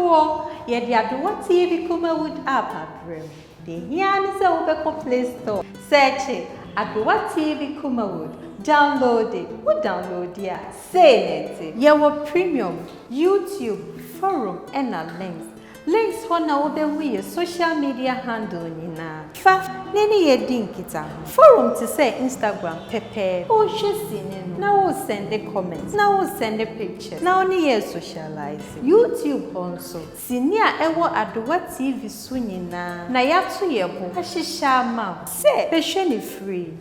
for ye the Adowa TV Kumawood app abrem. The here is a Play Store. Search it Adowa TV Kumawood. Download it. Who download it? Say it. You will premium YouTube, forum, and a links. Links for now be your social media handle nina. Fa nini ye dinkita. Forum to say Instagram pepe. Oh shesinin. Now we'll send the comments. Now we'll send the pictures. Now ni ye socialize. YouTube also. Sinia ewo Adowa TV sunina. Na yatu yebo. Hashisha ma. Say pesheni free.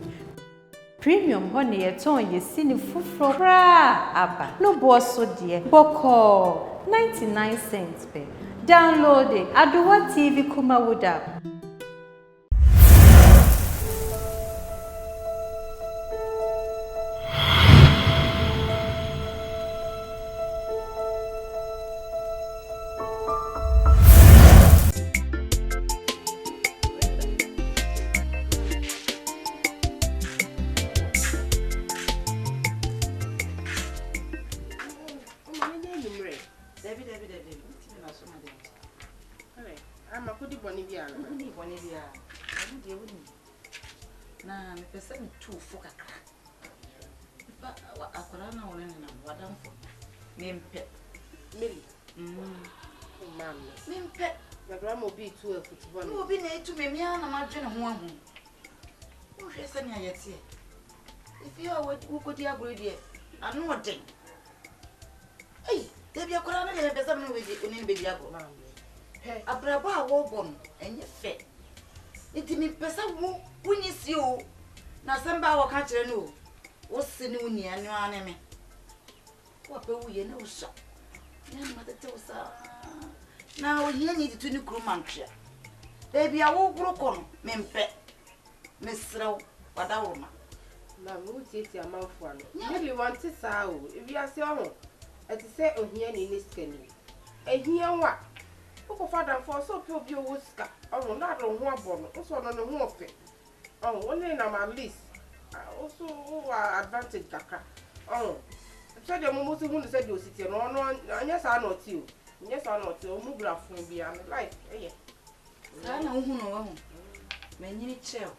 Premium honey yeton ye sini fufro kra aba. No boss so dear. Boko 99 cents pe. Download it. Adowa TV Kumawood app. Na me pese me tu fo kakra. Ba akora na wona na wadam fo. Me mpe. Mary. Mam. Me mpe. Na grandma obi tu e football. No obi na etu me mia na ma dwene ho ahu. Wo hwe se na yete. If you are wo kodi agro die. Anu odin. Ei, debi akora na le pese me we ni be di agro. He, abrabo a wo bon enye fe. Iti mi pesa wo unyisi o na samba wo ka kire no wo se ni unia anu ane me wo pe wo ye na wo sha na ma tete wo sa na wo ye ni ditu ni kruma ntwa baby a wo gro ko no me mpe me srew wada wo ma na mo tieti amanfo ano really want sa o ebi ase ho ati se ohia ni ni skani ehia wa Oko father for so pe obi owo sika ọrun na ro ho abono o so no no ho ofe only na my list also advantage kaka so de mo mo se hu ni se de ositi no no anya sa na oti o anya sa na oti o mu bra fun bi am like eh sa na hu no wa hu me nyini cheo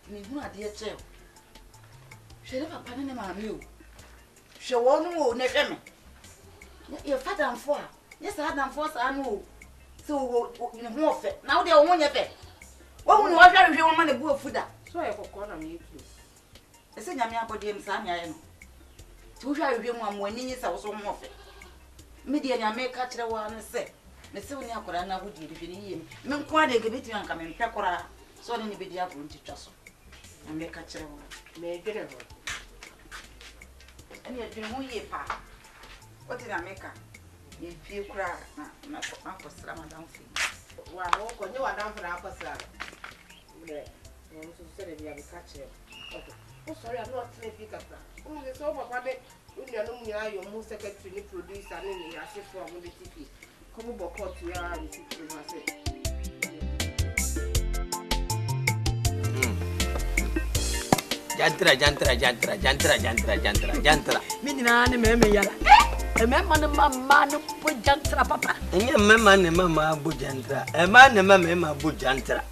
me hu ade cheo hwere papa ne ma mi o hwe wo no o ne hwe me ye father for yes, I had force I know. So, in a warfare. Now they are one year. What will I have you want to go for that? So I go on you. I said, I'm your body and Sammy. Two shall be one when years I was on warfare. Media and I may catch the one and say, Miss Sonia Corana would you defeat him. Men quite a bit and come in Pecora, so any video going to Chasso. And may catch the one. May get it. And yet, you won't hear pa. What did I make her? If you cry, na kwa sala madam fi. Wa ho ko nyi wadam fra kwa sala. Bre. No so se de bia be catch it. Okay. Oh sorry, I'm not saying fi kasa. Se so papa de unu no mu ya yo mu secretary ni producer ni ase for mu depuis. Komo bokot ya ni tikiri ma se. Jantra. Minina ni meme yala. Emema ne mama no bojantra papa. Enye mema ne mama bojantra. Ema ne mama bojantra.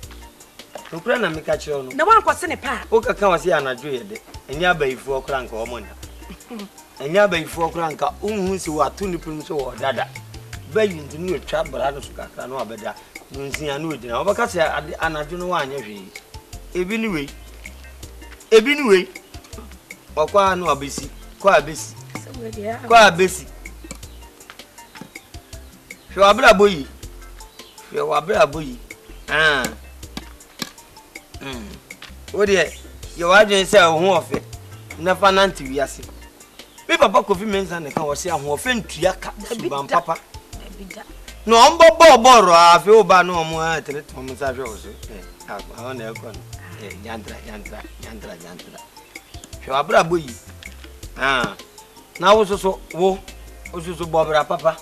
Okura na meka kire no. Na wan kwose ne pa. O kaka wase anadwo ye de. Enye abayifu okura nka omo na. Enye abayifu okura nka unhu si wato ni prim so wo dada. Bayi ntini otwa bra no so kaka no abeda. Nunsia no odina. Obaka se anadwo no wa anya hwe. Ebi ni we. Okwa no abesi. Kwa abesi. Kwa abesi. Hwe wabra boyi. Odi e ye wadwen se ho ofe. Na fa nanti wiase. Me papa kofi mensa ne kan wo se ho ofe ntua ka suban papa. No ombo boro afi oba no omo atere to mo sa hwe wo so. Ahụ na ekọ no. Jantra. Hwe wabra boyi. Na wo so bobra papa.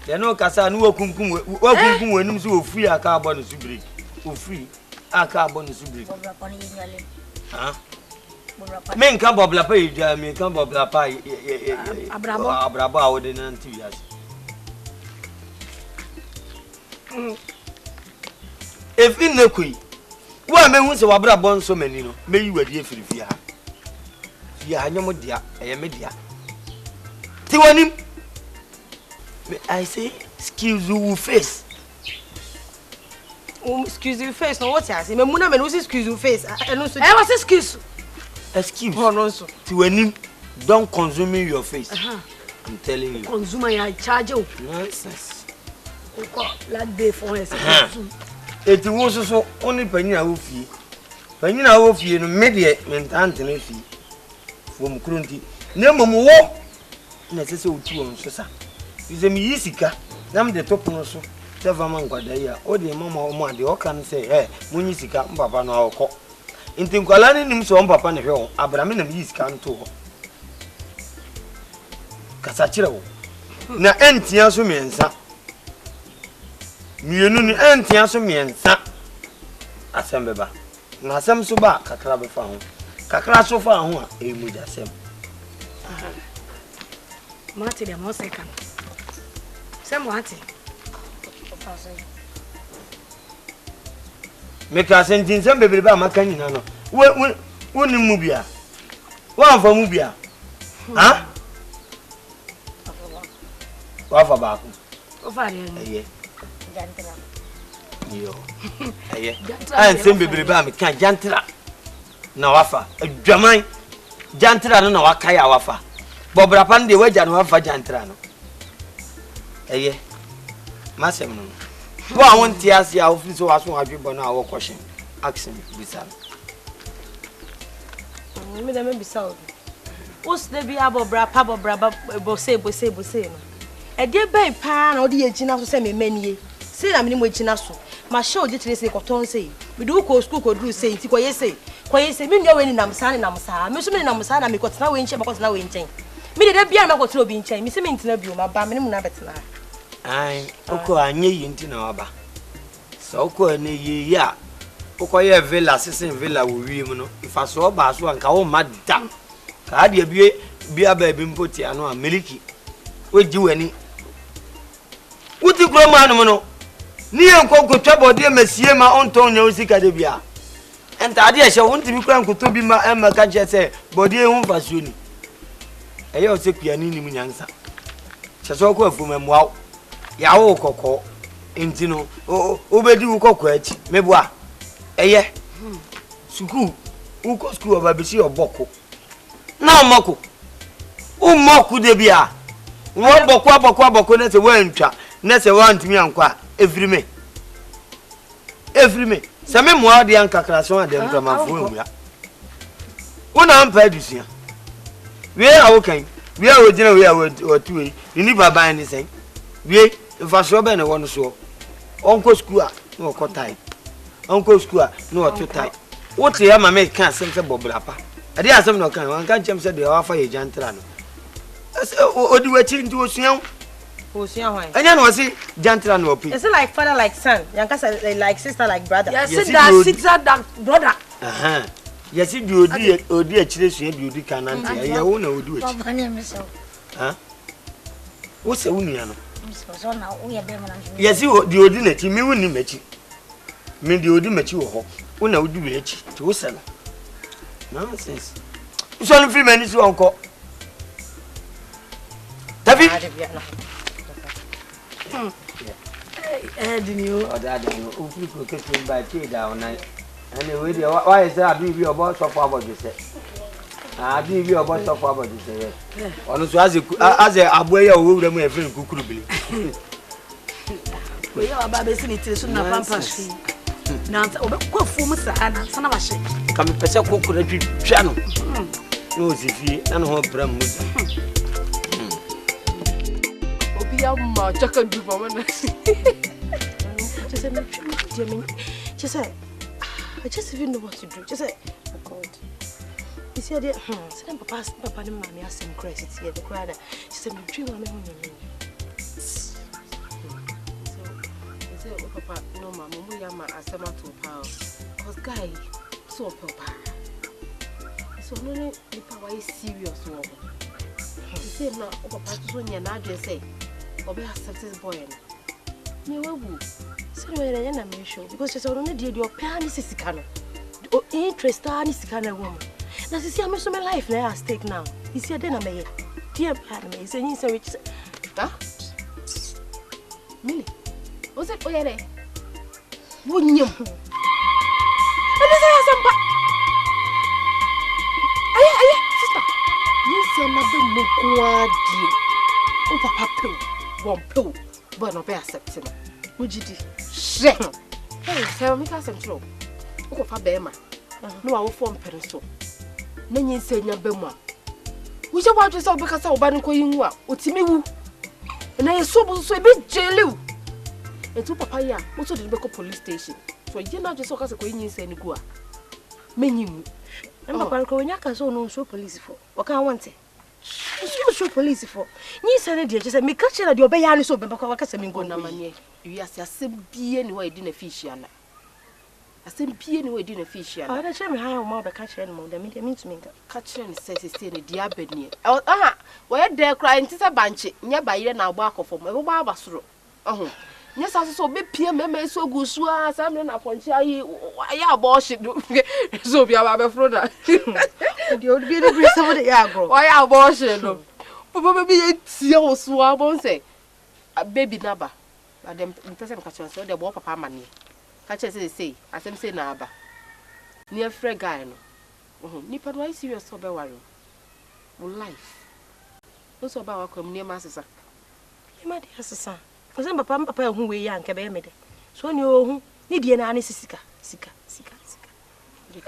De no kasa no wakunkum wenum so ofuri aka abo no subiri. Ofuri aka abo no subiri. Bobra pa ni nyale. Men kan bobla pa ija men kan bobla pa abrabo awode na nti wiase. If in the quay, why men who say Wabra born so many, no, may you a dear for the fear. Ya no dear, I am media. Tiwanim, I say, excuse you face. Excuse you face, no what I say. My mother knows excuse you face. I was excuse. Excuse. Oh no, so. Tiwanim, don't consume your face. I'm telling you. Consumer, I charge you. Nonsense. That day for us. It was so only penny a fee. Penny a fee in media meant Anthony fee. From Crunty. No more. Necessary to on Sosa. Is a musica. Nam the top no so. Several got there. Oh, the mamma or my the Akan say, eh, Munisica, Papa no cock. In Tinkalani him so on Papa and Hill, Abramin is can to her. Casachiro. Na entia so miensa. Mienu ni entia so miensa. Asembeba. Na asem so ba kakra be fa ho. Kakra so fa ho a emu da asem. Mate be mo second. Sem wati. Me ka sentin sem bebere ba maka nyina no. Wo ni mu bia. Wo anfa mu bia. Ha? Wafa baako. Ofa re. Eye. Yo. Eye. An sem bebere ba me ka jantra. Na wafa. Adwaman. Jantra no na waka ya wafa. Bobra pan de waja no wafa jantra no. Eye. Masem no. Wo awon ti ase a ofisi so waso adwebo na awo question. Ask me bisa. Me da me bisa o. Os de bi abobra pa bobra bo se no. E de ben pa na odi yegina so se me manie. Se na me mo yegina so. Ma show je tire se koton se. Me do ko school ko dru se nti ko yese. Ko yese me ndia we ni namsa. Me so me ni namsa na me ko tena we nche ba ko tena we nchen. Me de bia na ko tena obi nchen. Me se me ntina bi o ma ba me mu na betena. Ai, oko anye yinti na waba. So oko ne ye ya. Oko ye villa sisen villa wo wi mu no. Ifa so ba so anka wo madam. Ka Adie bia ba bi mpoti ano a miliki. Oji wani. Uti kro ma no no. Ni enko ko twabo de masie ma onton nya osika de bia. Enta Adie hye wonti bi kra nkoto bi ma emma ka che se body hu fasuo ni. Eye o se kuani ni mu nyansa. Che so ko afu memwa. Ya wo kokko enti no obedi wo kokko achi mebua eye suku uko school oba bisi oboko na omoko umoku de bia wo boko na se wantwa na se wantumi ankwa everime se me mo ade ankakra so ade nkramafu emua wona ampa adusia we awo kan we awo gina we awo tuwe ni baba ni sen we if I saw Ben, I want to show Uncle School, no cut tight. Uncle School, no too tight. What the Yama make can't send a boblapa. I did some no kind, one can't say the offer a jantrano. I said, oh, do you change to a young? Who's young? And then was it jantrano? Is it like father, like son? Yanka like sister, like brother? Yes, that sister, that brother. Yes, you do, dear children, you can answer. I won't do it. Huh? What's a union? Yes, you the ordinary, me wouldn't mechi. Me the ordinary ho. Una would do mechi to sell. Nonsense. It's only 3 minutes to uncle. David, Adie, you or that you could get by tea down night. Anyway, why is that? Be your boss of about you say. I give you a bunch of about this. Also, as a boy, who would have been cookable. We are about basically soon. Now, go for Mr. Anna, son of a shake. Come, Pesa cook channel. No, if you and her bram. Obiama, Jack and do for one. Just say, I just even know what to do. Just say, God. He said, "Send Papa and Mammy ask him crazy here. The crowd." She said, "Me dream on me." So, Papa, no, Mamma, we are my asama to power. Cause guy, so Papa. So no, the power is serious. He said, "No, Papa, so you not just say, Obe accepted boy." Me wabu. So we na na me show because she say no dey your plan is sika no. O interest ani sika na woman. Na sisi am so my life na at stake now. You see dey na me. Dear plan me say yin say which ah? Mili. O say oyere. Wonyam. Ebe say asempa. Aye, sister. You say na be mo kwa die. O papa pew. Won pew. But no be accept me. Ujidi. She. Hey, say me ka sem tro. O ko fa be ma. No a wo form pere so. Na nyin say nya be mu a. Wo je wa twese obeka sa oba nko yin hu a, otimi wu. Na ye so bo so e be jeliu. Etu papa ya, mo so de be ko police station. So ye na twese o ka se ko yin say ni gu a. Menyimu. Na papa nko nya ka so no so police for. O ka want e. You show police for. Ni say dey just me catch na dey obeya ni so be baka waka say me go na manie. You ase asem bie ni wa edi na fish ya na. Asem bie ni wa edi na fish ya na. Ada che me ha o ma be catch ni mo, dem mean to me catch ni say ni dia bani. Aha, wo ye dey cry nti say banche, nya ba yire na agbo akofo mo. E bo ba abasoro. Nya sa so be pie meme so gusu a sam na ponche ayi ya abortion. So bia ba be froda. The old be the some the ya bro. Why abortion no? Papa be tie o so abon say baby naba. But them person catch so the boy papa mani. Catch say asem say na aba. Near free guy no. Nipa do I serious so be worry. Wo life. No so ba wa kwam near masesa. E ma dey asesa. For some papa hu we ya nke be me de. So ni o hu ni die na ani sika.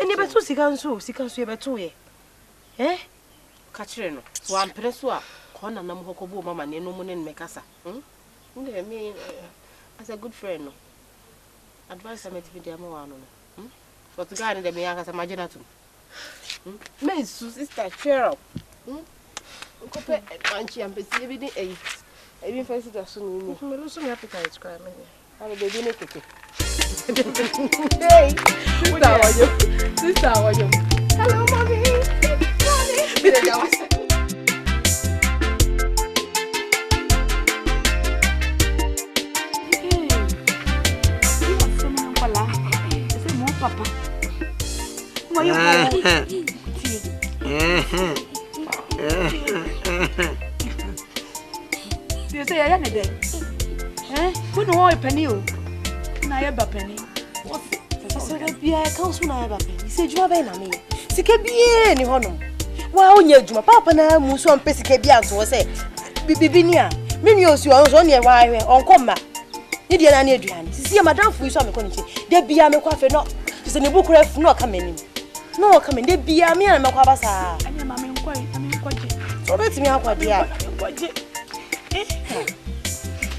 Eni be to sika nso e be to ye. Kachire no. So am preso a ko na nam hokobo mama ne no mu ne mekasa. Me as a good friend no. Advice am to be there mo no. But guy ne me yakasa magina to. Me sister cheer up. Ko pe anchi am be see bi dey even first it so no. Me lo so me appetite cry me. I be dey make it. Hey, sister, how are you? Hello, mommy. Papa. You say I am a day. Who know a penny? Na ye ba penny. What? So that be I can't soon na ba penny. Say you be na me. Sike bie ni hono. Wa onye adwuma papa na mu so ampe sike bia so say bibi ni a. Me ni osu on so ne wa hwe onko ma. Ni die na na aduane. Sisi madam fu so ameko nche. De bia me kwa fe no. Sisi ne bukura fu no ka menim. No ka men de bia me na me kwa basa. Anya ma me nkwaje. So beti me akwa dia. Nkwaje.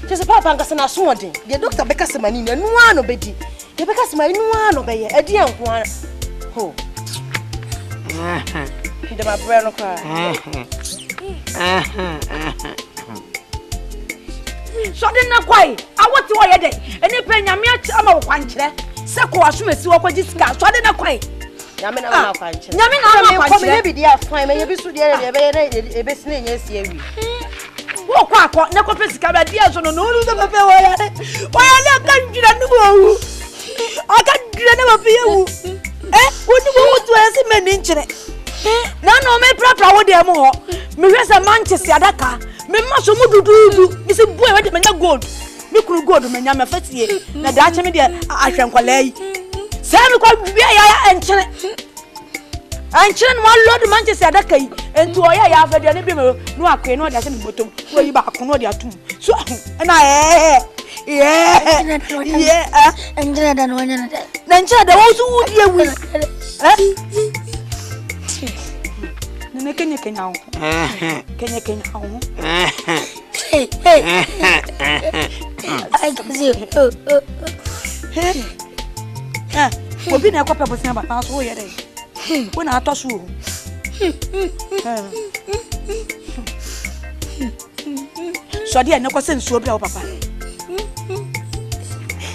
Just papa ngasa na so odin. The doctor beka semani na nuwa no bedi. The beka semani nuwa no beye. Adi anko an. Ho. The my brain no cry. So den na kwai. Awoti wo ye dey. Eni pe nyame ama wo kwankyere. Se ko asomesi wo kwaji sika. So den na kwai. Nyame na ma kwankyere. Nyame na ma kwankyere. Ko me bi dia fine. Me ye bi so dia e be be sine nya si awi. Wo kwa na ko pesika ba dia so no no lu da pe wo ya na kan jira nu wo aka jira na ba pe wu woni wo to ese mani nkyere na no me prapra wo de mo ho me hwese Manchester adaka me ma so mu dududu mi se boy we de menya gold mi kuru gold menya me fatie na da che me de ahwenkwala yi se me kwa bia ya enkyere ankyere no load Manchester adaka yi enti oya ya fa de ne bi me no akwe no de se me botom wo yi ba kono de atum so na enkyere da no nya na enkyere da wo so wudi ewu ne kenya ho kenya ho hey I can see obi na Akuapem bosia ba na so wo ye dey wo na atoso ho so dia ne ko se nsuo bra wo papa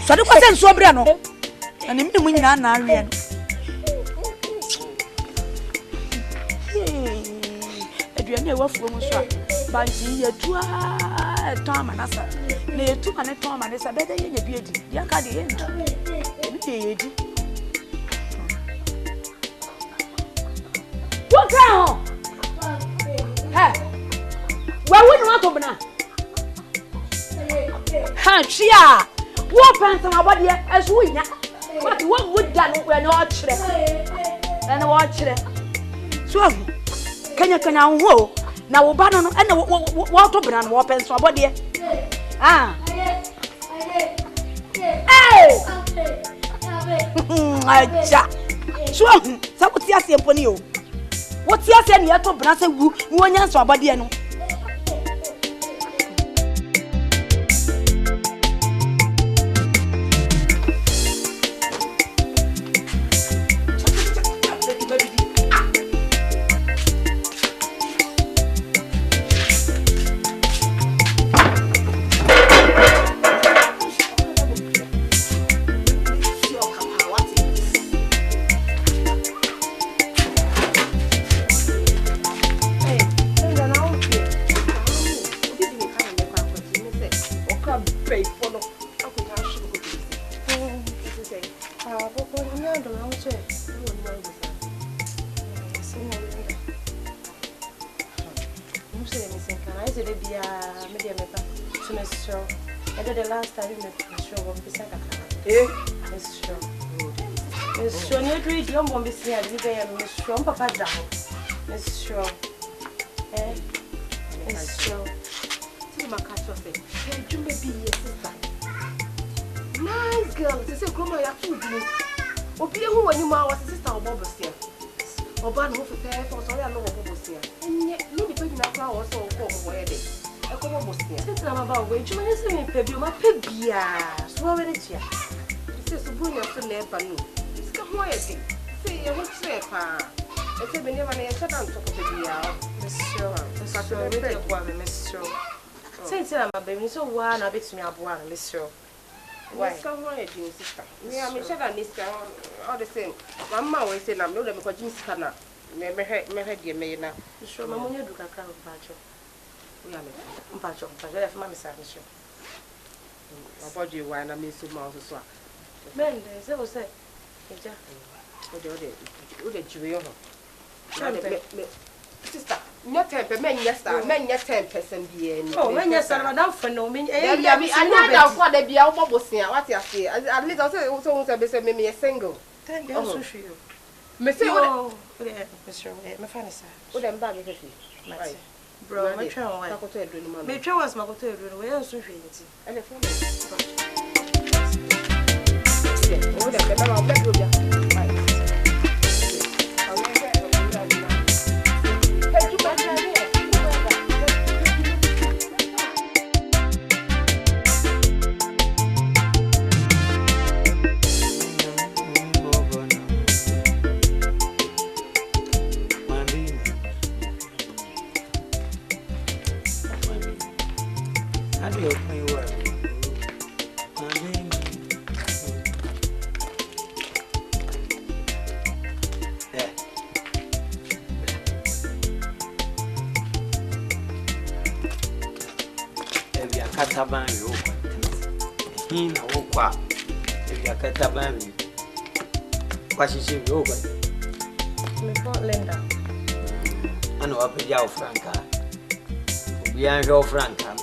so de ko se nsuo bra no na ne mu nyina na awe no aduane e wafuo mu so a banji ya tua Tom and Asa. Near 2 and Tom and Asa better in your beauty. You can't end. What now? Hey, where would you want to open up? Chia, what pants on our body as we know. What would done when watch it and watch it? So, can you hold? Now, banana and what open and what pants on our body? Ah, hey, so, what's your simple? What's your saying? You have to pronounce who one answer about the end. The last time you met show on the second. It's true. It's true. You do it, you won't be seen. Miss Trump, Papa down. It's true. It's true. See my cat was saying, hey, you may be your sister. Nice girl. They say, come on, you have to do. Or be who when you was a sister or Bob's here. Or ban who for fair for sorry, I know what Bob's here. And yet, you be putting up flowers or come where they. Since I'm about wage, you may say, Pebby, my Pebia, swallow it here. It says, Bring up to never know. It's come quiet. Say, I won't say, Pa. I said, whenever I shut down to Pebia, Miss Show, Miss Show. Since I'm a baby, so one, I bet me up one, Miss Show. Why, come quiet, sister. Me, I'm a shut on this all the same. Mamma always said, I'm not because Miss Hannah. Medegye me na. Sure, Mamma, you do a kind of patch. We are a patch of Mammy Sancho. About you, why I miss you, Mouse. Men, there was a sister, not 10 men, yes, men, yes, 10%. Oh, men, yes, I'm not for no mean. I know what they be our bubbles here. What you say? At least I'll say, maybe a single. 10 years to show you. Monsieur, my father said, what am I going to bro, my child, my child was my hotel, we are so fancy. And the phone. Oh, the I know up a yow Franca. We are your Franca.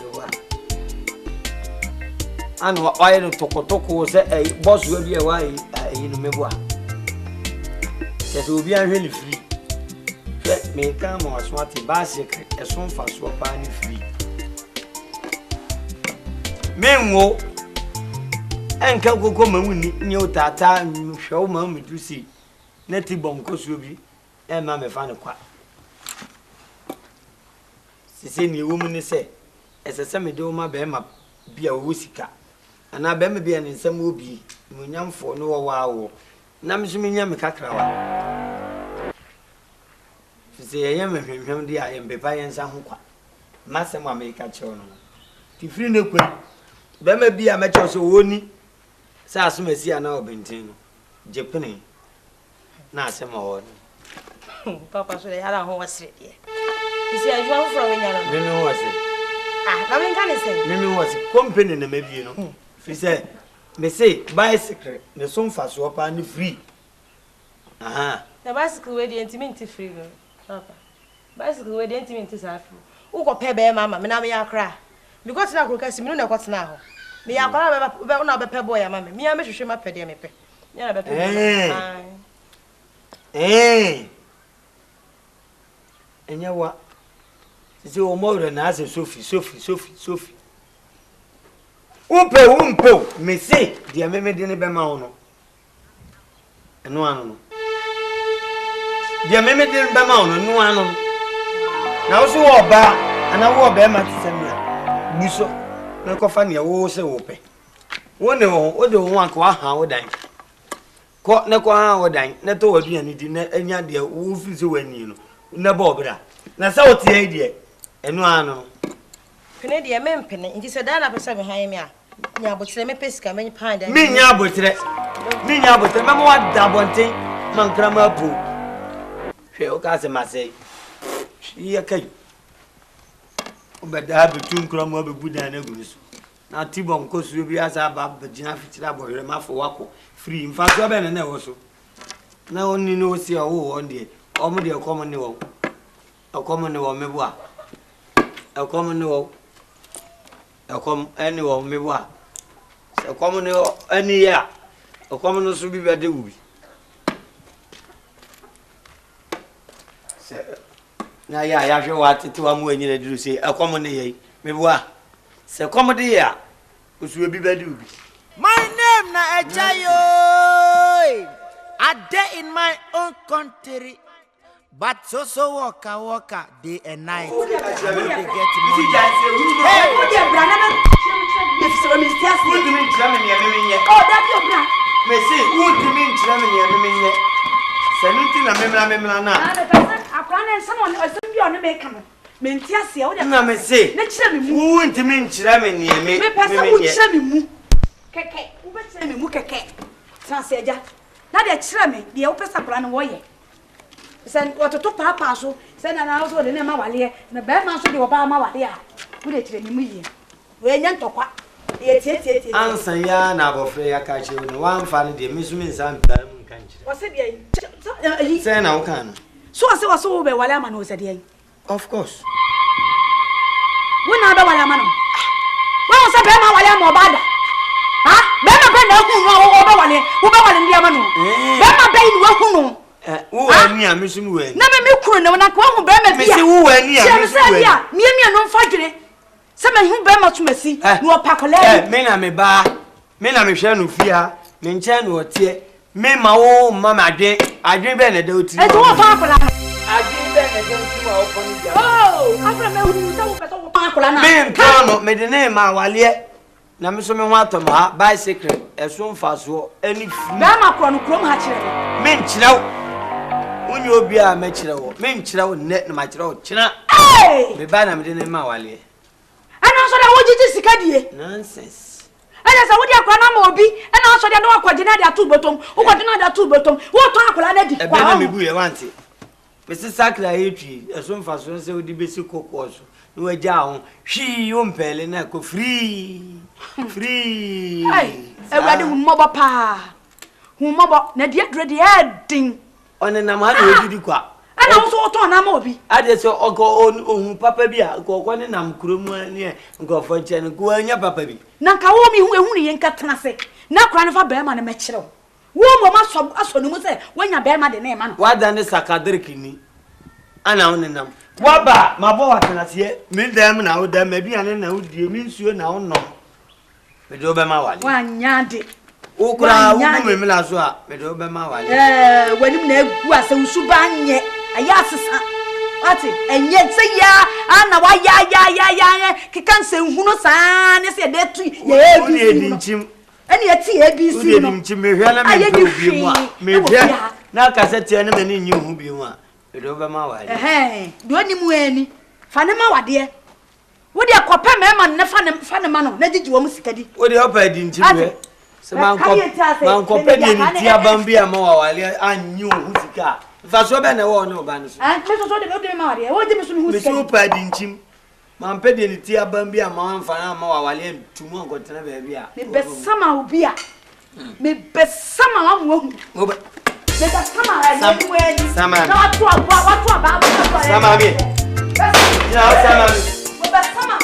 I know why the Toko say a boss will be a while in the memoir. That will be really free. Let me come or smarty basic as soon as we're buying free. Menwo and can go come and new tata and show mammy to see. Netty bomb goes will be and mamma found a quack. Sissy, woman, say, as a semi do my bema be a woodsika, and I bema be an in some will be, Munyam for no wow. Namsimiam Cacrawa. To say, I am a him, dear, and Bepai and Sanqua. Master make a chon. To free no quick. Bema be a match so wooly. Sassum see an Albintino. Japanese. Now, some more. Papa, so they had a horse here. You see, I drove from Winner. You know what I Ah, na me kan say. Me was company na me bi no. Fi say me say bicycle me so mfa so pa ni free. Aha. The bicycle we dey intimate free no. Papa. Bicycle we dey intimate sa free. Wo ko pe be mama me na me yakra. Because na kroka si me no na kwatena ho. Me yakra be na be pe boy mama me. Me ya me hwehwe ma pe de me pe. Me na be pe. Enya wa. Sisi o mo re na ase Sophie. Umpe me say dia me de ne be ma wo no. Eno anu no. Dia me de ne be ma wo no enu anu. Na wo so wo ba ana wo be ma tsemia. Buso na ko fa ne wo se wo pe. Wo ne wo de wo anka wa ha wo dan. Ko ne ko ha wo dan ne to waduane di na anya de wo fi se wani no. Na ba obra. Na sa wo tie die. Enu anu. Pene de me mpene nti se da na pesa me han me a. Nya botre me pesika me pan da. Me nya botre me mo wa da bonten man krama bu. Hwe o ka se masai. Iya kai. O be da be tun krama be budan na guru so. Na tibon ko so bi asa ba gina fitira bo hore ma fo wako free mfa so be na wo so. Na oni no si o wo on de. O mo de ko mo ne wo. Akom ne wo mebua. Akom ne wo. Akom eni wo mebua. Akom ne eni ya. Akom no so bi be de wubi. Se na ya hwe wa tete wa mu anyina duru se akom ne ye mebua. Se kom de ya. Osu bi be de wubi. My name na Ejayo. Adie in my own country. But so waka day and night. They get money. Hey, what you brother? If so me still see. Who do me Germany me? Oh, that your brother. Me say who do me Germany me? Senuti na memla na. Ah, the person Akran someone or some be on the make come. Me still see. O na me say. Na kire me mu. Who do me Germany me? Me person who kire me mu. Keke, who be kire me mu keke. Transe eja. Na de kire me, de wo pesa kra na wo ye. Sen watoto papa so sen na na so de na ma wale na be ma so de oba ma wale a wo de kire ni mu yi we nya ntokwa ye tie ansan ya na abofre ya ka che no wan fa ne de misumi nsan pa mu kan kire o se de yi sen na wo kan no so wo be wale ama no se de yi of course wo na be wale ama no wo se be ma wale ama oba da ha be ma be na hu no wo be wale ndi ama no be ma be ni wo hu no wo ani a misumi we na me kuru ne na ko hu be ma bia me se wo ani a misumi we mi no mfa dwene se me hu be ma tumasi no opakole me na me ba me na me hwe no fia me nche no otie me ma wo mama adwen be na da oti e to wo fa akola adwen be na da oti ma wo foni dia oh afra me hu se wo pe so wo fa akola na me nka no me de na ma wale na me so me ho atom ha bicycle eso mfa so ani free be ma kro no krom ha kire me nkyiraw Unyi obi a me kirewo me nkyirawo ne na ma kirewo kina me ba na me de ne ma wale ana so da wo jiji sika die nonsense ana so wo dia kwa na ma obi ana so da no akwaje na da tu botom wo kwaje na da tu botom wo to akola na di kwa e be me bu ye wanti me se sakra etwi eso mfa so se odi besi kokoso no waja ho hwi o mpele na ko free ai e wade hu mo ba pa hu mo ba na die dre die adin one na ma na odidi kwa ana wo so to na ma obi ade so ogo ohun papa bi a ko ne nam kuromu ani ngo fo nche ne ko anya papa bi na nka wo mi hu ehunu ye nka tena se na kura ne fa be ma ne me kirew wo mo ma so no mu se wanya be ma de na e ma no wada ne sakadiriki ni ana one nam waba mabo watena se me dem na wo dem bi ane na wo die mi nsuo na wo no me do be ma wale wanya de ukura ugu me la so a me do be ma wale wanim na egu ase usu ba nye aya asesa ati enye se ya ana wa ya kikan se nhunu saa ne se de tu ye ebi edi nchim eni eti ebi si no edi nchim me hwe na me do bi mu a me hwe na kasete ene me ni nyi hu bi mu a me do be ma wale do ni mu eni fa ne ma wade wo de akopɛ me ma ne fa ne ma no na gigi wo mu sikadi wo de opa edi nchim we se man ko pe ni ti abambi ama wa wale anyi hu sika fa so be na wo ne oba no so me so de ma wade wo de me so hu sikadi me so pa di nchim Man pedi ni tia bambi a man fana ma wa wale tumu on kontena baby a. Me besama obi a. Me besama amwo. Me besama ani weni. Sama. Na watu aba. Sama mi. Ya sama mi. Me besama.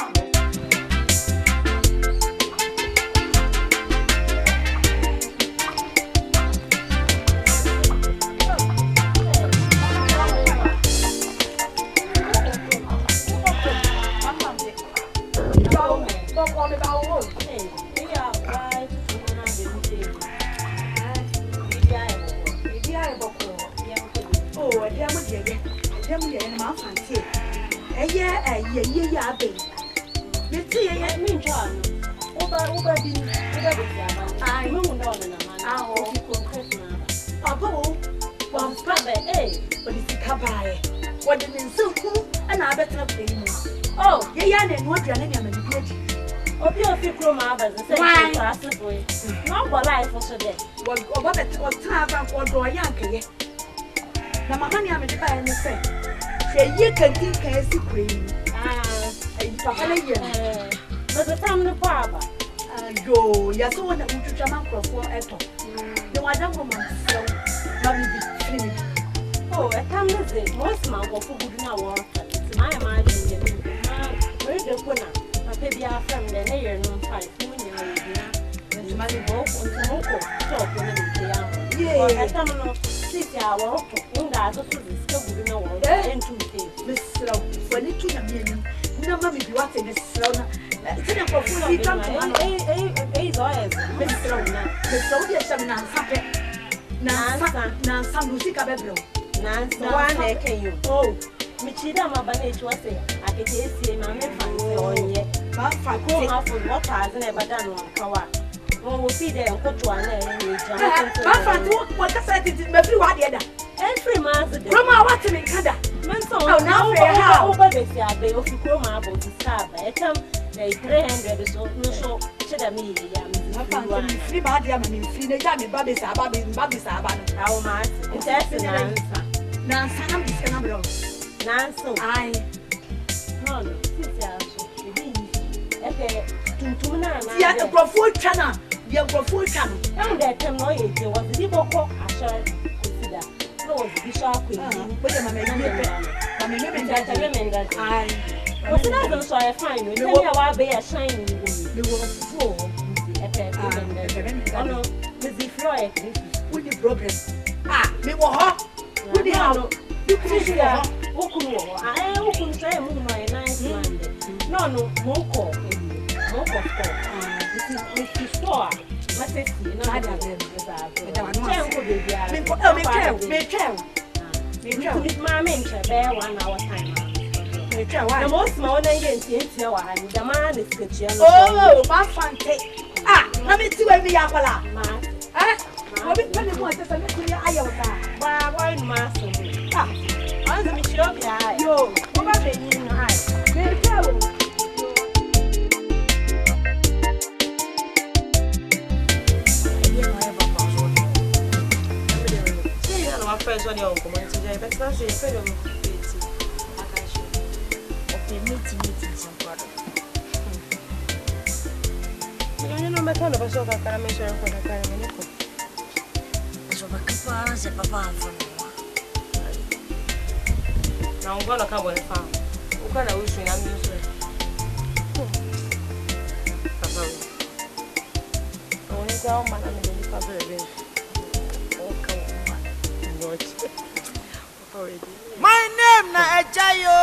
My name na Ejayo.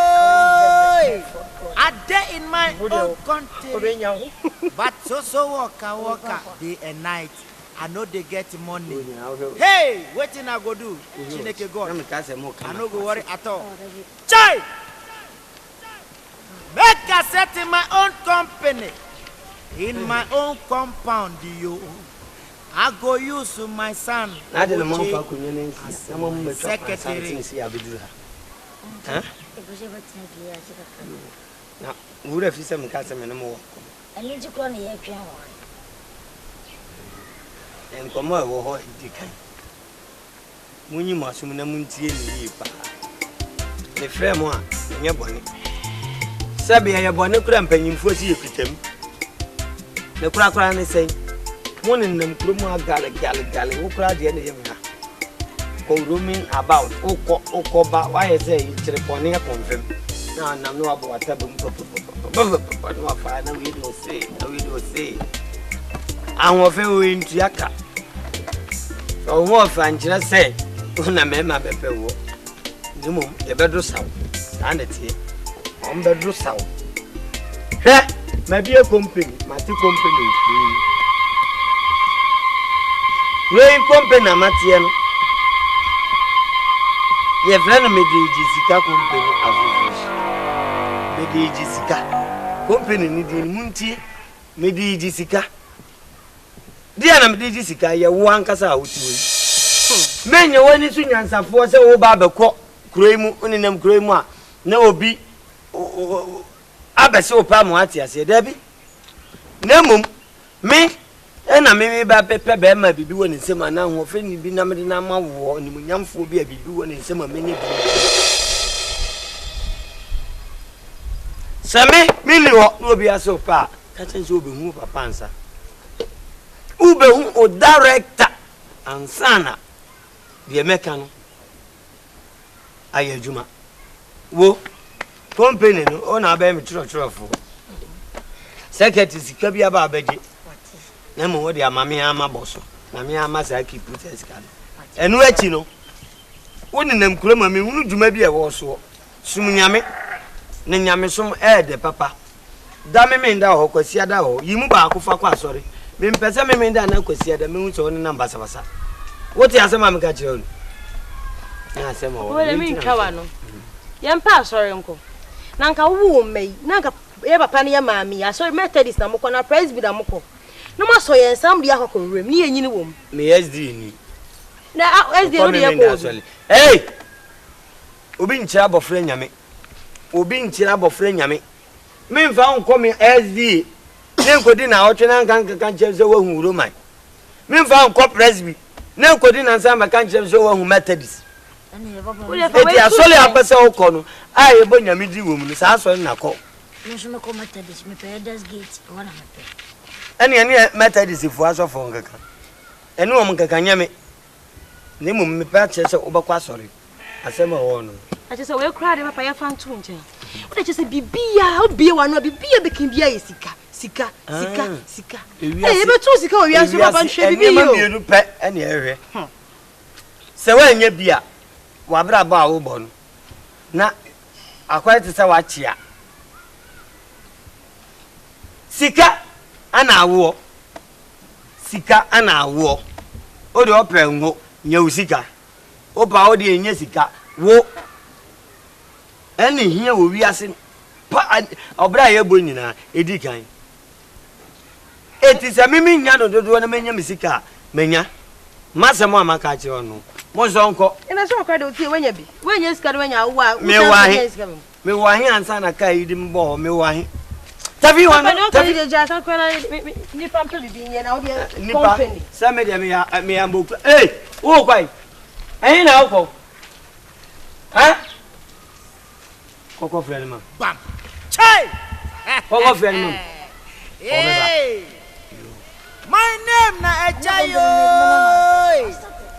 Adie in my own country. But so waka day and night. I know they get money. Hey, wetin I go do? Chineke God. I no go worry at all. Chai! Make I set in my own company. In my own compound, you. I go use my son. I didn't know secretary. Now, would have some custom anymore. I need to go near piano. And come over, Dick. When you must win a moon tea, the fair one, your bonnet. Sabi ya bone kura mpanyimfo si yekutam. Ne kura ne sei. Woni nam kuro mu agale wo kura de ne yemna. Ko roaming about okoba why say you pone ya confirm. Na nam no abo watabe mu papa no afa na we do say. Awon fe we ntuaka. O wo fa nkyira say na mema bepe wo. Nimum ye bedo saw. Anete. On bedo saw. He, maybe a company, Mati company. Rain company Matiano. Your friend Medegye Sika company as Medegye Sika company needing Munti Medegye Sika. Dear Medegye Sika, ya one casa out to you. Men, you want to answer for say, oh, Baba, Cremu, Uninum Crema, no be. Abeso pa mo ati ase Debbie. Nemum me na me ba pepe be ma bibi woni nsema na ho fe ni bi na me na ma wo ni munyamfo bi a bibi woni nsema me ne bi. Same mili wo no bi aso pa ka chen so obehu papa ansa. Ubehu o director ansana de meka no ayejuma. Wo company no o na ba me chiro fo secretary sika bia ba abeje na mo wo de amame ama boso na me ama sa ki put sika enu achi no woni nam kura ma me hunu djuma bia wo so sum nyame ne nyame som de papa da me nda ho kwasi ada ho yimu ba akofo kwa asori me mpese me nda na kwasi ada me hu so ne namba basa woti asema me ka chiro na asema wo le mi kawa no yempa asori nko nanka wo mei nanka e papa ne ya maami asori methodist na moko na praise be da moko no ma so yen sam dia akoko rem ni enyini wom me SD ni na SD no dia ko hey obi nchira bofre nyame me mfa nko me SD ne nkodi na otwe na nka nche so wahu roman me mfa nko presby ne nkodi na nsamba kan nche so wahu methodist eti asole apese okọ no aye bo nyame di wom no sa asole na kọ nso me ko methodist me pay das gate wana me ene methodist fu aso fo nkaka ene wom nkaka nyame ne mum me pa che se obakwa asore asema wo no ache se we kra de papa ya fa ntu nche o de che se bibia o bie wa no bibia bekin bia ye sika eh be tu sika o wi aso papa nhwe bibia yo ene ma pe ene ehwe se wa nya bia wabra ba wo bo no na akwai tse wa chia sika ana awo o de opengo nya usika o ba o de nya sika wo eni hia wo wi ase pa obra ye bo nyina edi kan eti se mimi nya dodo na menya misika menya masemo amaka che ono mo zonko ina so kwa de otie wenya sika de wenya wa me wahi ansa na kai di mbo me wahi tabi wana tabi de ja ka kwa ni pampe bi nye na o de company sa me de me ambo o kwai ayin na okọ ha koko friend man bam chai koko friend man hey my name na Ejayo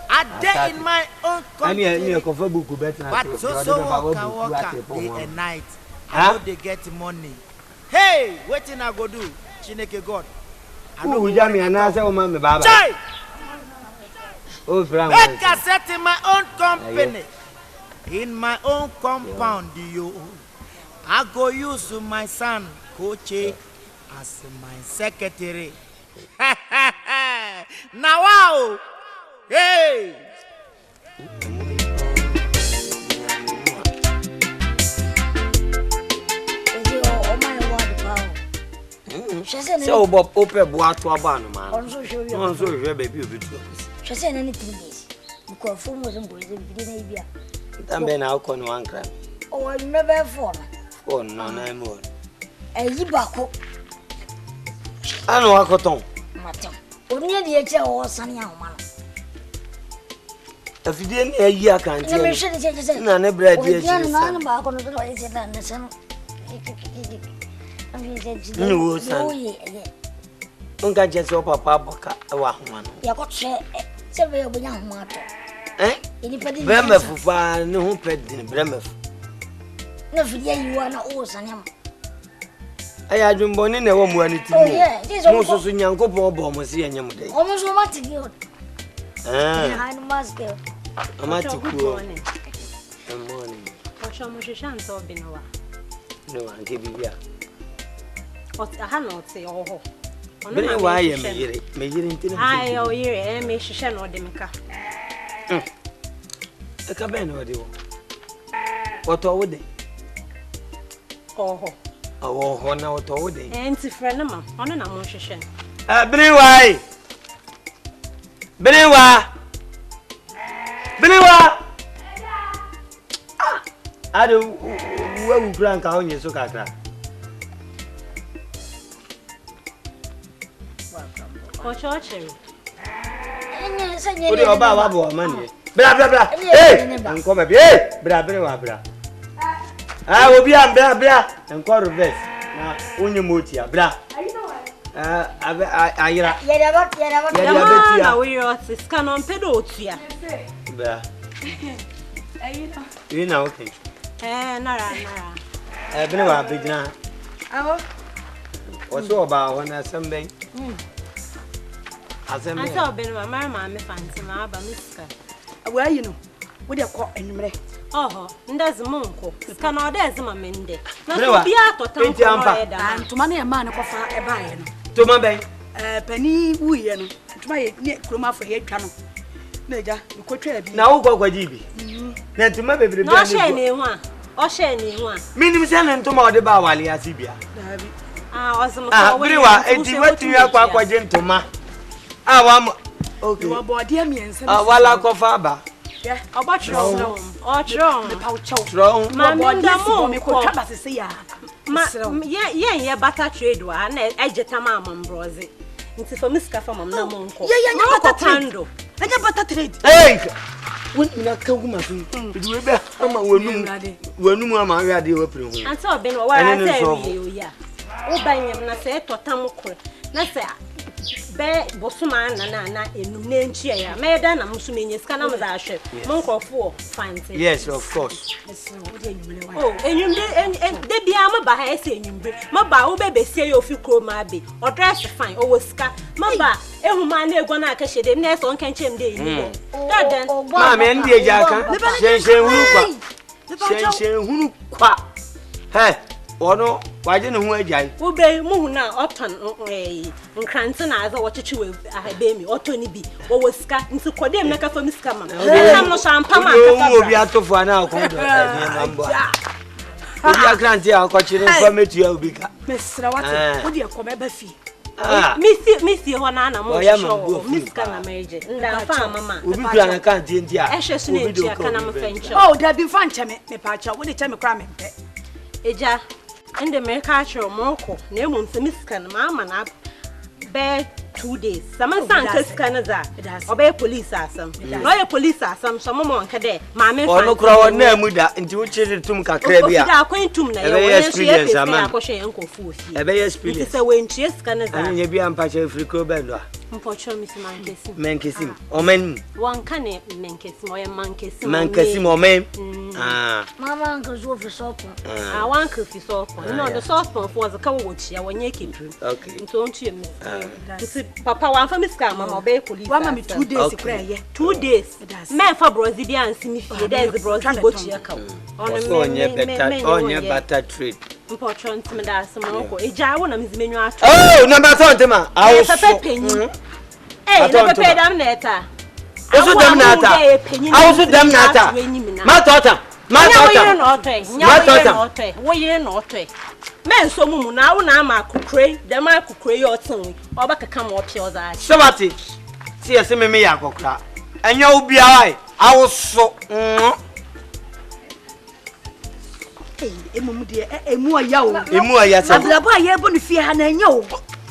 Adie in my own country ani kofa buku bet na but so waka day and night I know they get money hey wetin I go do Chineke God I know we jam ya na say o ma me baba chai oh friend make I set in my own company in my own compound yo I go use my son Koche as my secretary now wow hey so bob open boato abanu ma onso hwe baby obitu hwese na ni 3 days because for mo zan boye bi na bia tambe na akọ no ankra o remember for no na mo eyi bako anu akoton matem oni de eche o sane ahoma no afidie ni ayi akanti na me hwe de che na ne bread ye na na ba ko no do e se na ne se no No, son. Unga just your papa boka one. You got several young matter. Eh? Bremmer for no pet in Bremmer. No, you are not old, son. I had been born in a woman. Oh, yeah, this is also young couple of bombs here in Yamude. Almost romantic. Ah, I must go. I'm at the morning. Morning. Or shall we shan't or be no? No, I'll give you. What I cannot say, oh. But why am I making I owe you and me shan or demka. A cabin or do. What all day? Oh, Oh, now all day. and to friend of mine on an emotion. Beniwa! Beniwa! Beniwa! I do well crank on your soccer. Or church. What about money? Blah blah blah. Hey! And come up here. Blah blah blah. I will be a blah blah and call this. Now, only motia blah. I we are scan on pedotia. You know, okay. Nara. I've been a big now. What's all about when I something? I saw been my mamma, fancy my Miska. Where you know? What do you call anyway? Oh, there's a monk. Can all there's my mende. No, be out of town. And to money a man of a buy. To my bank. Penny, we and to my Kruma for head channel. Major, you could trade. Now go kwa jibi. Na to my baby. No shame one. Or shame one. Minimum send to my deba wali asibia. Awesome. Briwa, and what you are kwa gentleman. Okay. You are board dear me and wala kofaba. Yeah, about your own. Or strong. Strong. Mamma, me could come as a say. Yeah, butter trade one. I just a mamma brose. It's for Miss Caffam, no monko. Yeah, butter tando. I got butter trade. Hey! When you not come, it will be when you are married, you open. And so, Ben, what I say, yeah. Oh, bang him, I say, to Tamoko. Nasa, Bear, Bossuman, and in Nenchia, Madan, and Musumin, Scanam, Ashep, Monko 4, fine. Yes, of course. Oh, and you and they be a by saying, Maba, baby, say you feel cool, maybe, or dress fine, or scar. Maba, every man, gonna catch them nest on Kencham Day. Then, Mamma, and dear Jacka, Shen, who quack. Hey, or no, why didn't who I obey Muna, Upton, Cranton, as I watch you with a baby, or Tony B, or was scat into Codem like a for Miss Cameron. I'm no champagne. Will be out of one hour. I can't tell what you from it to your bigger. Miss Rawat, would you come ever fee? Missy, one animal, Miss Cameron, Major, and I found Mamma. We can't India. Ashes, can French. Oh, there be fun, Chammy, me patch out. What did you tell me cramming? Eja, and the Mercator Morco, Nemo, Miscan, Mamma, bear 2 days. Some Santas Canada, obey police are some. Lawyer police are some more cadet. Mamma, or no crow name with that into which it to Macabia. I quaint to me, experience, Uncle Fu. A very experience. It's a winch, yes, Canada, and you be unpatched free cobello. Unfortunately, Mankisim, or men. One can Mankisim or Mankisim or men. Mamma uncle's over soap. I want coffee soap. No, the saucepan was a cow watch. I want you. Okay, don't you? Papa, one for Miss Carmel, obey police. 2 days, 2 days. Man for Brosidia and Simi, there's a Brosian butcher account. On your butter trade. Important to me that some more. A jar one of his menu. Oh, number 20, I was a penny. Hey, never paid them letter. Also, them nata. I also them nata. My daughter. My daughter. What you not? Men so moon now, my cookray, the man could cray your tongue, or back a come up your eyes. So what it? See a semi yakokra. And you'll be I was so. Emu dear, emu yaw. Emu ayasa. Abla ye boni fi ha na nyo.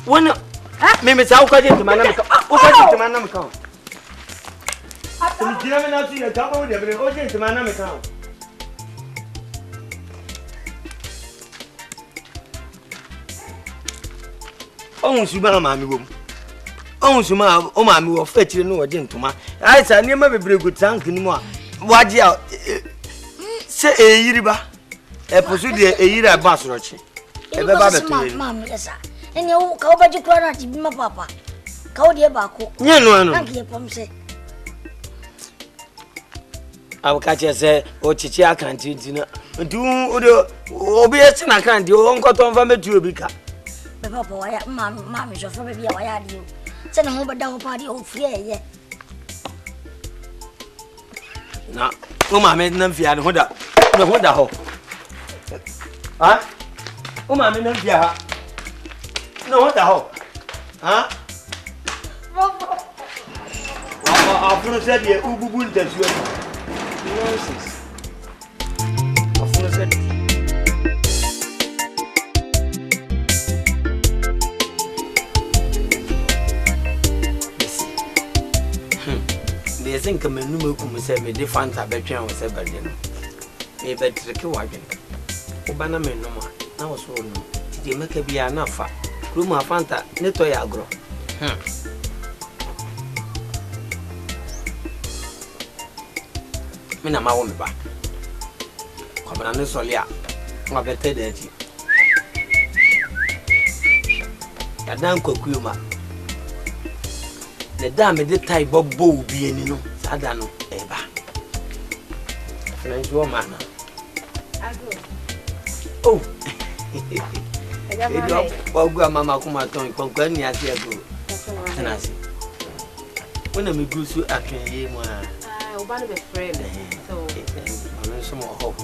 Wona me me sa ukaje to manam ka. Ukaje to manam ka. Ni dira me na ti ya ka ba wo de bre oje to manam ka. On Suma Mammy Wom. On Suma, oh, mammy, will fetch you no gentleman. I said, never be very good tank anymore. What ya say a yiriba? A pursuit a year at Basrochi. A baby, mammy, yes, sir. And you go back to Cora to be my papa. Go dear Baco. No, thank you, Pom say. I will catch you, say, or Chichi Akan Twi. Do obvious, I can't do uncle Tom from the Tubica. Papa, why, mammy, so for maybe why are you? Send him over down party old free, Now, oh, my maiden and Fiat, hold up. No, hold up. Huh? Oh, my maiden and Fiat. No, what the hell? Huh? I'll put a set here, Ubu, that's your nonsense. I'll put a set. They think I'm a new come say me different between was a virgin. Maybe tricky wagon. Obana men no more. Now was all no. They make a be enough. Ruma Fanta, Neto Yagro. Mina ma woman back. Come on, Solia. My better dirty. A damn cocuma. The damn did tie Bob Bow be any no, Sadano, Eva. French woman. Oh. Well, Grandma Kumaton, Conquerni as you go. And I see. When I'm a good suit, I can hear my friend. So, some more hope.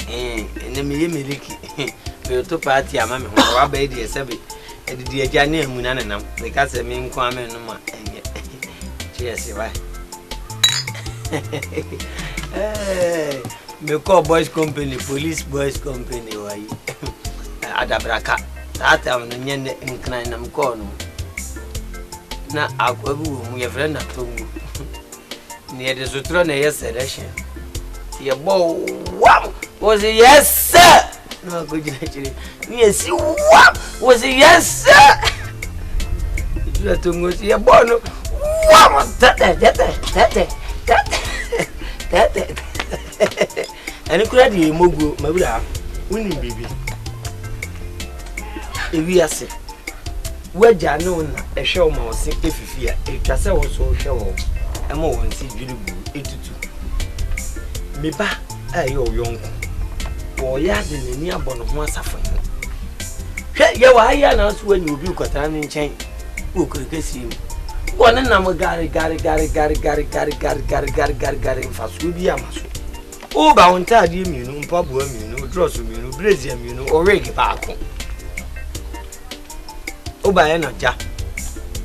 And then me, Miliki. We'll to party, I'm a baby, a sabby. And the Ghanaian Munanam, because I mean, Kwame no more. Cheers, why? Me call boys company, police boys company, why? Adabraka. That I'm the Yen incline am corner. Now, Akuapem, your friend at home. Near the Sutrone, yes, selection. Your bow, wow, was a yes, sir. No, good actually. Yes, you was a yes, sir. You have to go to your bono. Wow, that. And you could have the Mogo, my brother, winning baby. If we are sick, where Janon, a show more sick if you fear, a castle also show. I'm more than see beautiful 82. Me ba, your young. Or yard in the near bone of one suffering. You are here now when you build a in chain. Who could see you? One and number Gary, fast will be a muscle. Oh, bound tard you know, pub worm, you know, dross you know, brazium, you know, or reggae bark. Oh, by an aja.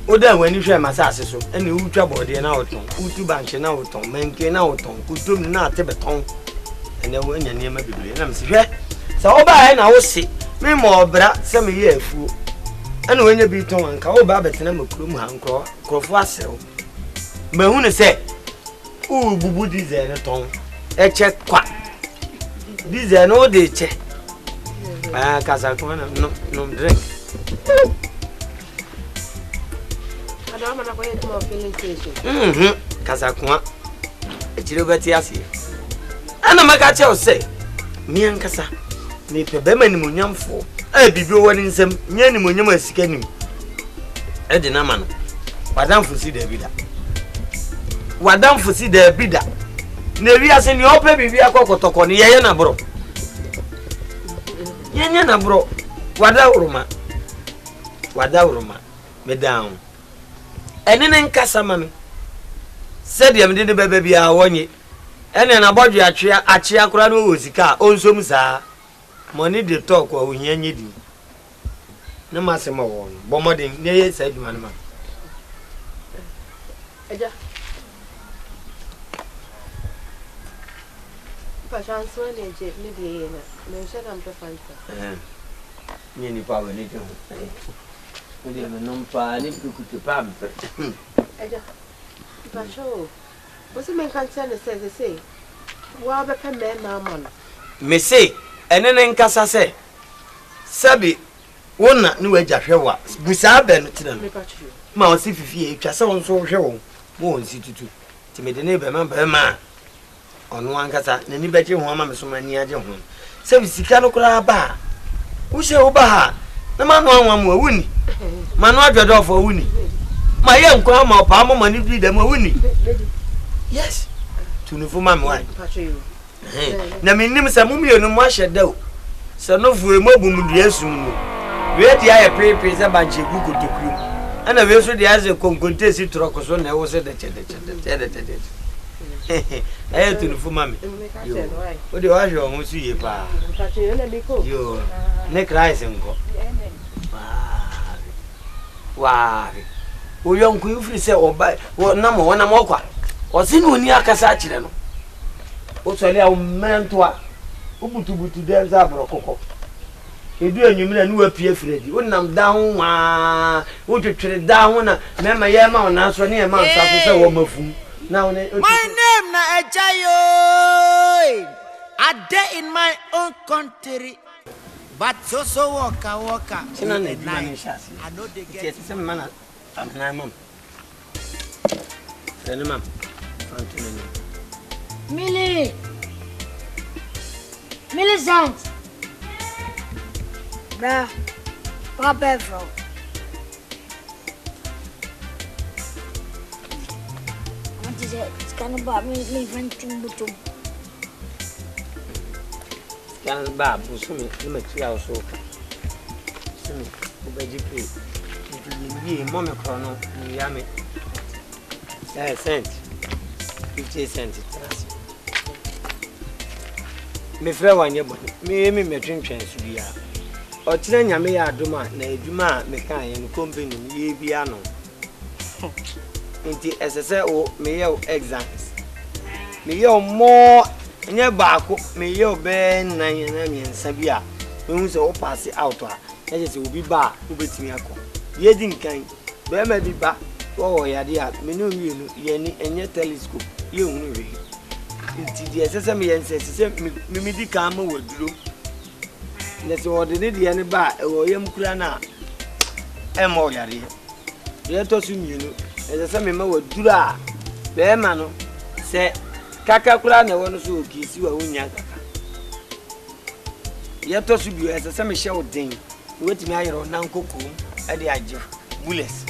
Oh, then when you share my sasso, and you trouble the outton, who to bank an outton, men can outton, who do not have a tongue. And then when you're near my baby, and I'm saying, so by an hour see, me more brat, some year fool. And when you be tongue and cow babbit and I'm a plum hand crow for sale. But who say, oh, boo, this and a tongue, a check quack. These are no day check. Ah, Casacona, no drink. I don't want to go into a filling station. Casacua, a chilobatiasi. And I'm a catcher say, me and Cassa, me per Beman Munyam for. I be going some Yanimunium scanning. Edinaman, Madame Fusi de Vida. Madame Fusi de Vida. Nevia send your baby via Cocotocon, Yana bro. Yana bro, Wadauruma. Wadauruma, Madame. And then Cassa mammy said, you didn't baby, I want you. And then about you at Chiacrano Usika, also, sir. Money they talk or we need you. No massimo one, bombarding, nay, said Manama. Perchance when they jet Medegye, no shed and preference. Nearly power little. We didn't know Pani to pump. Patrol. What's the main concern that says they say? Well, the pen man, Me say. And then Cassa say, Sabi, Wona ni waja hwewa. Busa be no tira no. Ma o si fifi e twa se won so hwe wo. Wo on si tutu. Ti me de ne be ma. Ono ankasa na ni beje ho ama me so mani age ho. Se bisika no kura ba. Wo she wo ba ha. Na ma no anwa mo awuni. Ma no adwodo fo awuni. Ma ye nko ama pa mo mani bi dem awuni. Yes. Tunifu ma me wan. Na me nim se mumie no mo ahye da o. Se no fu e mo bu mu dua sum no. We dia ye pepe se ba nche gugu tokru. Ana we so dia ze konkonte si troko so na wo se de chede. Eh tunifu ma me. O de wa hwe o su ye pa. Yo. Ne Christ nko. Wa. O yonku ifri se oba na mo wona mo kwa. O si no ni akasa akire no. O so le a o mentoa. O butu dem za brokoko. Edu enyumira ni wapie fredi. O nam da ho wa. O twetwere da ho na mema ye ma ona so ne ye ma nsa so se wo mafum. Na o ne My name na Ejayo. Adie in my own country. But so waka. Sina na di mani shasi. I know they get Yes, some man am mom. Then mom. Millicent. Bra. Papa from. What is it? It's kind of about me venting butum. Can bab usumi ni tia so. Sumi obeji play. Ni mom krono ni yame. Cent. 50 cents. Me frɛ wanye bɔ me twentwɛn so bia o kyerɛ nyame ya adoma na adwuma me kan ye no company ye bia no nti ɛsɛsɛ o me ye exams me ye more nye baako me ye be nan na miensa bia me hu sɛ o pass out a ɛsɛ sɛ obi ba o betimi akɔ ye di nkan be ma bi ba o yade a me no wie no ye ni enye telescope ye hu we nti die sese me yense sese me di ka ma waduro na se wode ne die ne ba o yam kura na e ma o yare ye to su mienu sese me ma waduro a be ma no se kaka kura na wono so okisi wa wonya kaka ye to su bi sese me hye odin wetimi ayero na nkoko e de age bullets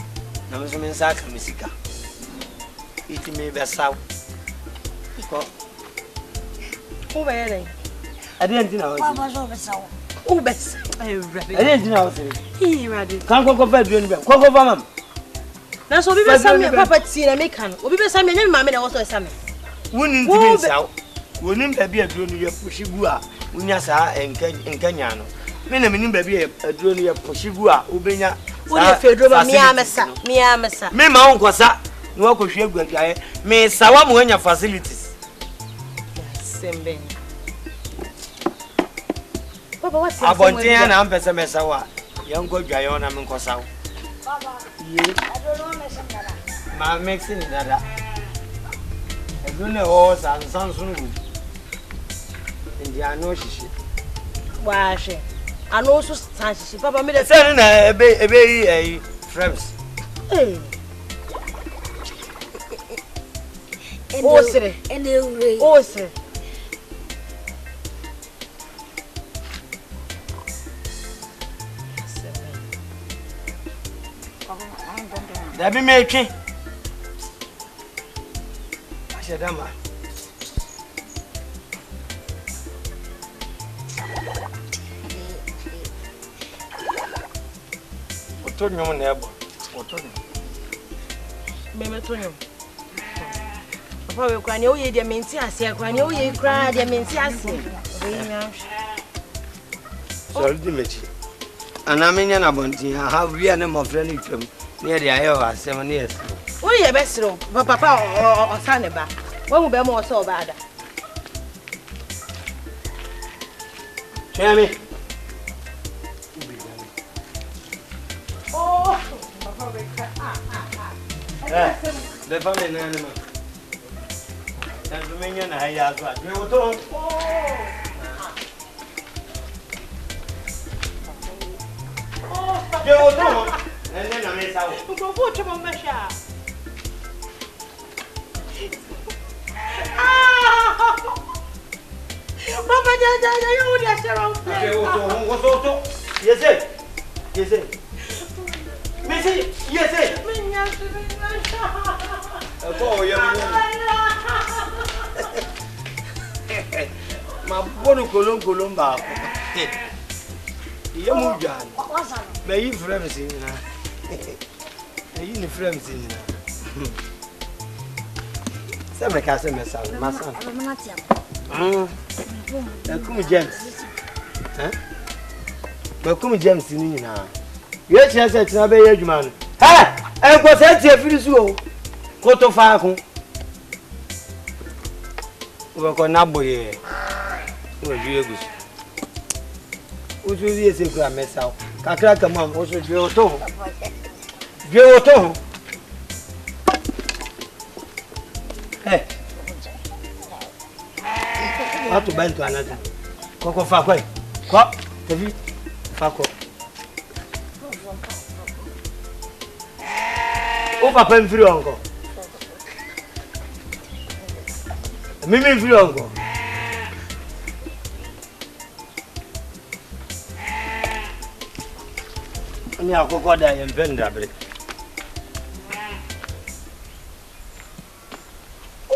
na me so me nsa ka mesika itimi be saw ko Who be there? I didn't know. Papa so be saw. Who be? I didn't know. He ready. Can't go for doing well. Go for mama. Now so we be some papa tea na make can. We be some na mama na also some. Wouldn't be saw. Wouldn't be a drone you push gua. Unya sa enkanya no. Me na menim ba bi a drone you push gua. Ubenya. Wo dey fedro ba me amesa. Me ma onkosa. No akwohwe aguaduaye. Me sawa mo anya facilities. Sembe. Papa what is Abontia na ampesa mesawa. Yango dwaye na me nkosawo. Papa. Ye. I don't know me some dada. Ma mixing dada. Edune o sansansun gu. India no shishi. Wa she. I know so sanshi. Papa me dey say na ebe Fims. Eh. Oh sire. Oh sire. That be making. I said, Dama. What told you on the airborne? What told you? Meme Tonyo. Papa, we can you the menti I can you cry the menti So, Dimitri. And I mean, I have real name of friendly film. Near the Iowa 7 years. What are your best room, Papa or Saneba? When will be more so bad? Jamie. Oh, the family animal. And the minion I have got. You don't. Oh, Yo, no. And then I miss out. Go put him on my shop. Mama, you would have around. Yes, sir. Yes, sir. Missy, yes, sir. Oh, yeah. My bono columba. You move, John. May you friends in her. You friends in her. Some cast myself, my son. Come, James. But come, James, in now. Yes, yes, it's not a big man. Ha! And what's that here for you? Go to fire. We're going to boy. Would you be a secret myself? Cacraca, mom, also your toe. Your toe. Hey, how to bend to another? Coco Fakoi. What? Have Fako. Akuapem Twi uncle. Mimi Twi uncle. Ni akoko da yempenda bre.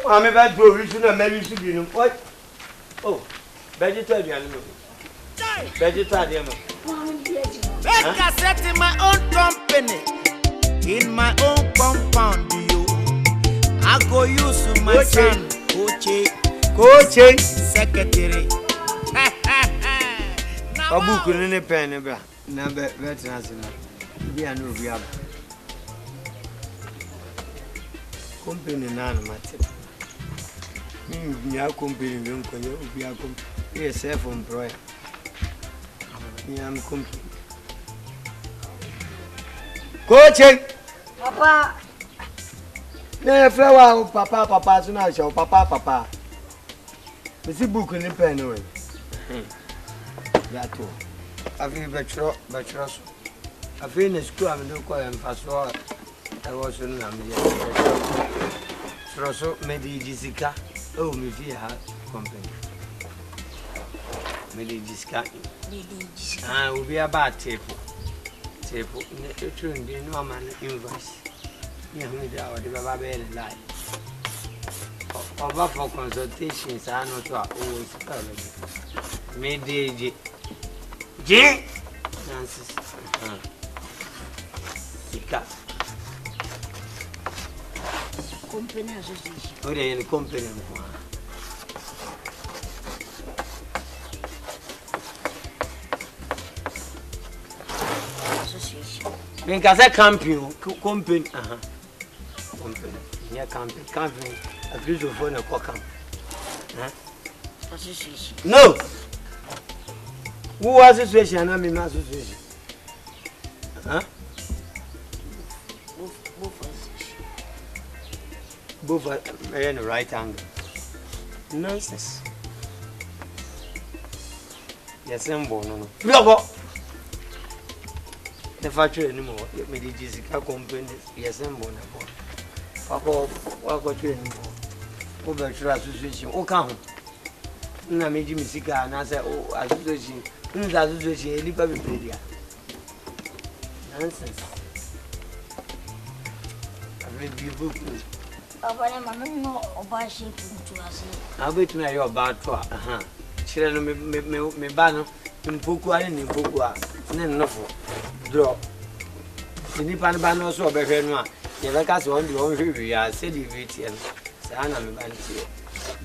O me ba do ri su na me ri su bi no. Oh, vegetarian no. Vegetarian. Make I set in my own company, in my own compound, you. I go use my son, Coach, secretary. Abu couldn't pen, number veterans. We are no real company, none of my tip. We are company, we are self-employed. I'm complete. Coaching, Papa. No flower, Papa, so now show Papa. The see book in the pen away. That too. I feel bachelor. I feel in school, I'm no call and fast forward. I was in Namibia. So, Medegye. Oh, me fear her company. Medegye. Ah, will be about table. Table in the tune, the normal invoice. You know, the hour, the Baba and lie. Over for consultations, I know to always covered. Medegye. J. Nancy's. Company association. Oh, they in the company. Because I company. Company. Yeah, company. A beautiful phone of Kokam. Association. No. Who was association? I mean, association. Huh? Both are in the right angle. Nonsense. Yes, I'm born. No. The factory anymore. Medegye company. Yes, I'm born. What you anymore? Over association. Oh, come. Na meji misika na say oh association. Association live by media. Nonsense. I read the book. Papa, I'm not about shape to us. I wait na your bad to Chire no me ba no mpoku ani ni mpoku a ne nnofo draw. Ni pan ba no so obehwe no a ye be ka se on di on hwe ya se di veti en sa na me ba ntie.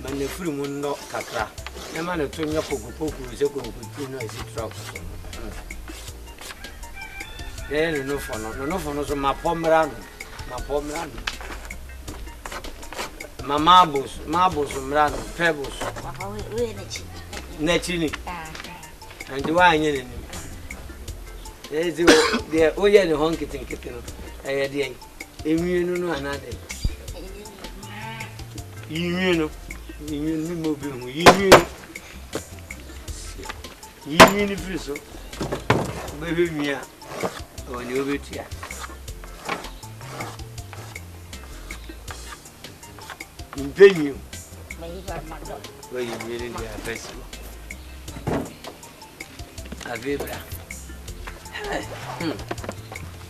Man ne furu mu no kakra. Na ma ne to nya poku se ko tu no esi truck. No for so ma pomra no. Marbles, mran, pebbles. Netchini. And the wine in it. They're all the honky kitten. I had the immune another. Immune moving. Immune friso. Baby, Oh, you bit here. In venue. Where you really are festival. A vibra.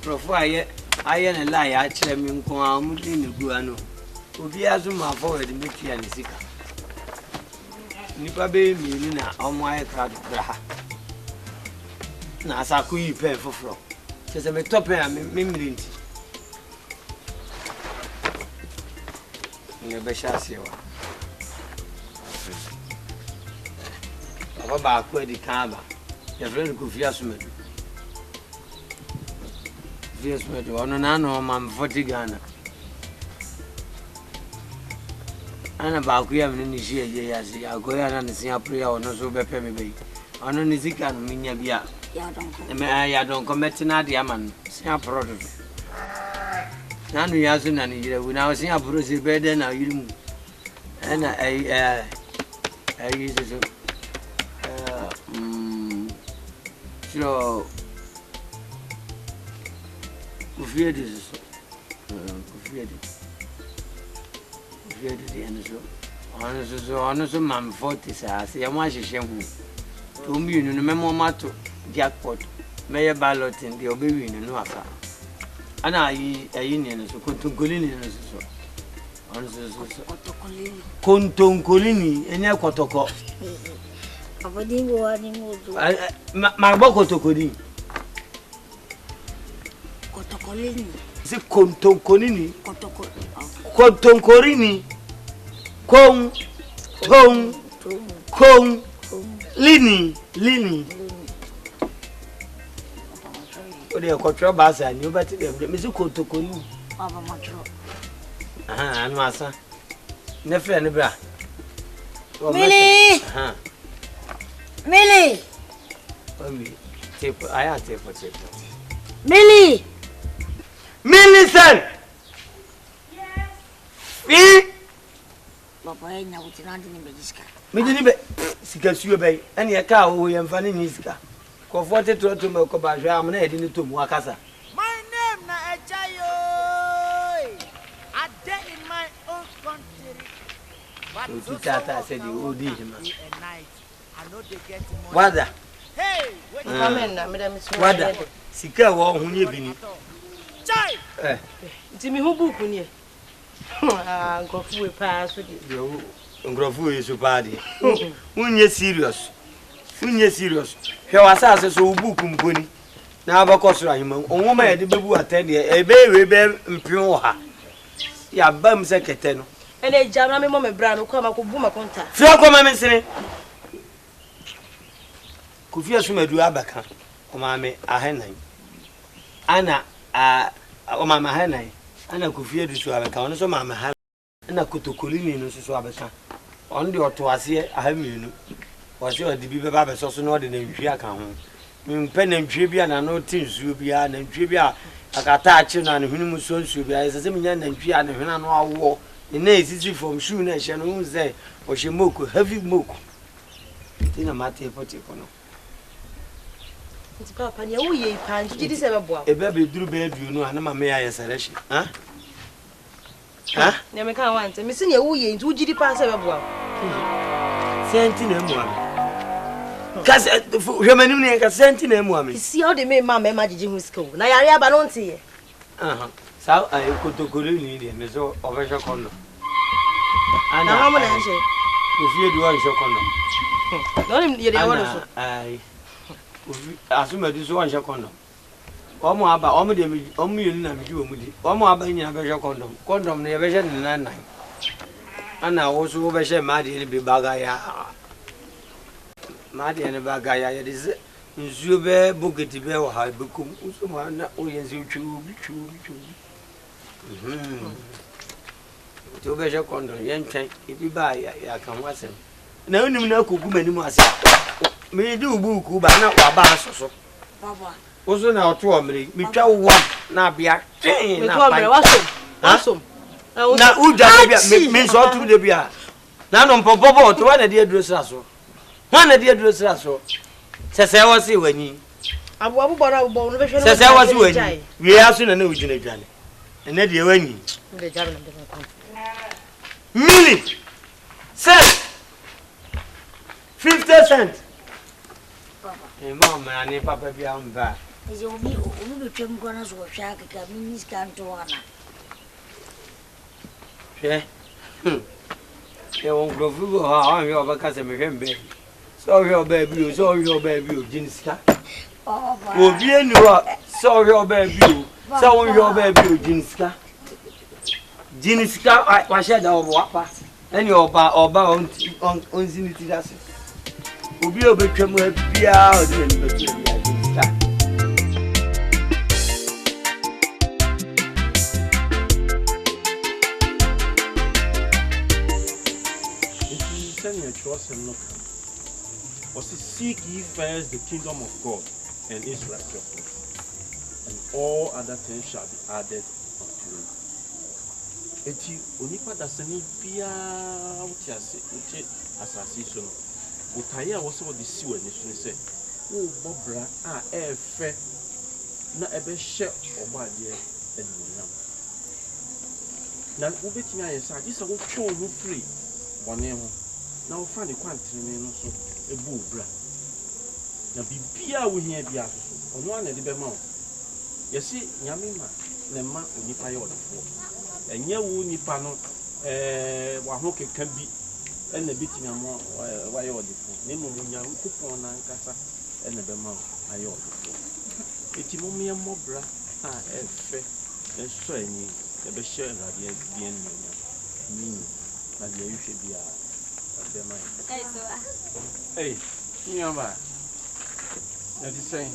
Profile, I am a lie, actually, I'm going to Guano. Obi azuma forward the metia and sika. Nipa be mi na omo ay crowd bra. Na asa ku yi pen foforo. Se me top pen me mirinti. Ne be sha se wa. Aba ba ku di kan ba. Ya friend ku fi asumedu. Fi asumedu ono na no ma 40 Ghana. Ana ba ku ya me ni ji ye ya si agoya na ni sin prayer ono so be pe me be ono ni zika no minya bia ya don commit na de aman sin product na no ya so na ni yire wu na sin apro si be de na yire mu ana so ku fiye de so ku fiye de so mam 40 sa se ya mo ahihye hu to mi nu no memo mato jackpot meye balloting de obewi nu no asa ana ayi ni no so kontonkoli ni no so ono so kontonkoli enya kotoko abodi bo ani mo do ma gbo kotokoli si kontonkoli kontonkorini kon ton kon lini o de ko ba sa ni o ba ti de me si kontonkoni baba matro anu asa ne fe ne bra Mili omi tape aya tape Mili sen Papa enya wutina ndi ni bejiska. Medini be sika suo be ene ya ka wo ye mfa ni sika. Ko 40 to me ko ba hwa am na edi ni to mu akasa. My name na Echayo. Adie in my own country. But so tata said the old man. I know they get money. Wada. Hey, wait a minute, Wada. Sika wo hu ni bi ni. Chai. Ti mi hu buku ni. Ngofu we pa so di. Yo, ngofu we so pa di. Unye serious. Hwe wasase so buku mponi. Na abakosoro ahima. Onwoma ye de bebu atende ebe we be mpin wo ha. Ya bam sekete no. Ene jamna me mo me bra no kwa makobu makonta. Fi akoma me nsene. Kofi asumadu abaka. Oma me ahenan. Ana oma me ahenan. Ana kofi adusu abaka. Ono so ma me ha. Ana kotokoli ni no so abaka. On de oto ase ahamienu. Wase odi bi be ba be so no de na nhwi aka ho. Mpe na nhwi bia na no tinsuo bia na nhwi bia akata achi na hwenu mu so nsuo bia ese me nya na nhwi a na hwena no awo. Na esisi from shoe na hye no hu say o hye moku heavy moku. Tina mate poti kono. Nti papa ni wo ye pa nti di se beboa. Ebe be duru be aduonu ana ma me ya yesereshi. Ne me kan wante me se ne wo ye nti wo gidi pa se beboa. Senti na mu ame. Kas hwemanim ne ka senti na mu ame. Si how de me ma gigi hu ska wo. Na yare aba no nte ye. Sa ay kotokolo ni de me so obesha kono. Ana ha mo na nje. Ofie du wan shokono. No ni ye de wo so. Ai. Asuma du so wan shokono. Omo aba omo de mi omo yenu na mi ji omu di. Omo aba nyina be shokono. Condom na ye be she ni nan. Ana wo so be she ma de ni be baga ya. Ma de ni baga ya ye de nzuo be bogeti be wo ha be kum. Uso ma na o ye nzi chu. To be she condom ye ntwen ibi ba ya kan wasem. Na onim na kogu mani mu ase. Me di ubuku ba na wa ba soso. Baba. Ozo na oto omre, mi twa wo na bia twen na pa. Me to omre wasom. Na uja bia me so tu de bia. Na no popopo to wa na de aduro sra so. Wa na de aduro sra so. Sese wo se wani. Abu bara bo no be hwe no. Say was we. We aso na we gina dwane. Ene de wanyi. Be jabe na be ko. Mili. Cent. 50 cents. Mama, ani papa bi amba. Is you be between corners or shark, Miss Cantuana. Yeah. You won't go through how you have a cousin, remember. So your baby, Jinska. Oh, bien, you are. So your baby, so your baby, Jinska. Jinska, I said, oh, what? And your bar or bound on Zinity. Ubi obetwam bia o de betwam ya jinska If you trust him, was to seek ye first the kingdom of God and his righteousness, and all other things shall be added unto you. Eti onipa dasani bia utiase uti asasi so no Butaya was what the sewer nation said. Oh, Bobra, fair. Not a best share or my dear, and now, Ubetina is this a would show you free. One name now find a quantity also a bull bra. Now be beer we hear the officer on one at the Bemont. You see, Yamima, Nema, Unipayo, and Yawu Nipano, Wahoke can be. And the beating a more why all the food. Name of Munya, coupon and cassa, and the Bema, I all the food. It's Mumia Mobra, fair, and swaying the best share of the end. Me, but you should be a Bema. Hey, you know what? That is saying,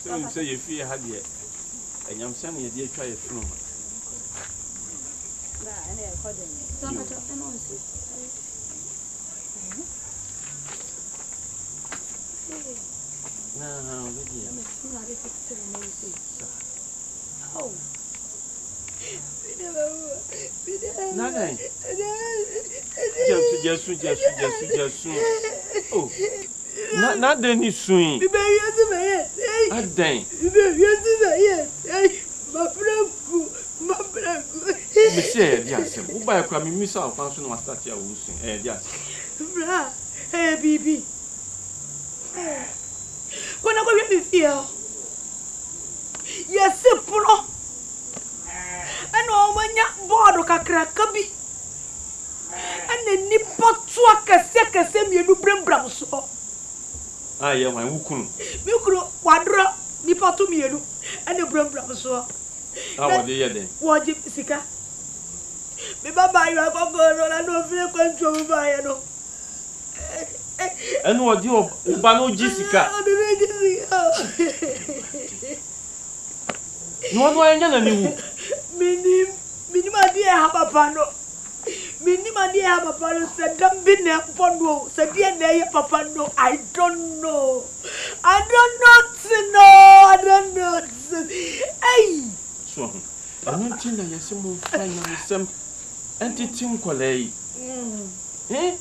so you say you fear had yet, and I'm sending a dear try a film. Nothing. Just. Oh, not any swing. I dang. Monsieur, yes, who buy a crummy miss out function was that you will yes. Hey, baby. When I go with me here, yes, simple. And all when you board or crackabby. And the nipple twak a second same you bring browse. I am my wukun. You could quadra nipple to me and the brim browse. How are they then? What did Sika? Me baba you have gone on and no feel control by no. And what you Ubano Jessica? No, I know you. Minima dear have a pano. Minima dear have a pano said, don't be there for no. Said, dear, nay, papa, no, I don't know. I don't know. Hey. So, I don't think I some final some entity quality. Eh?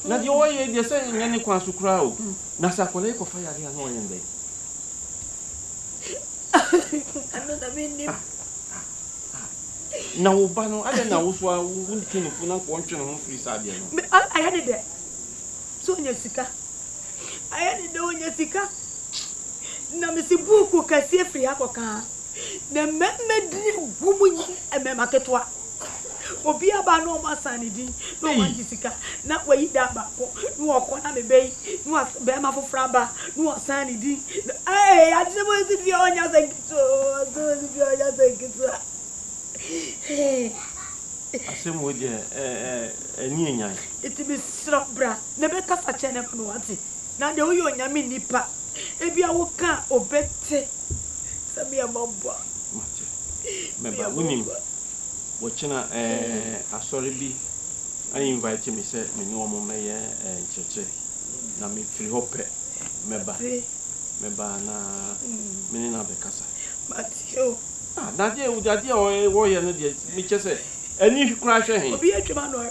Not your way, you're saying any quas to crowd. Nasa quality for fire, I know in there. Another minute. Now, Bano, I don't know why we wouldn't think of not wanting to free Sadia. I had it there. So, Jessica, I had it down, Jessica. Now, Missy Buku can see free Akan. The men made woman and Akan Twi. Obi aba no masanidi no one Jessica. Not where you that back. No one am a bay. No Bema for Fraba. No sanity. Hey, I just want to be on your thank you. Hey, I same with you, it be strong, bra. Never cast a channel for what. Now the way on me nipa. If you are can obey, Sabia Bomba. Remember, winning. Watching a sorry be. I invite me, say, me no more mayor and church. Now me free hope. Remember, na Menina Becassa. But you. That year with that year or warrior, me just say, and you crash a hand. Be a man or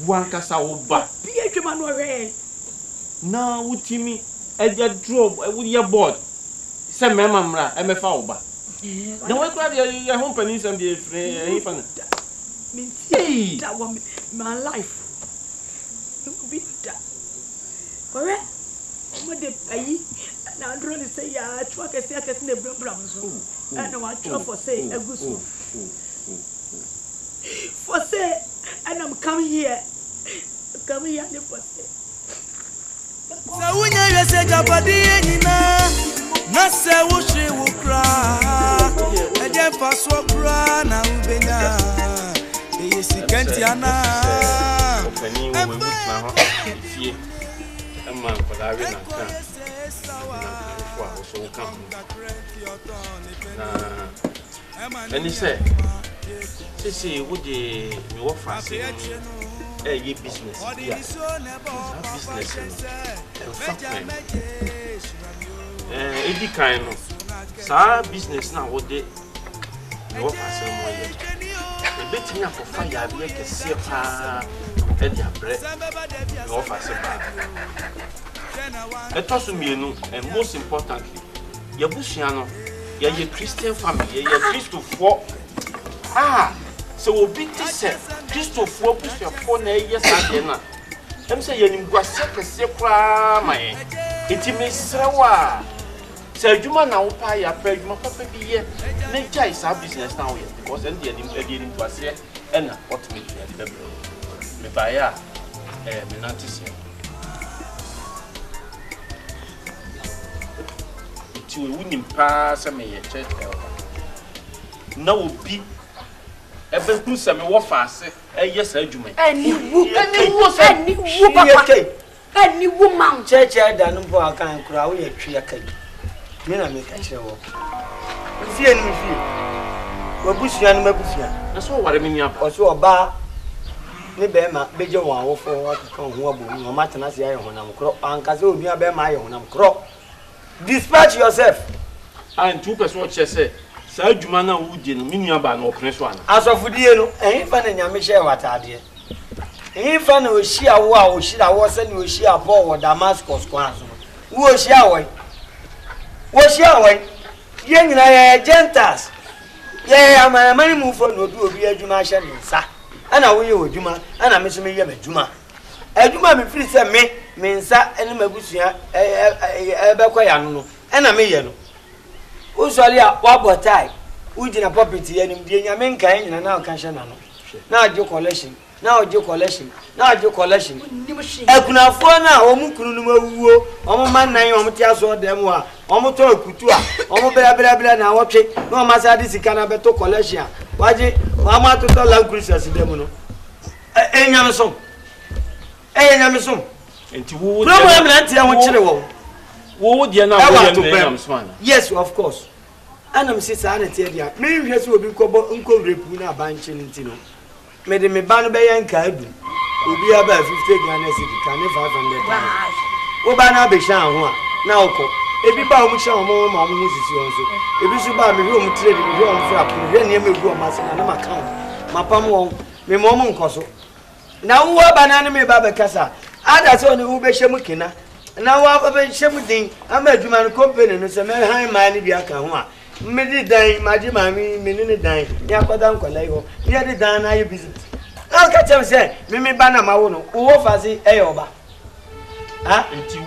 one cassa, but be a man or na wutimi eje drop would your board. Say memamra emefa oba. Na we kra ye home panin some dey free fan. Hey, that one my life. It will be that. Correct? What the pay? Now I'm trying to say yeah, truck is here getting the problem so. And I want to for say a good soon. For say and I'm coming here. Come here for say. So when you say Japadi na na say wo she wo kra e dey pass wo kra na ubenya e yesi kantiana openi wo we put na ho fie amma ko da we na kan na fo so kan na any say wo dey me wo fa say ye business yeah business edi kan no sa business na wo de wo fa say mo ye e betimi akofa ya be ke se pa e dia bre wo fa say ba it was mienu and most importantly ye busua no ye Christian family ye Christopher so obi ti se Christopher busua na ye sade na em se ye nim gwase kese kra mai enti mesrewa se adwuma na wo pa ya pa adwuma papa bi ye na jai sa business na wo ye because end the nim gwase na ultimately me ba ya me nanti se ti we nim pa se me ye church na obi ebe hu se me wo fa ase yes adwuma Any papa any woman church da no bo akan kura wo ye twi akai me na me ka kire wo fie ni fie wo busua no mabusua na so ware me nia o so oba ni be ma beje won awofo wa kan ho abo no ma tena se aye honam kro anka se obi abe ma aye honam kro dispatch yourself and 2% che say sa adwuma na wo die no me nua ba na opre so ana asofudie no fa na nyame hye watade fa na oshi awo a oshi awo se ni oshi apo wo Damascus kwa so wo oshi awo ye nyina ye gentas ye amani mu fo no obi adwuma hye ni nsa ana wo ye odwuma ana me so me ye adwuma me firi se me nsa ene mabusua be kwa ya no ana me ye no usori a wabotai ujina property enim die nyame nkan nyina na kan hye na no na ajo collection ekunafo na omu kunu no mawuo omu manan omu ti aso dem a omu to akutu a omu bra na wotwe na omu asa di sika na beto collection waje mama to land cruisers dem no enyame som enti wo problem na ntia ho kire wo die na wo ye enyam som ana yes of course anam si sa na tie dia me hwe se obi nko repu na banche ntino me de me ba no be yanka adu obi aba 50 Ghana cedi kan 500 wo ba na be shan ho a na okọ ebi ba o mu shan mo ma mo sisi onso ebi su ba me hwe o mu trade me hwe o mu fra ko hwe ne me gu o ma se na ma kan ma pam won me mo mo nkoso na wo ba na ne me ba be kasa ada se oni wo be hye mu kina na wo be hye mu din ama adwuma no company no se me han ma ni bi aka ho a Medi dan maji mami menene dan ya kwada nkola iho ya de dan na ye business na ka chem say me ba na mawo no wo fa si eyoba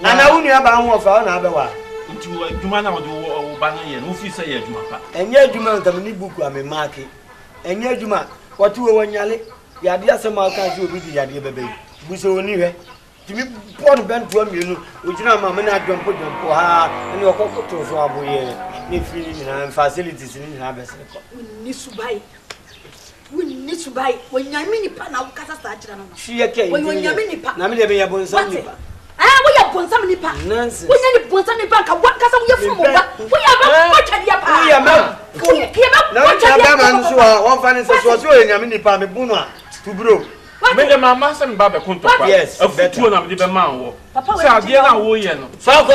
ana unu aba ho fa na abewa nti adwuma na wo ba na ye no fi say adwuma pa enye adwuma ntam ni buku ame market enye adwuma watu wo nyale ya de asema ka si obi di ya de bebe buso oni hwe timi pon ben to mienu ojina ma me na adwompo ha ni okokoto so aboye ni free na facilities ni na besere ko ni subai wonyame nipa na ukasa sa akira no hwie ke wonyame nipa na me de be ya bonsam nipa wo ya bonsam nipa wonyane bonsam nipa ka kasa wo yefum ba wo ya ba twade ya pa wo ya ma na twade ya ma nso a won fa ne so so wonyame nipa me bunu a tubro me de mama se mba be konto kwa afutuo na me de be ma wo se adie na wo ye no soko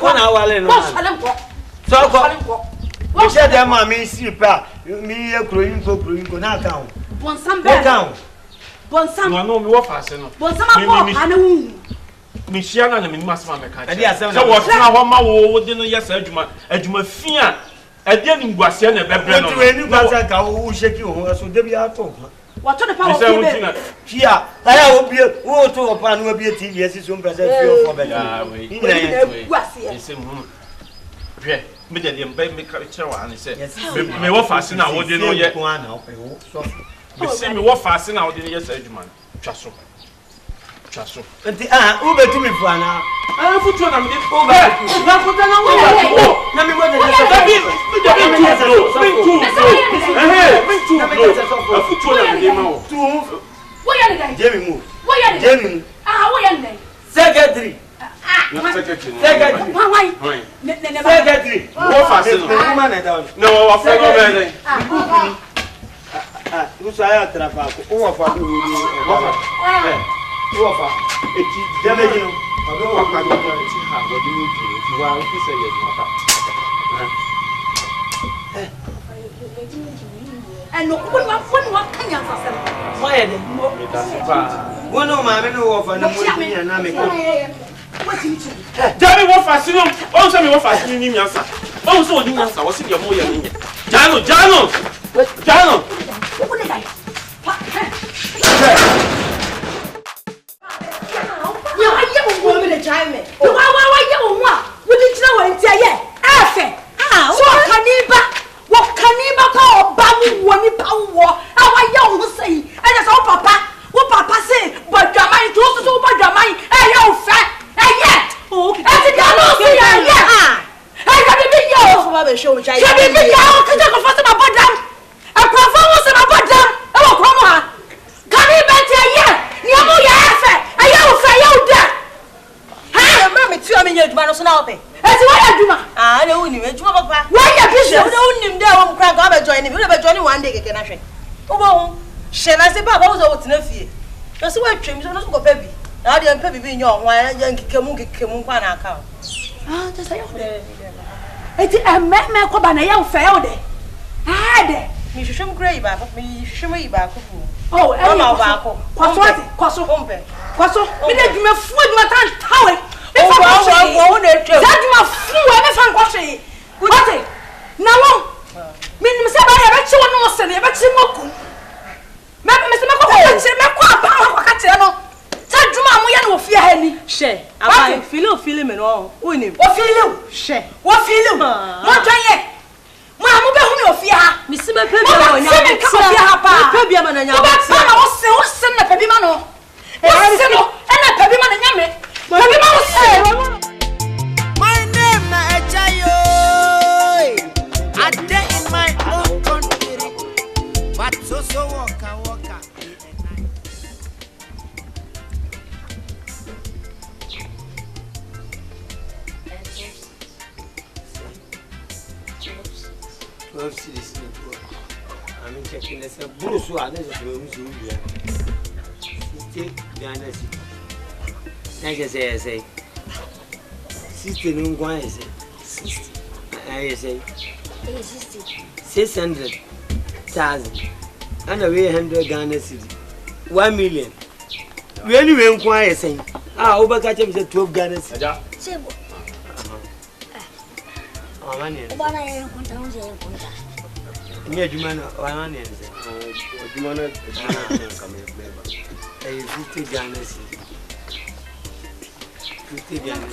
wo na wale no soko we said them me see pa me e kroyinko na account bonsam be account bonsam no me wo fa se no bonsam apo ana wu Michiana and Masma Mecca. Adie asem So what now ma wo de no yes adwuma fia ade nim guase na bebre no. Otu eni kwasa ka wo sheki ho so de bi ato. What the power of TV? Chia, aya obi wo to opa no bi TV esi so mpese feel for better. Ah we. Ese mu. Hwe, me de dem be me ka kire wa an se. Me wo fase na wo de no ye. Me se me wo fase na wo de no yes adwuma. Twa so. Enti u betu mi fuana. Futu na me de o ba. Na futu na wo. Na me mo de futu na me de ma wo. Wo ya ndai? Jemi mu. Wo ya ndai? Jemi. Wo ya ndai? Secretary. Secretary. Why? Secretary. Wo fase no. Kuma na da. No, wa fa go be dey. Uso aya trafa ko. O wa fa do. Wo fa. Eti jeme jino. Ado wa ka do ti ha wo di obi. Wa o fi se ye no pa. No, what can you say? Why de? Me da se pa. Wono ma me no wo fa na mo ni na me ko. What you do? Jami wo fase no. O se me wo fase ni mi ansa. O se o ni mi ansa. Wo se de mo ye ni. Jano. Wo de dai? You are you wo me de jame. You are you wo. Wo di kira wo ntia ye. Afe. So kaniba. Wo kaniba ka oba wo ni pa wo. Awa ye wo sei. E de so papa say badamai to so badamai. E ye o fe. E ye. Okay. E ti ga no si ye. E ga bi yo. So ba be show me chai. So bi yo ka je ko fa se ma badam. E ko fa wo se ma badam. E wo kro mo ha. Kaniba ti ye. Ni amu ye afe. E ye o fe ye o da. Ha, ma me tu am nye aduma no so na ope. Eti wa ya aduma. Ne woni aduma papa. Wa ya business. Ne wonim dey wo mkran ka ba join ni. We be join one day keke na hwe. Wo bo hye na se papa wo zo wotena fie. No se wa twem so no so ko pa bi. Na de mpa bi nyo ho ya nkekemu kwa na aka. Just say eti me ko ba na ya fe ya de. De. Mi hwehwem kra yi ba ko. Mi hwehwem yi ba ko fu. Oh, e ma ba ko. Kwaso. Me de dwuma fu dwuma tan tawe. Wo na twem. Za dwuma fu we me fan kwahwe. What? Na wo. Me nim se ba ya be chi wo no se ne be chi moku. Me se me ko chi me ko aba ko ka chi no. Ta dwuma mo ya na ofie ha ni. Hye. Aba feel me no. Wonim. Wo feel. Hye. Wo feel. Mo twan Ma mo be hu ni ofie ha. Mi se me pe bi ma nya. Me ka ofie ha pa. Pe bi ma na nya. Wo ba pa na wo se na pe bi ma no. Wo se no e na pe bi ma na nya me. Pe bi ma wo se. My name na Echayo. Adie in my own country. But so waka. I'm checking this. Bruce, I know you. Take Ghana. I say, sister, no one is 60. I say, 600,000. And away 100 Ghana city. 1 million. We anyway inquire saying, over catch him 12 Ghana city. Ni adwuma wa na nze adwuma na kama e 50 Ghana cedi 50 Ghana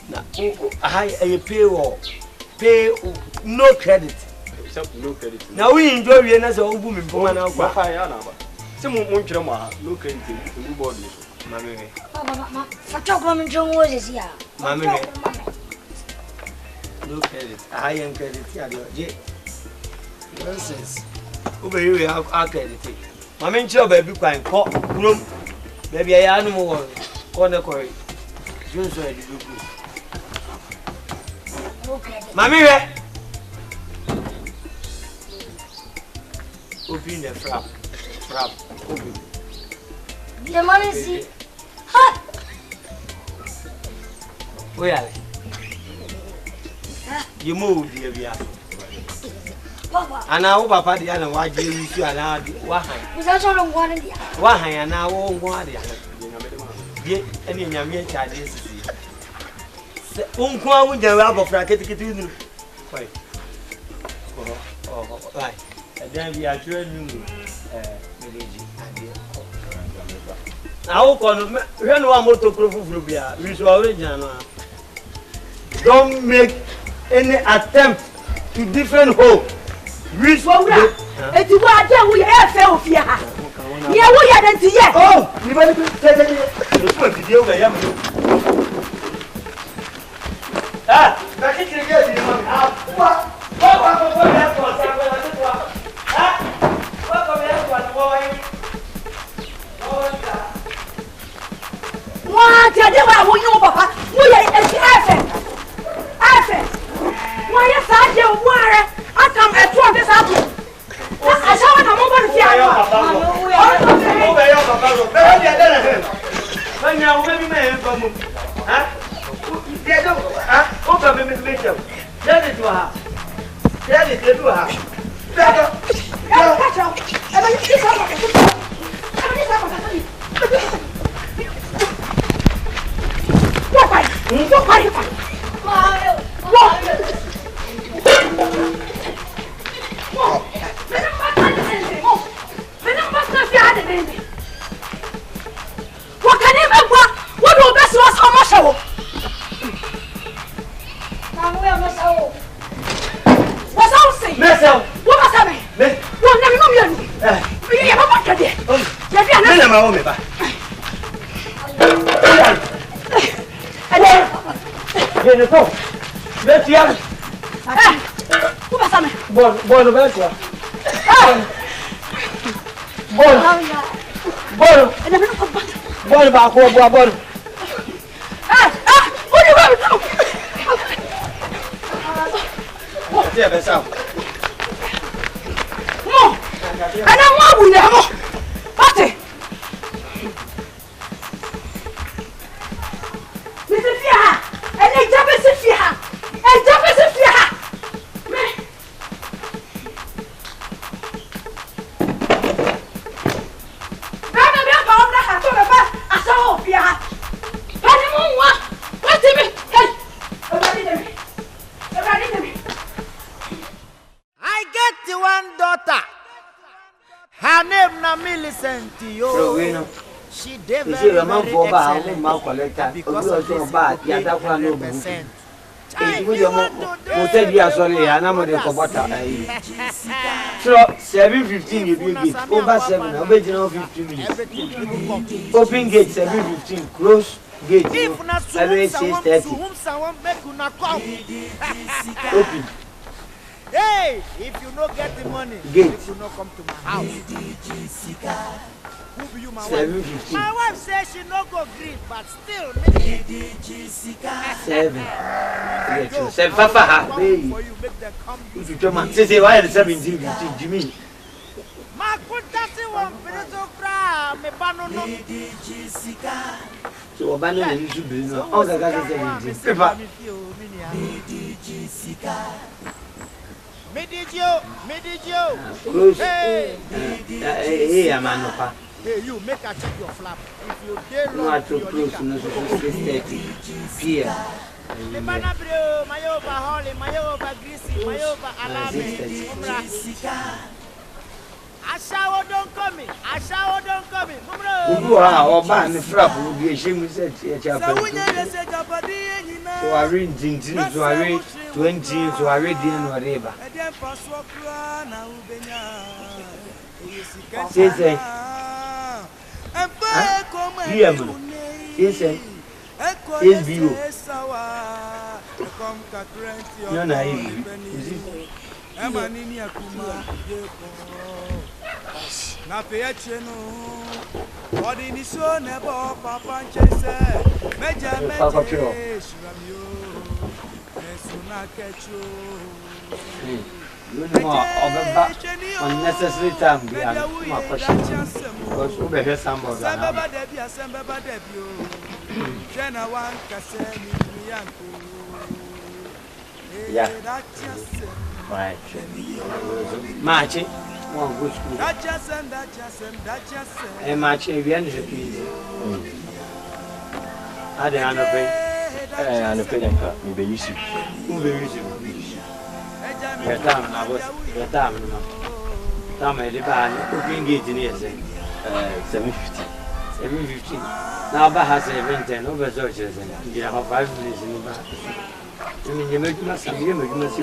na I pay no credit except no credit now we enjoy we na say obu me mpoma na kwa fa ya na ba se mo ntwere mo ha no credit ni board ni mama me Fato kwa mjong wo je sia. mama me no credit I am credit ya je nonsense ube you have credit mama nchiro ba bi kwan ko krom ba bi ya anu mo ko na ko junso e di buku mama we open the frap open The money see. Ha. Oya. You move the bia. Papa. And now, Papa, the other why you are now. Was that all on one India? Why I now won't want it. Any young child is. Uncle, would you have a bracket to do? Right. And then we are training Medegye, Adie. Now, when one motor proof will be a visual original. Don't make any attempt to different hope. Visual. It's what we have felt here. Yeah, we are the yet. Oh, you better take it. Ah, back in the what? What? You Papa. We are why is that your water? I come at 12 this afternoon. I saw when I'm over the what can you make? What will best was how much? What's all saying? What was happening? What never know you? We have a bunch of it. She did very excellent because of this bad. So 7:15 you do it. Over 7, original 15 minutes. Open gate 7:15, close gate 6:30. Open. Hey, if you don't get the money, gate. you will not come to my house. Who be you, my wife? 7:15. My wife says she no go green, but still. 7. 7 Fafa. Hey. If you come and say why the 17:15, Jimmy. My good that's one peso fra me banono. So abandon you should be no. On the guy 17. Paper. Medegye. Close. Hey. Hey, Amanopa. Hey, you make a check your flap. If you dare No, I took close, no, 6:30 p.m. The banana bro, my over Holly, my over Greasy, my over Alame. Ashawo don't come in. Ashawo don't come in. Who are all bad and frap would be ashamed to say, so I read 19, so I read 20, so I read the end whatever. Say, is view. No, naive. Na peche no odi ni so nebo papa nchese meja meje shiramio nesuna kecho you know about unnecessary time be my question because we be somebody samba debi o jena wan kase ni yanko yeah Right. March. One good school. And March, if you understand. I don't know. And the parent will be useful. Who will use it? Your time, I was your time. Time at the bar, cooking gate in here, 750. 7:15. Now, Bah has 7:10 over searches and you have 5 minutes in the back. I mean, you make us some, you must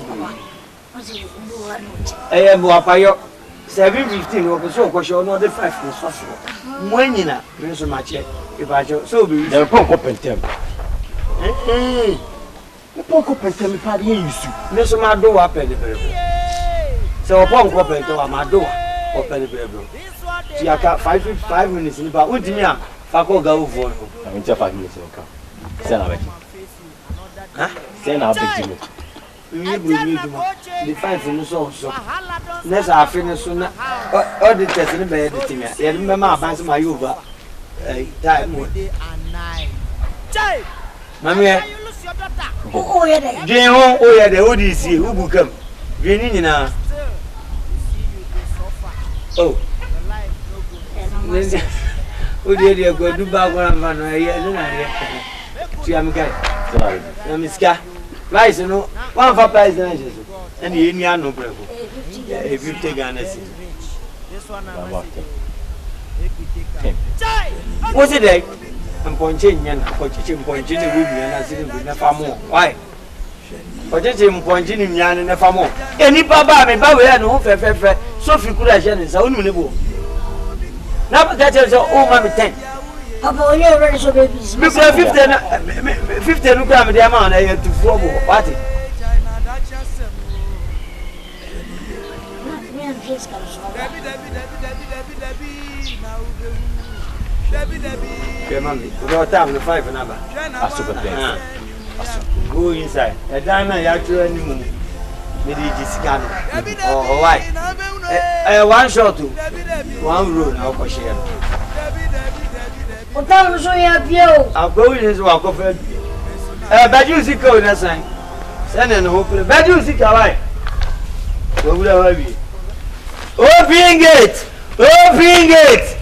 I am Wapayo 7:15 or so, because you're not the 5 for social. When you know, there's so much if I so be the punk up and tell. The punk up and tell me, Paddy, you see. There's so much door up at the very. So a punk up and tell my door up at the very. See, I got 5 minutes in the back. What do you mean? Fako go for I mean, 5 minutes in the car. Send out. Huh? Send out the the 5 minutes also. Next, I finish soon. All the tests in the bed, the thing. I remember my my over. Time. Mammy, Oh, yeah. Jane, oh, yeah, the ODC, who will come? Jenny now. Oh, who did you go to background? See, I'm going. Miss Car. Price, you know, one for price and the Indian no problem. If you take an essay. What's it like? I'm pointing and pointing with and I see him with never more. Why? Pointing pointing in Yan and never more. Any papa may buy and home fair, so if you could have done his own label. Now that is all my 10. Papa, you're ready to baby. 15 look at the amount I had to form a party. Without time to 5 number. Go inside. A diamond actually anymore. Medegye scan. Oh, why? One shot to one road now for share. What time so you I'll go in his walk of it. But you see, go in a sign. Send and hope. But you see, Kawai. What would I be? Open it! Open it!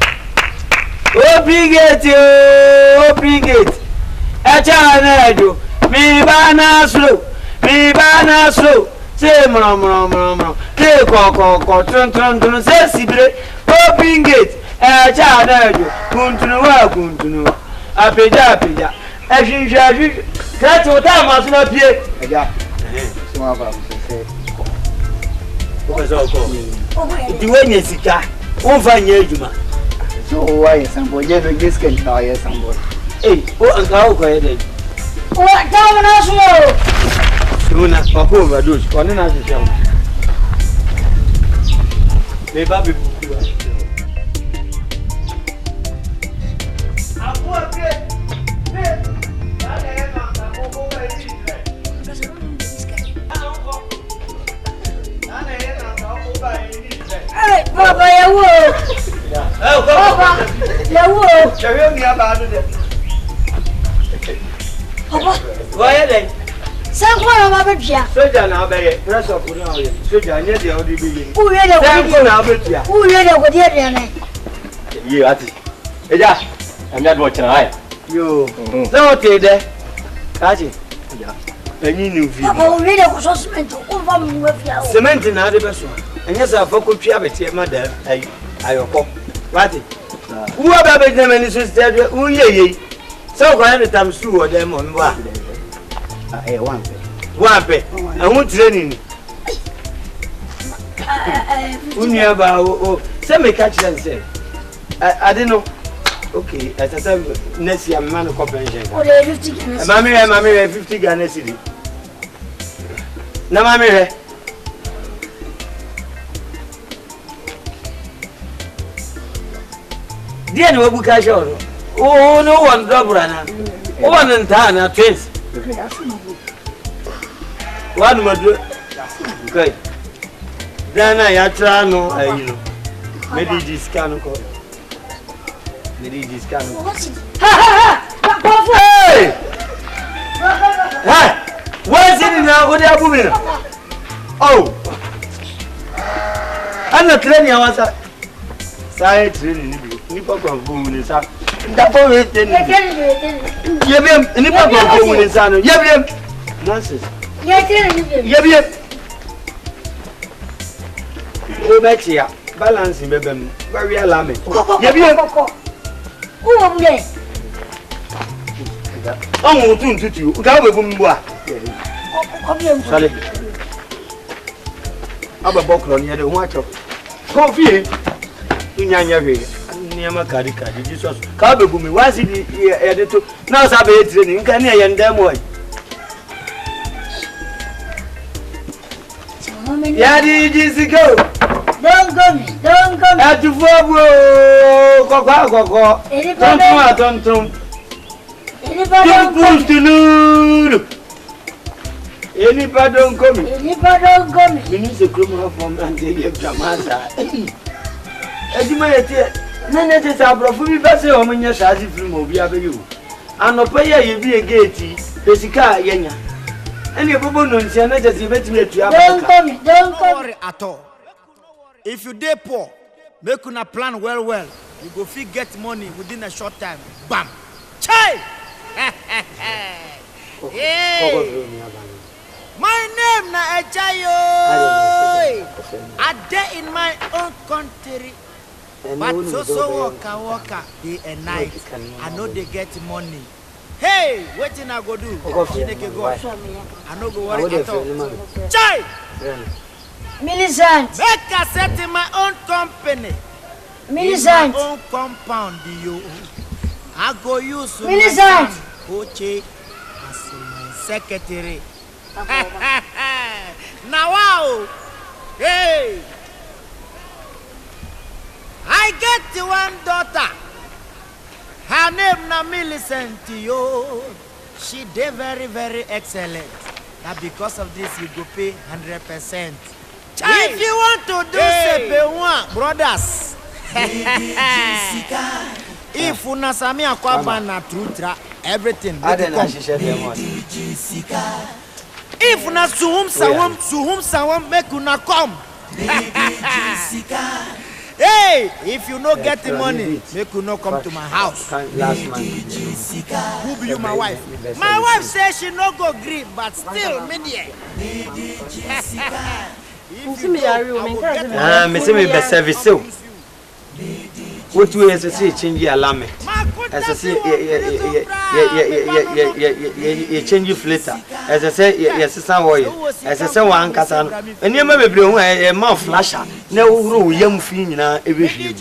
Open it! Open it! Acha me bana slow. Say, mama. Take a say, Sibre. Open it! Continue. Apeja. That's what I must not be. The way you see, over near you. So, why somebody just can try somebody? Hey, what a cow quiet. What time Soon as over those, one another show. Maybe. Hey, Papa, you will. Papa, you will. Papa, why are they? Some one of my baby. Soldier now, baby. Press up for now. Soldier, near the old baby. Who read it? Who read it with your You, Adie. I'm not watching. You. No, there. Catch it. Any new view. Papa, read it was cement over with you. Cement in other person. And yes, I forgot to have it, madam. I will what? Who are baby them and sister? Who ye? So, I had time to them on one. One pay. I won't training. Some may catch and say, I don't know. Okay, at the time, next year, man of comprehension. Mammy, 50 Ghana city. Now, mammy. Dear, no book I show. Oh, no one double. One and Tana twins. One would do. Good. Then I try no, you know. Medegye scan. Medegye scan. Hey! Hey! What's it now? What are you doing? Oh! ana training awasa sai training ni pa kwa ni sa ndapo we training yebiem ni pa kwa ni sa no yebiem nonsense yebiem o betia balance bebem very alarming yebiem uwo mule on tuntutu ga we bum bo a sale aba bokro ni de ho acho coffee nyanya we niama kadi Jesus ka be bumi wasi di e de to na sa be etire ni nka ne ye ndam o ya di jisiko don't go me atu fobu koko tonton don't lulu anybody don't come minister criminal from and they dramasa ejima yete na nete sa brofo bi bese o menya shazi film obi abeyu anopa ye bi gate besika yenya ene bobo no ntia na jesi betimi atua don't worry at all. If you dey poor, make una plan well. You go fit get money within a short time. Bam! Chai! Hey! My name na Ejayo. Adie in my own country. But so waka day and night. I know they get money. Hey, wetin I go do? Chineke go. I no go worry at all. Chai! Millicent. Make I set in my own company. Millicent. In my own compound, yo. I go use Millicent. Oche as my secretary. Now wow. Hey. I get one daughter. Her name na Millicent, yo. She did very excellent. Now because of this, you go pay 100%. If you want to do CP1, brothers, if una sami Akuapem na trutra, everything will come. If una suhum sawam, make una come. Hey, if you no get the money, make you no come to my house. Last month. Who be you, my wife? My wife says she no go green, but still me there. Me say me be service o. What we as say change alarm. As I say change filter. As I say yes sister oil. As I say one kasa no. Enema bebre ho e ma flasher. Na wo yam fi nyina e be hwi.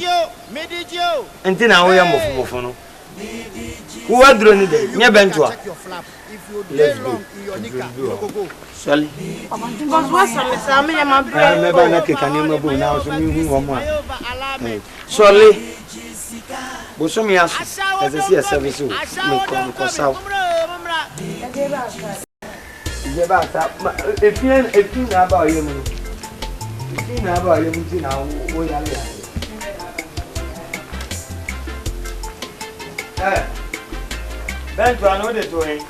Medegye. Enti na wo yam mofo no. Wo adro ni de. Nya bento a. Let's go. Sorry. Because what's some me my brain. I remember na ke kanema bo na so mi hu wo mo a. Sorry. Bosomi aso. As I see a service o. Me ko saw. Je ba ta. Efin na ba oyem no. Efin na ba oyem ti na wo ya le. Bento ano de to hin.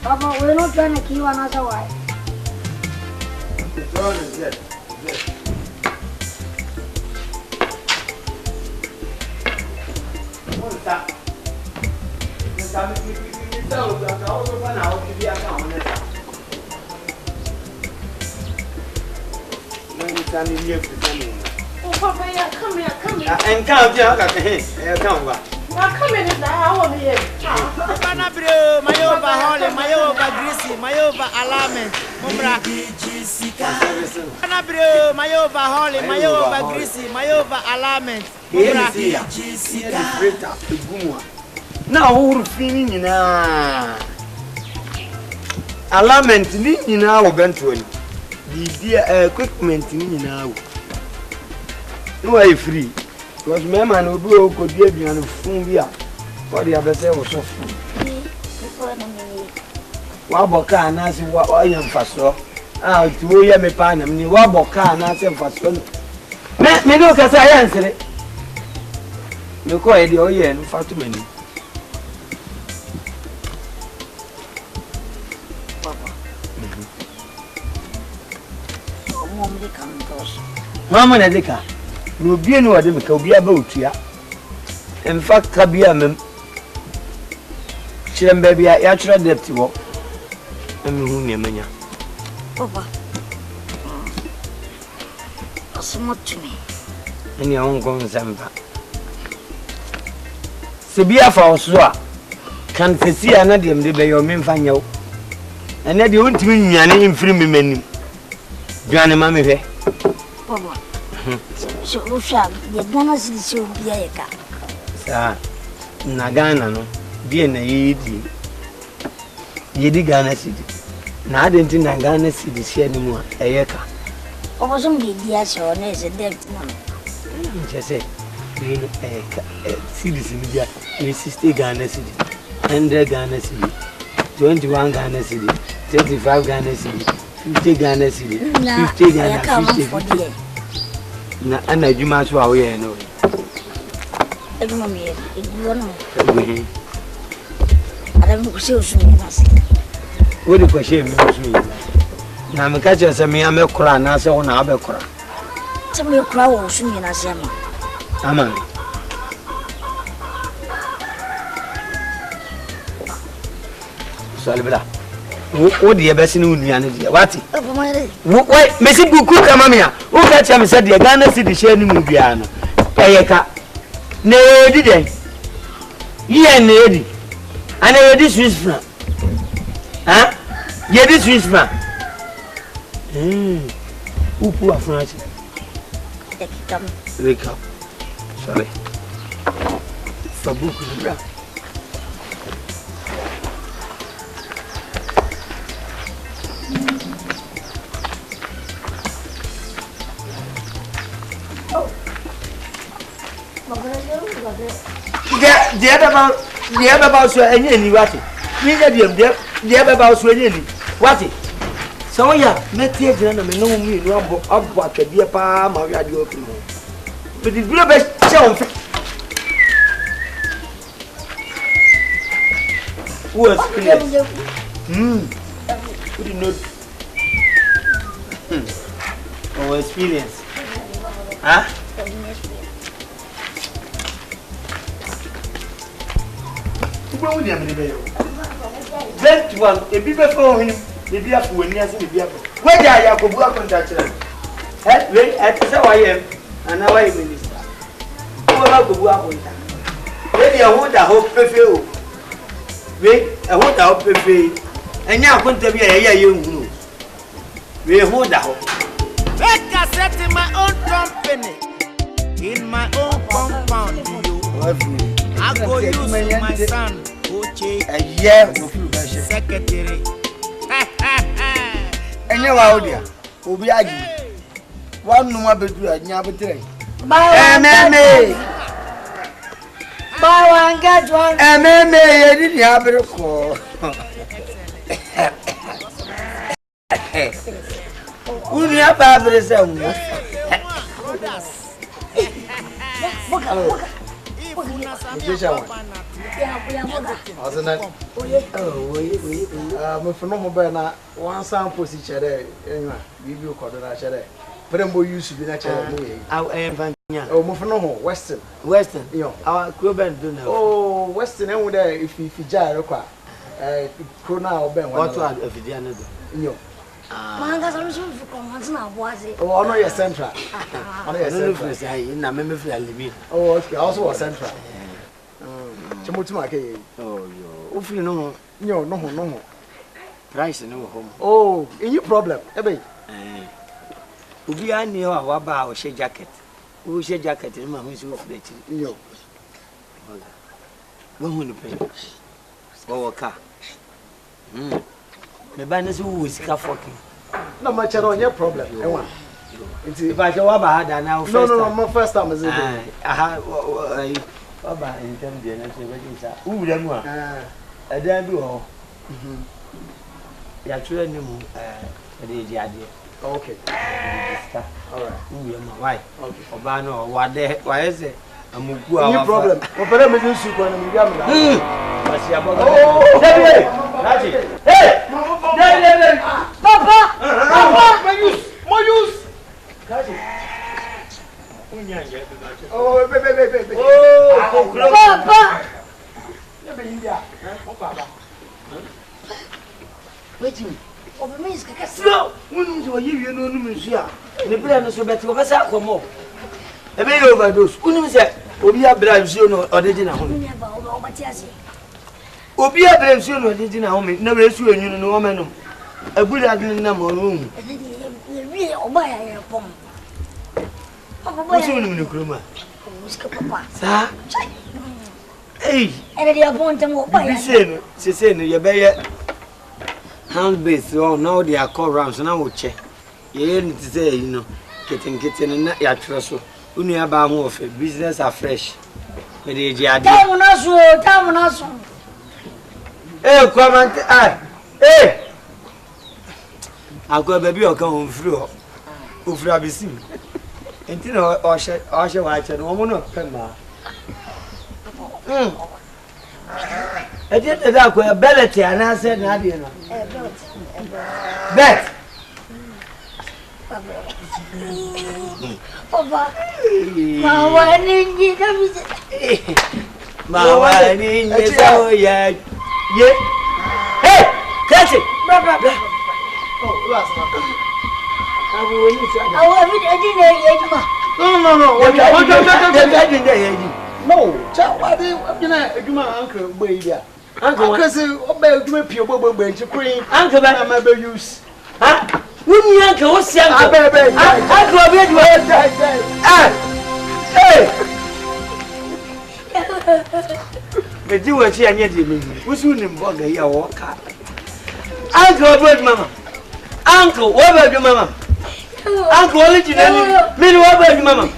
Papa, we're not trying to kill another wife. It's all is dead. What's that? Oh, Papa, yeah, come here. And count here, count. Come in now, I want here. Mayo over mayo over greasy, mayo over alignment. Mumbra. Mayo over mayo over greasy, mayo over alignment. Mumbra. Now, who feeling na alignment ni na wo bento ni. The equipment ni na wo. No are free. Because my man will go could be a phone via. What the other say was so full. Waboka and I say what I am for so. Ah, to wear me pan and me waboka and I say for so. Me look as I answer it. You call it the oil and for too many. Papa. Mom, they come to us. Mama na deka. No bi enu ade meka obi aba otua. In fact kabia mem. Chiremba bia ya chura deputy wo. Emi hu ne manya. Papa. Asumotumi. Eni a won kon samba. Se bia fa oso a kan fesi ana dem de be yo memfa nyawo. Ene de ontimi nyane imfiri memani. Duane ma me hwe. Papa. So usha ye Ghana si so bia ye ka. Sa na Ghana no bia na yedi. Yedi Ghana si. Na adenti na Ghana si di sia ni mu a eyeka. Papa so me dia so na se debt na. Nchese we no cedis ni bia we 60 Ghana si. 100 Ghana si. 21 Ghana si. 35 Ghana si. 50 Ghana si. 50 Ghana si. Na ana juma so a we no. Eduma me eduma no. Ara mo se osumi na se. Wo de kwashe mi osumi. Na me ka che se me amekora na se ho na abekora. Se me kura wo osumi na se ma. Aman. So alibla. Wo de be sinu nua ne de. Wati? Papa mai. Wai mesi buku kama me a. Wo ka che me se de Ghana si de share ni mu bia no. Eyeka. Na edi den. Ye na edi. Ana edi Swiss franc. Ha? Ye di Swiss franc. Upu afranchi. Ekam. Wake up. Sorry. Fabuku bra. The other about so any what? Me the other about so any what? So ya met here na me no me no abo atwade pa ma wi ade open. But the blue best show. Who experience? Who did not? Our experience. Huh? Who would you that one, a bit before him, the beer for when you see the beer. Where are you? Akuapem Twi. Wait, at the I am, and now I am minister. Who are Akuapem Twi? Maybe I want a hope prefer. Wait, I want a hope prefer. And now I want to be a young group. We hold a hope. Make a set in my own company, in my own compound. I go use my son, Oche, secretary. And you out there, Obi Adie. One no more bedroom at Nyabetre. Buy one, get one. I didn't have a call. Who do you have a son? One sample chere enwa bibi ko do na chere prembo use bi na chere mo yi oh mo fno ho western yo Our Akuapem do now. oh western enwo there if jare kwa ko na oben What one if you are not? yo Manga solution for commons na boise. oh no yes central I don't know if I na me free alibi. oh okay also was central chimotuma ke Oh yo. Ofi no yo no price no home. oh any problem ebe Obi ani o wa ba o she jacket. O she jacket ni ma hu si o fle ti. Yo. Wo hu ni pe. Wo ka. Me ba na si wo sika fokin. Na ma chere onye problem. Enwa. If I wa ba da na first. No, my first time is it. Aha wa ba in term de na se ba ji sa. Wu da mu a. Adan bi ho. Ya tire ni mu de ji ade. Okay. All right. Why? Okay. Oba no why is it? Amuku no problem. Opere me din su ko na me bia me da. Basi abogo. David. Raji. Hey! David. Papa! Papa! Moyus! Raji. No, when you know Monsieur, the plan is so better of us for more. A bit overdose. Wouldn't say, Obia Brams, you know, or the dinner home. Obia Brams, you know, the dinner home, never issue you know, woman. A good admin number room. What's your name, Kruma? Sir? Hey, and they are going to move by she said, you better hand based, so now they are called rounds, and I will check. You need to say, you know, getting and not your trust. Only about more of it, business are fresh. Medegye Adie. Tell us. Hey, come on, hey! I'll go baby or come through. Who've never seen. And you know, I shall watch and one more Pemba. I did the dark with a belly, and I said, Adie. Bet. Papa, my wedding is oh yeah. Hey, catch it. Oh, last one. No, tell what you know, Uncle Baby. Uncle say, obey you, Pio Bobo, to cream. Uncle, that I may use. Huh? Wouldn't you uncle? What's your uncle? Hey! The Jew and she and yet you mean, who's soon in Bogger here walk up? Uncle, what, Mamma? Uncle, what about your mamma? Uncle, originally, mean what about your mamma?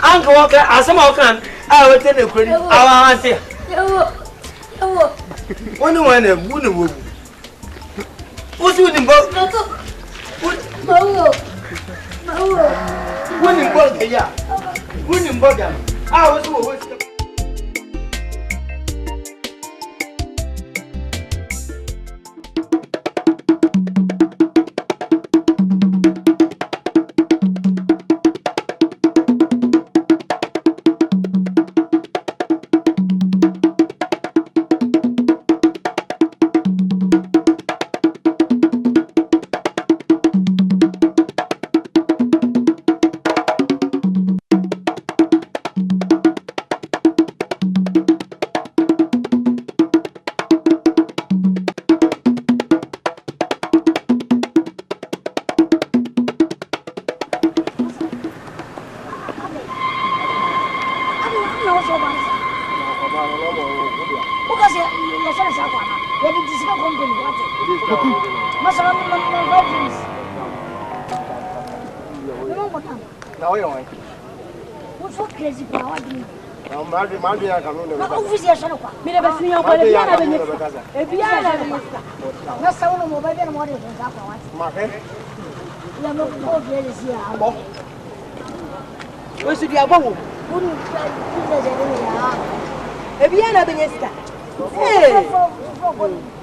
Uncle Walker, as some can, I will tell you, our auntie. One woman, what's with him, Bob? Winning Bogger, yeah. Winning Bogger. I was always.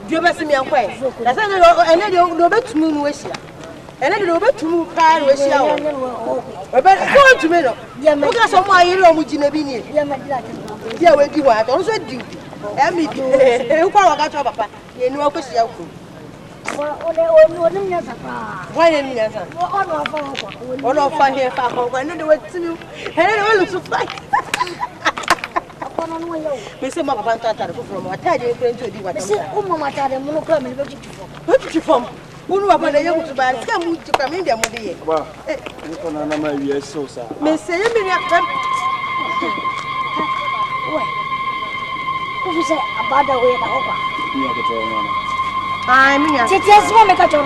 You must be on way. That's and then you'll know to moon wish you. And then you'll bet to move prior wish you. But go to me. Look at some my own with Ginabini. Yeah, we do what also do. And me, who got your papa, you know, because you why didn't you answer? All of fun here, Papa, and then went to you. And I look so fine. Mr. Mapanta from what I did to do what I said. Oh, Mamma, what you from? Who are the young to buy? Come to come in there, Modi. Well, you are so sad. Miss who say about the way I mean, just want to catch your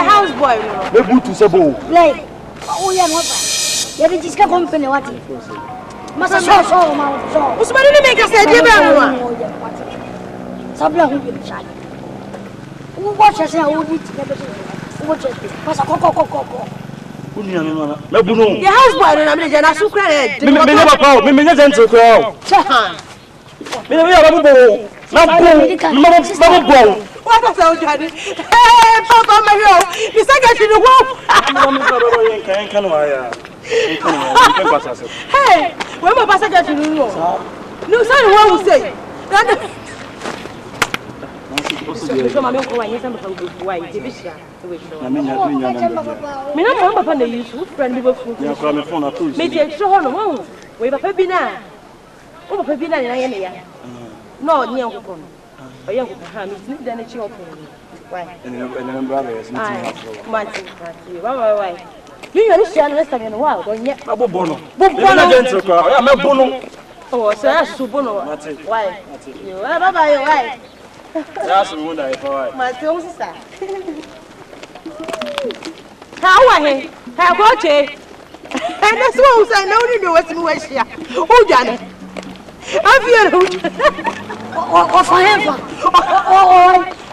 houseboy. The boot to Sabo. Play. Oh, yeah, what? You just got company. What? Must have saw my soul. What's my name? Make us say, dear Bella. Sabla who will shine. Who watches our own together? Watch it. What's a coco? The houseboy, and I'm going to so credit. Me never call. Me never to call. Me never go. Not go. What a sound, Daddy. Hey, Papa, my hero. You said that you hey, when my pastor get to know. No, son, what will say? So my uncle, I some of why division. Me no papa na use friend be food. Ya kwa me phone approve. Me je tro no mo. We papa bi na. O papa bi na na ye ne ya. No nye nkoko no. Oye nkoko ha me ni da na chi opo. Why? And brother is meeting Martin. Why? You are share next time in a while. Don't yet. Bono. I am Bono. Oh, so that's Subono. Why? You are bye. Why? That's the one I thought. My sister. How are he? How about it? And that's what I know you know what's in West here. Who done it? I'm here. Oh, for him.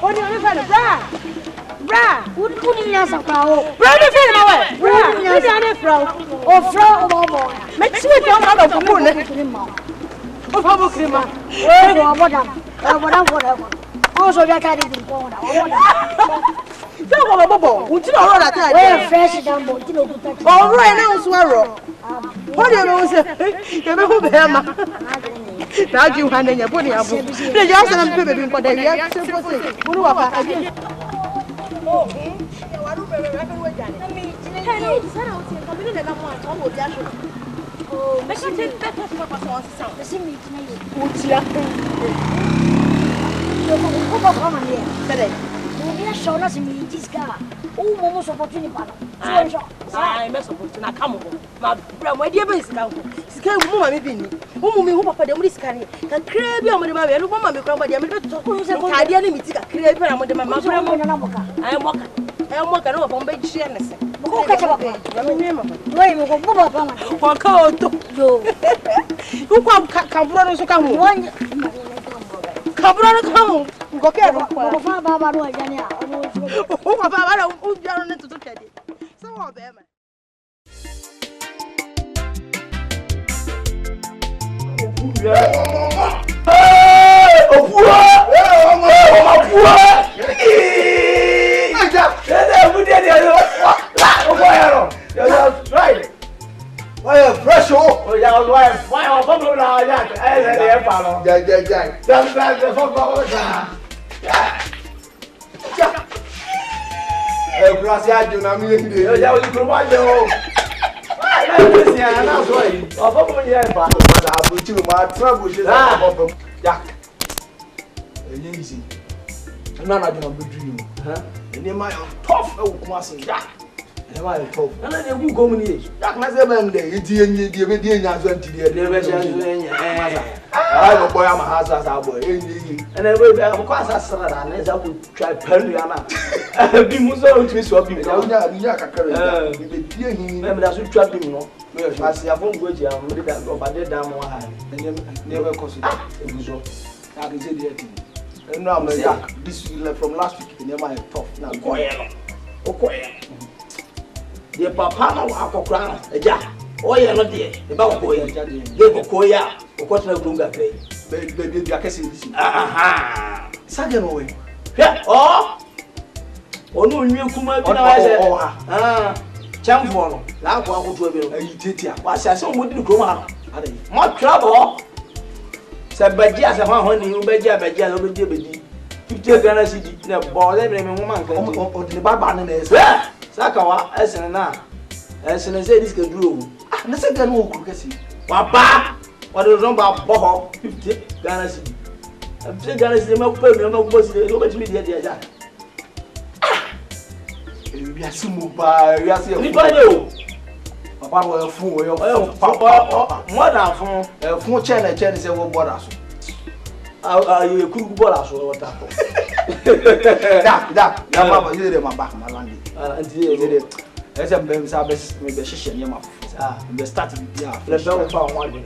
Oh, you're that. Bra, who didn't answer, Frau? Bra, the film away. Bra, you done it, Frau. Oh, Frau, oh, make sure you don't have a moon. Oh, Papa Crema. Oh, whatever. Also, I can't even go on. Don't go, Bobo. Would you know that? We're fresh down, but you know, all right, now, Swallow. What do you know, sir? You're a good hammer. Now you hand in your body. The young and baby, but they are simple things. Who are oh, I'm walking over on bed. She understands. Who catch up? Who come run so come one. Come run come. Go care. So fresh oh yeah why come now yeah I tough. And then you go in. That must have been there. It's in the Asante. I have a boy, I'm a house as our boy. And I will have a son unless I would try Perriana. Be Musso to swap him. Remember that you trap him, no? I see a phone which I am ready to go by the damn one. Never cost it was all. I can say the and now this from last week, never tough. Now go ahead. Okay. The papa no akokra eja oye no de e ba ko ye de ko ya o ko tna grunga kre be akese disi aha sage no we hwe onu nwi kuma bi na wa se chamfo no la ko akoto bi no ayi tetia wa se ase mo di ko ma ade mo trouble se baji ase ho ni u baji no be di 50 Ghana cedi na bo le me mo man kan o de baba na ese Sakawa, Essex na Essex say this can do. Ah, na say gan wo kuru kesi. Wa ba, wa do zon ba boho 50 Ghana cedi. 50 Ghana cedi me ko pe me ko bosi de o betimi de ja. Ah. E bi asimu ba, e asi e. Ni pa de o. Papa wo fun wo yo. Papa, mo da fun. E fun che na say wo border so. Ah, you kuru border so what happen. Da, mama, you dey my back na land. Until they as a baby, maybe a session, Yama. The start to be a flesh down for 1 day.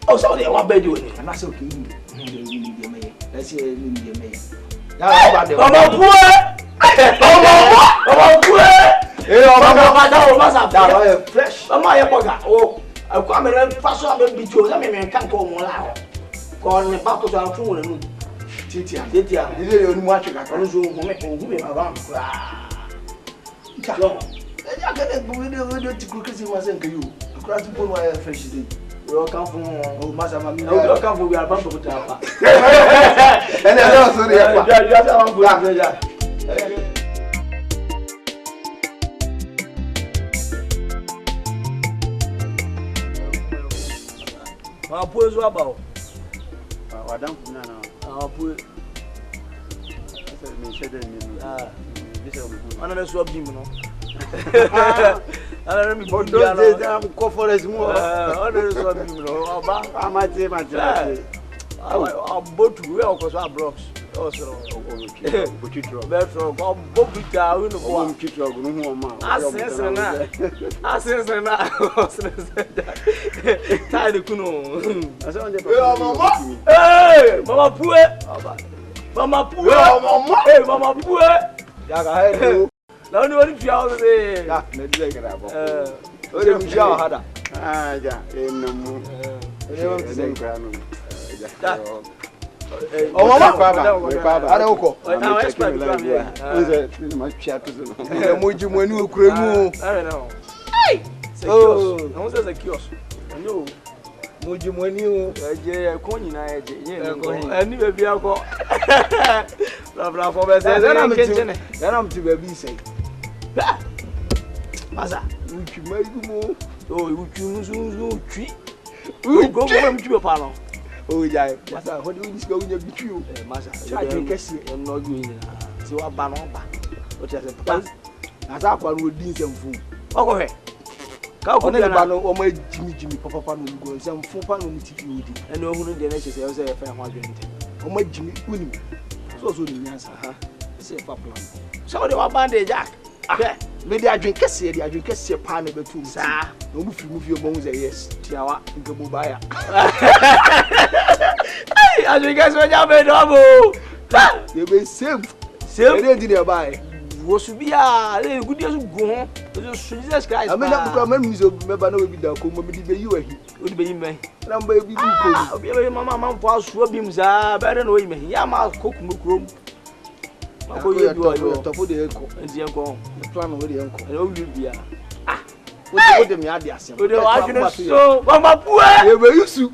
Oh, so they want to do it, and that's okay. Let's see, the mayor. Fresh. Oh, I come and pass on the beach. I mean, can't go more loud. Call the back to our phone. Titia, you didn't watch it. I don't know around. I can't believe it. Was you across the pole where fresh. welcome for Masa Mami. Welcome for we are bound to Tapa. And I know sorry. Ma poe so about. Madam Nana. Poe. Me shede ni. This is Ana na so bim no. Ana mi bodo dey am ko forest mu. Ana so bim no. Oba amate. Botu we o ko so blocks. O so Botu drop. Betro ko bobita we no ko. Botu drop no hu o ma. Asensena. Tai de kuno. Asa onje ko. Hey, mama pue. Mama pue. Hey, mama pue. Ya ga he. Na ni woni fia o se. Ya, na di ga ra bo. O de mi fia o hada. Ja, enamu. E won se nkra no. Ja. O mama kwaba. Are uko. Na o expect me. Nze, ni ma fia to so. E moji mo ni okura mu. Are na. Hey! Oh, no se se kios. No. Moji mo ni o. Je ko nyina je. Ani be bia ko. Bra for be se na kitchen. Na mti be bi sei. Masa, Uchi maigumo. oh, uchi musu twi. Go mti be pa no. Oh yeah, masa ho de uji go nya bitwi o. Masa, charge kesi e no go yin na. Ti wa ba no ba. O ti ase pa. Asa kwa no di nsemfu. Oko he. Ka ko ne ba no o ma jimi papa no go nsemfu pa no mti fi odi. Ene ohunu de na chese o se e fa ho adwente. O ma jimi unim. So ni nyansa ha. Se fa plan. So de wa bande jack. Ah, me de adwen kese pa na betu. Sa. No mu fi mo hu say yes. Tiawa nke bo ba ya. Ai, adwen kese o ja be do bo. Ye be same. E dey di buy. Wo su bia, le gudi su go ho. O su Jesus Christ. Amena bukra ma mi so me ba na we bi da ko mo mi di be yi wa hi. O di be yi me. Na mba e bi du ko. Obi be mama man fo aso bi mu za, be de no yi me. Ya ma koku mo krom. Ma ko ye do yo. Topo de enko. Ndi enko. The plan we de enko. E o lu bia. Ah. O de mi ade asem. O de wa june so, mama pue. Ye be yusu.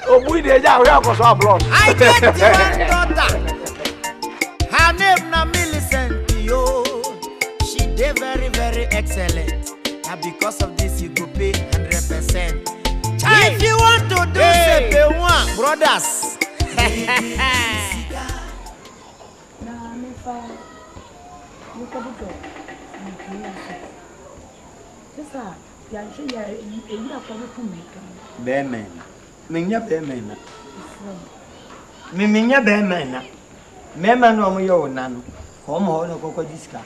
O bu de ja we akoso abroad. I get one daughter. Her name na Millicent, yo. She dey very, very excellent. And because of this, you go pay 100%. If you want to do pay one, brothers. Bemen. Minya bemen. Minya bemen. Mema no mo yo na no. Ko mo ho no kokko diska.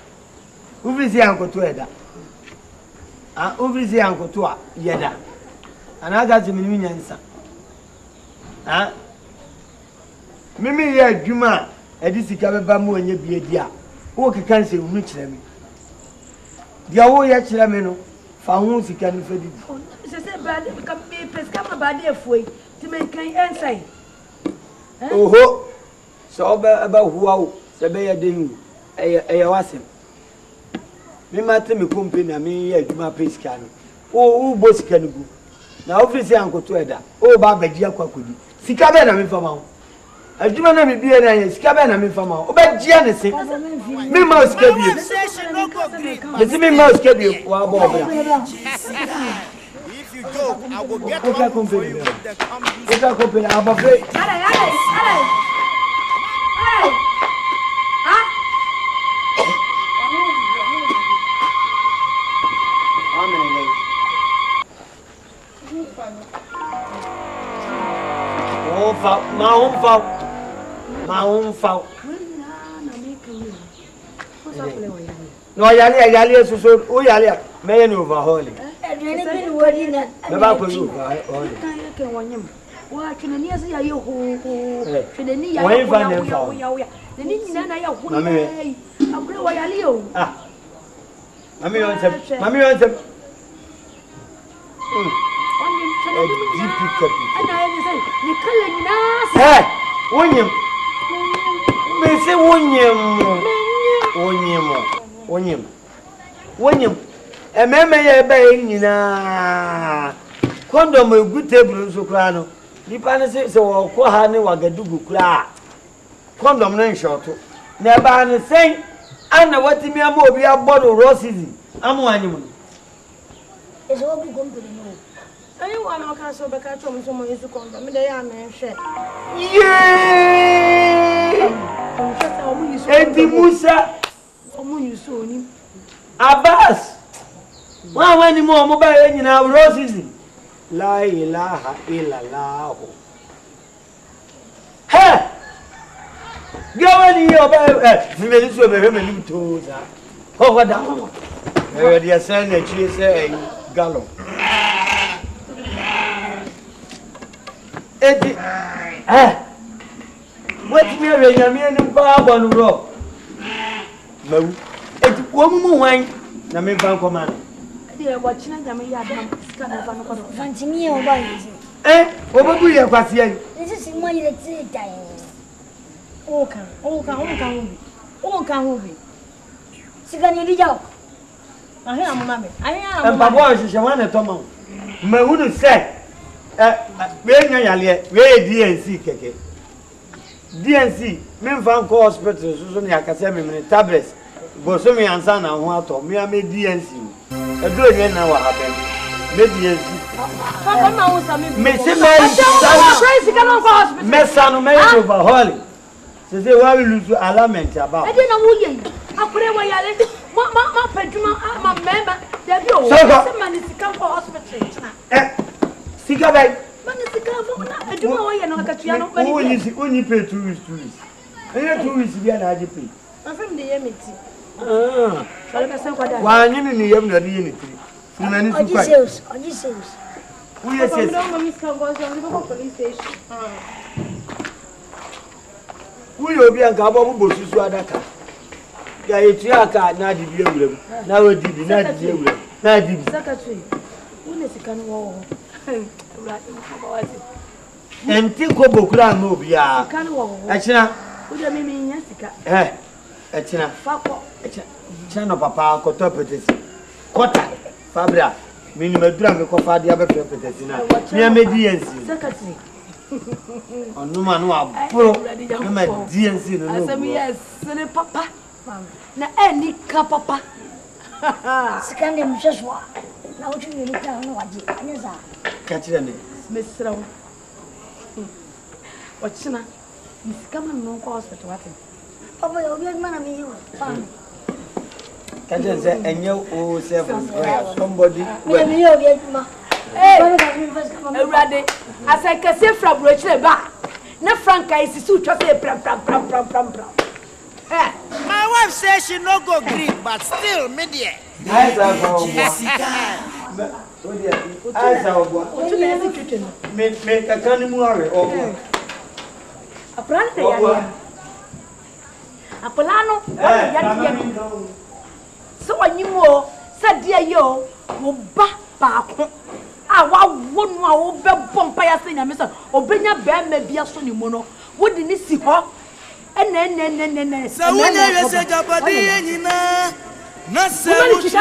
Uvrizi ankoto eda. Ah, uvrizi ankoto a yeda. Anaga zimi mi nyansa. Ah. Mimi ye adwuma edi sika beba mo onye biedi a. Wo keka nse unu kire mi. Dia wo ye kire mi no. Fa hu sika ni fedi. Se bade ka me pesca ma bade foi. Ti men kan ensai. Oho. So eba huwa wo. Se be ye den hu. Eye wasem. Me mate me company me ye adwuma pesca no. O bo sika no gu. Na office ankoto eda. O ba bagia kwakodi. Sika be na me fama ho. Adwuma na me bie na ye sika be na me fama ho. O ba gia ne se. Me ma sika bie. Me ma sika bie wa bo bra. If you go, I will get one for you with the company. Ota company abafre. Ale. Maumfa. No yali so o yali me no overhauling. Me ba ko you overhauling. Kan wonyem. Wa twene ase ya ye ho. Twene ni ya ya. Ni nyina na ya ho. Akure wa yali o. Ah. Mami yon sem. Deep copy. Ana ye say ni kala nyina. Eh, wonyem. Me say wonyem. Ememe ye be nyina. condom a good table so crano. The panace so Kohane Wagadugu cra. Condom name short. Never an saying, Anna what me a more be a bottle roses. I'm one. It's all good company. Anyone who can so back at home, someone is to come. I mean, they are men share. Yay! Eti Musa. You saw him. Abbas. Why when more mobile in our roses? La ilaha illallah. Hey! Go on here, baby. Over down. They are saying that she is a gallo. Eti. What's me a Yamian Bob on rock? No, it's woman wine. Name command. Dear, watching them, fancy me or What do you pass here? This is money that's it. Oh, can you be out? I am mammy. I am. And Papa is Shawana Tomo. Mahunu said, where DNC keke. DNC, men found hospital, Susan Yakasemi, tablets, Bosomi and Sana, who are told me I made DNC. A good year now happened. DNC. Messano may overhaul. They say, why will you lose element about? I didn't know who you are. My bedroom, my member, there you go. Someone is to come for hospital. Cigarette. Man is to come for I do know why you're not a piano. When you pay tourists. And you're tourists, you are Adie. I'm from the Emity. Why, you need to have unity. Odysseus. Who is it? Police station. Who will be a cabo who goes to Adaka? Gayetiaka, Nadi, now it did not deal with Nadi. Secretary, when is it can walk? And think of Bokran Mobia. Can walk. Achina, What do you mean, Jessica? Achina, Chano Papa, Cotopetis, Cota, Fabra, minimum drum, Cofa, the other Petetina, near Medegye. Secretary. Oh, no man, no, my DNC, yes, Papa. Now, any papa. Second name just what? Now, you need to know what you are. Catch your name, Miss Row. What's not? Miss Coming no hospital. Papa, you'll be a man of you. Catch and say, and you old self, somebody. Hey, ready. As I can say from Rachel back. No Franca is to say, My wife says she no go green, but still media. I make a canimore over. A Apolano, so I knew more, said dear yo, will back. I won't know vampire thing, I miss her, or bring a bear may be a sunny mono. Wouldn't you see her? And then, so when I said your body, not so much.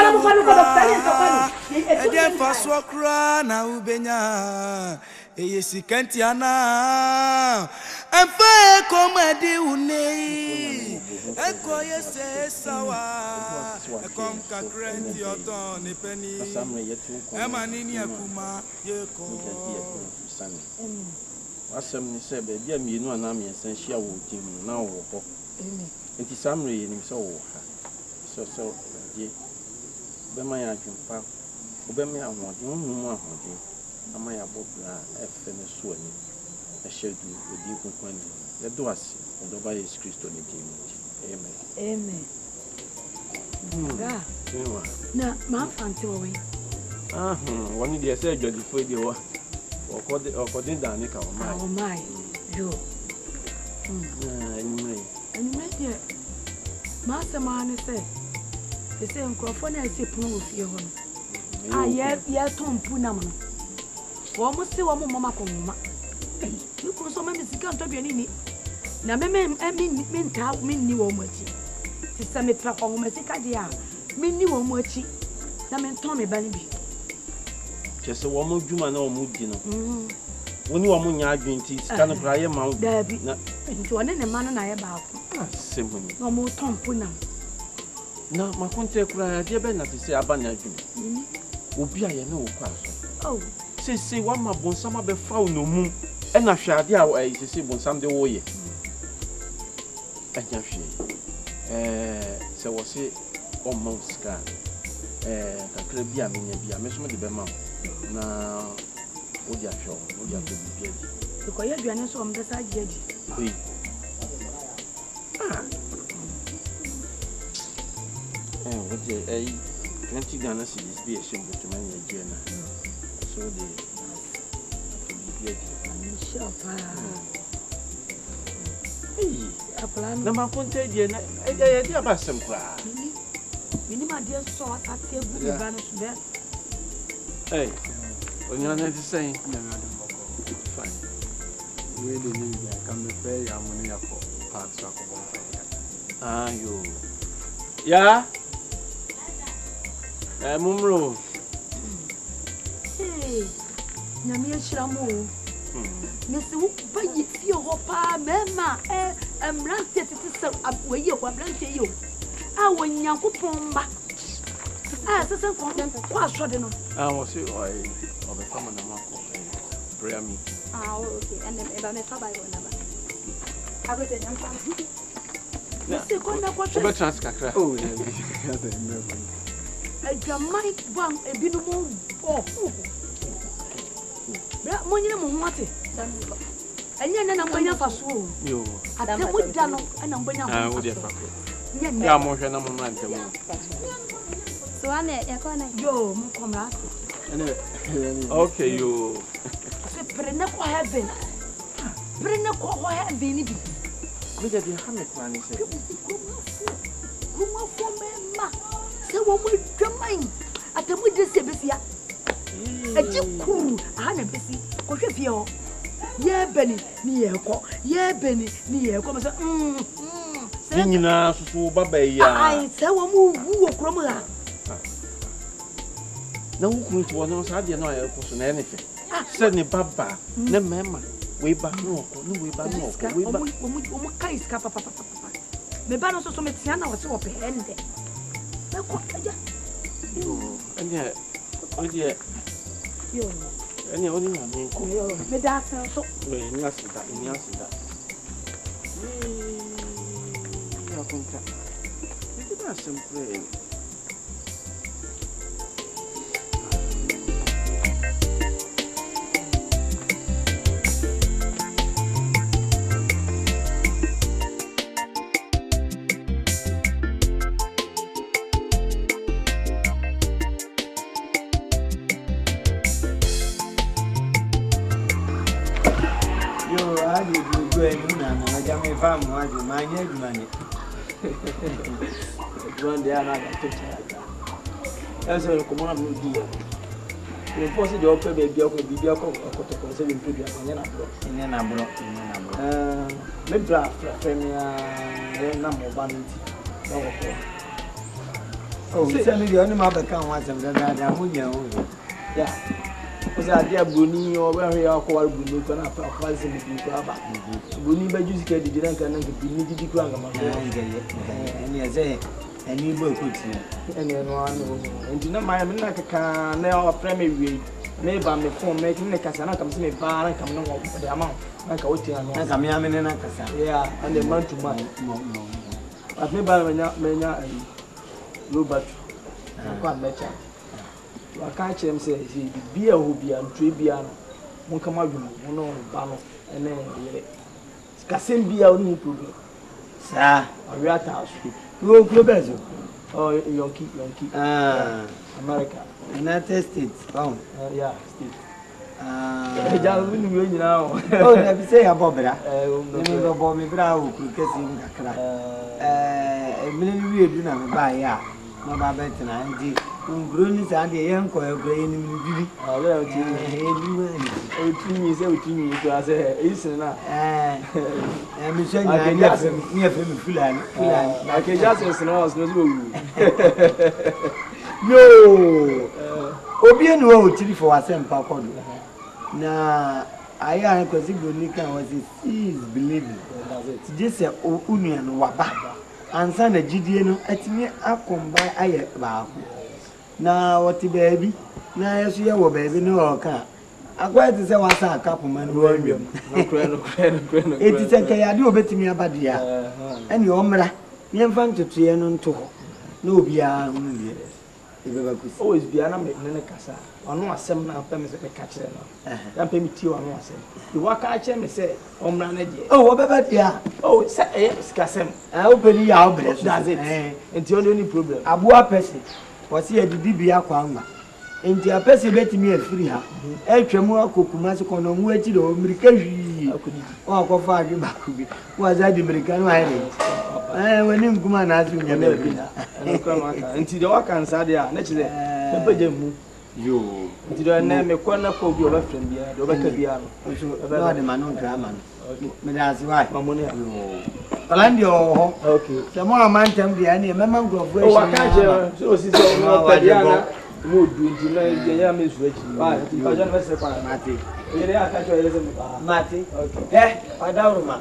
And then for so cry now, Benya, yes, you can't yana. And for comedy, and quiet says, Sawa, a conca grant your ton, a penny, and Maninia Kuma, you call. Asem ni se be bia mi nu anam yensenhia wo tim na wo ho enti samre ni so wo ha so je be ma ya dwumpa obe me ahode hu ahode ama ya bobra efe ne so ani ehyedu odi kunkwani ye do ase odo ba Yesu Kristo ni dim amen na ma fante wo we woni de se adwadifo de wo According to Danica, oh my, you. Anyway, Master Man said, the same Crawford I say, proof your one. Ah, yeah, Tom Punam. Almost see one mamma. You could so many can't be any. Now, I mean, tell me new omochi. The same trap on Messicadia, me new omochi. Now, Tommy Banby. Just a woman, Juma, no mood, you know. When you are among your drinks, stand up, I am out there. Into one and a man and I about. Simple. No more Tom Punam. No, my contact cry, dear Ben, as I say, Abana. Will be I know class. Oh, say one more bon summer be found no moon, and I shall dear way to see one Sunday way. And Yashi, so was it almost scar. A club be a minion, be a measurement of the mouth. Now, what you show, what you have to be good. The quiet Janus on the side, Judge. Oui. What the 20 Ghana cities be a simple to manage Jena. So they be good. Hey, a plan. No, my content, I did about some cry. Minima dear saw at the Vanus there. Hey, when you're not saying, fine. Really need to come to pay your money for parts of ah, you. Yeah? Mumro. Hey, Namia Shramu. Miss Whoop, but you feel Hopa, Mamma, and ranted it up where you were blanking you. Ah, when young Kupomba. Ah, so some quite sudden. I was you or the common amount prayer meeting. Ah, okay, and then if I may have I number. I was a young family. Mr. Transcacra. Oh, a Jamaic one, a bit more. Oh, that money, what it? And then I'm going to pass through. You had a wood done, and I'm going to have yeah, more than a moment. So I'm a yo, comrade. Okay, you. Prenako heaven. Prenako heaven. Look at the hammock man. Kuma for me, so what we come at the wood Sebesia. A jiku, a hundred busy, or if you. Yeah, Benny, near co, yeah, Benny, near come. Nina, so Babay. I say, who crumble. No, who was I didn't know I was on anything. Suddenly, Baba, no, mamma, way back, no, way back, no, way back. Me bano so metiana was so pende. Na kwa aja. Anya, odia. Yo. Anya oni na me ko. Yo, me da so. We ni asida, ni asida. Ya kunta. Me da sempre. Farm was my head money. One day I took that's a command. You force it open baby, or be a conserving to in an abroad. Maybe premier number of vanity. Oh, send me the only mother can once and then I would know. Yeah. Because I dear Bunny or where we are called Bunny can have a thousand people. Bunny by just get the drink and be needed to ground among and yes, and you will put and then one. And you know, my America can now a primary maybe I'm the phone making the Casana comes in a bar and come over for the amount like a hotel and come yamming in a casa. Yeah, and the month to month. But maybe I'm a low but I can't match up. I can't say, the beer will be on Twi Biano. Won't come out, you know, Bano, and then Cassin beer only problem. Sir, a rat house. You go better. Oh, Yonki, America. United States. Oh, yeah, States. Just win you now. Oh, never say about that. Never bought me brow, could get in the crack. A million we do not buy, yeah. No, my better, and Gruni's and the uncle are playing in the beauty. Oh, well, you class, isn't it? I'm saying, I guess me a film Fulan. I can just as no. obi enu o tiri for asempa kodo na aya kwesi bonika was is believing just unua no waba ansa na gidie no atimi akomba aye baako na woti baabi na yeso ye wo baabi no oka akwa ti se wasa akapoma no wanwam no eti se ke yade obetimi abade ya ene omra nyemfa ntotoye no nto na obi a hunu die ebe bakusi always be ana me ne kasa ono asem na pem se me ka kire no ya pem ti ono asem the waka kire me se omra na die oh obeba dia oh se skasem obedi ya obre so that's it enti ono ni problem abua pese wasi edidi bia kwa nwa enti apese betimi afiri ha etwemu akokuma se kono mu achi do mirika hwi o akofa agi bakubi waza di mirika no ayre wani nkuma na azu nya me bi enti de waka nsa de a na chile me peje mu yo enti do na me kwa na ko bi o ba frem bia do ba ka bia no no de manon drama no me da asi wai mamone yo Alandi ho okay se mo amantem de ani me man go fresh o waka je so si so no pa dia na mo du nti na ya me su achi ah ti pa jan me se pa mate yere aka cho yere se me pa mate okay adawruma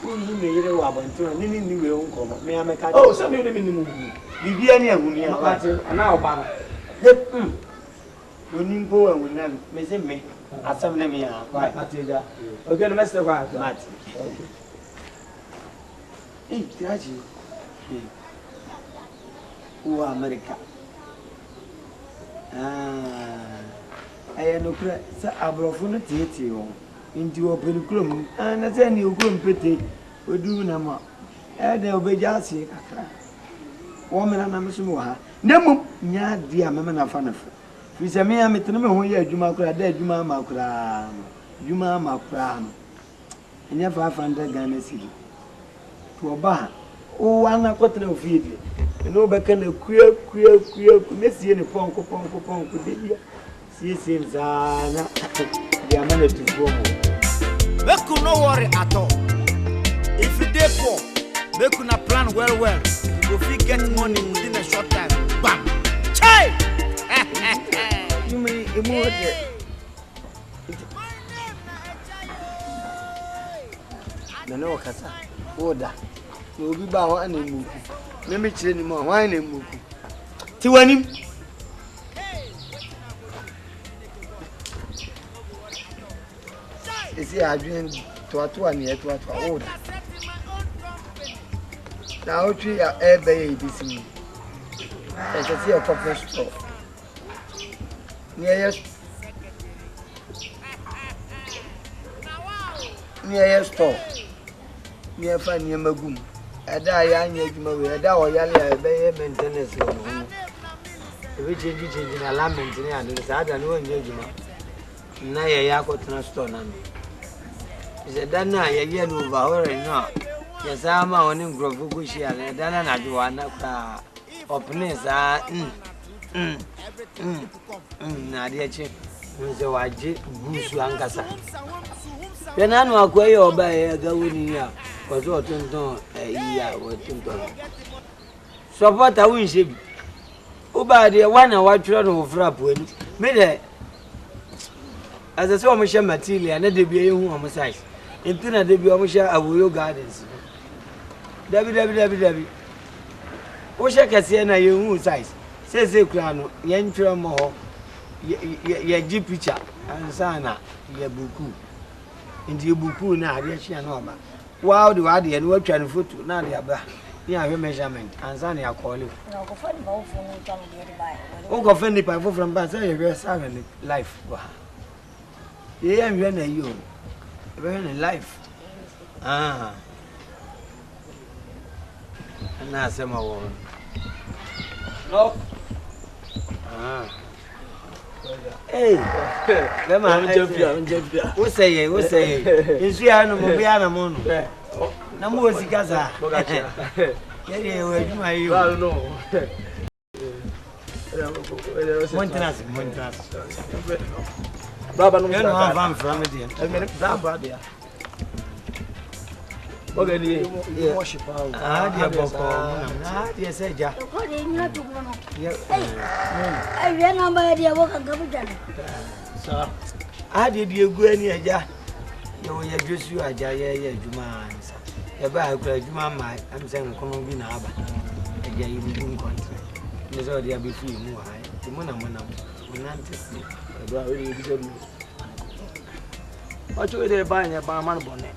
ni me yere wa bonto ni we nko me ameka oh so me ni mu bibia ni ahuni a mate na oba oni mpo ahuna me se me asam na me ya mate ja okay no me se pa mate tiaji o America aye no kra sa abrofo no tietie won nti wo penikrom na se ni okrom pete odu na ma de obeja ase kakra wo mena na mesumo ha nemu nya di a mema na fa na fo fi se me ya metene me ho ye adwuma kra da adwuma ma kra no nya 500 Ghana cedi to oba o wana kotre ofiedi no be kana kuya mesie ne ponko de sie nzana ya mana tufomo make you no worry at all if you dey poor make una plan well you go fit get money within a short time bam chai you may emote no kasa oda no bi ba wa na muku me me kire ni mo wa na muku ti wani esi adwen to ani to oda na otwi ya ebe ye disi e se si e coffee store ni e store ni e fa ni magum ada ya anya adwuma we ada o yale ya be ye maintenance no ho e be change na la maintenance and sa ada no anya adwuma na ye ya ko tena store na me is da na ye no over no ya sama oni ngrofu go shi ala da na adwa na ka opne sa na dia che nze waje gusu angasa yana no akwaye oba ye ga woni ya kozo tonton iya wo tonton support a win shebi oba de wana watwro no ofra poani me de azase o mo she material na de bi ehu o mo size entina de bi o mo she awoyo gardens dabi o she kase na yehu size sese kura no ye ntwro mo ho ye ji picture ansana ye buku ndi buku na ade hia na oba wow the wade ye no watwa no photo na de aba ni ahwe measurement ansana ya call you no go find my phone no tell me the buy o go find the pipe from ba say you serve life ba ye am we na you we na life na sema wo no hey lema unjepia useye insu ya no mo bia na mo no na mo osikaza yeye we juma hiyo no Montras baba no no van from there baba dia Ogani, worship. Adie boko. Adie say ja. I remember Adie work and go down. So, Adie die gu ani aja. Yo ye dwesu aja ye adwuma ansa. E ba akura adwuma mai, am say nkono bi na aba. Aja yi bu contract. Ne so dia be free mu ha. Ti mo na nante si. E ba we bi se mu. Wacho ede ba nya ba man bonne.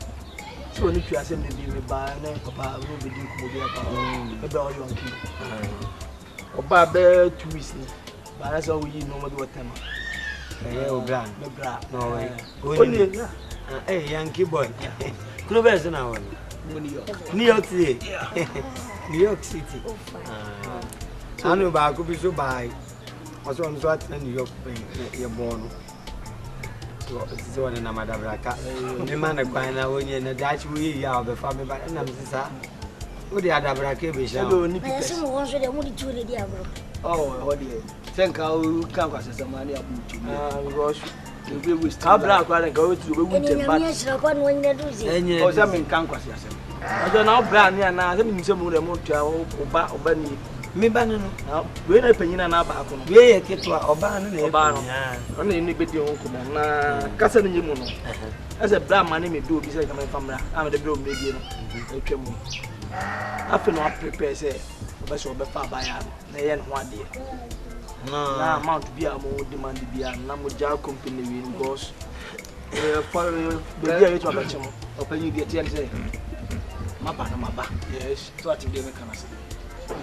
So ni twa sem de bi me ba na papa no be di ko bi aka. E ba o yonki. Oba be 2 weeks ni. Ba na so we no mo do tema. O bra. No bra. No way. Only Yankee boy. Kuno be se na won. New York City. New York City. Anu ba ko bi so bai. Also on so at New York ye born. So one na madabraka. Me man na kwan na wonye na dachi we ya be fa me ba na msisa. Wo de adabraka be sha. I see mo wonso de mo di tu de dia bro. Oh, what dey? Think how can kwase samani abutu. Because you be waste. Abra kwa na go to be wunte back. Enye shira kwa no wonye do zi. O za me kan kwase asem. Ojo na obra ni na se mi se mo de mo tua oba ni. Me ba no. We na panyina na ba ko no. We ye ketwa oba no na oba no. Ona ni be di won ko na kasa ni nyemu no. Ase bra ma ni me do obi se ka me famra. Am de bra o me die no. Etwa mu. Afi no prepare say oba so oba fa ba ya na ye no ade. Na amount bi a mo demand bi a na mo ja company we because for the dia we to ba chemo. Opa you get here say maba na maba. Yes. So ati dey make am say.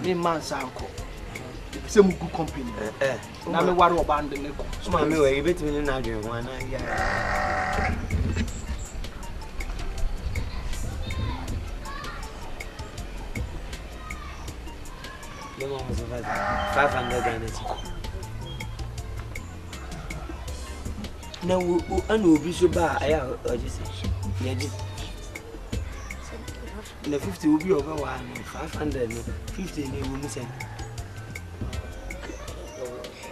Me man sanko. Se mu good company. Na me ware oba ande ne ko. So ma me we betimi na adwen ho ana ya. Le mo zo va 500 Ghana. Na wo ana obi so ba aya oji se. Na ji. Na 50 obi over 500 no 50 ni wo mu se.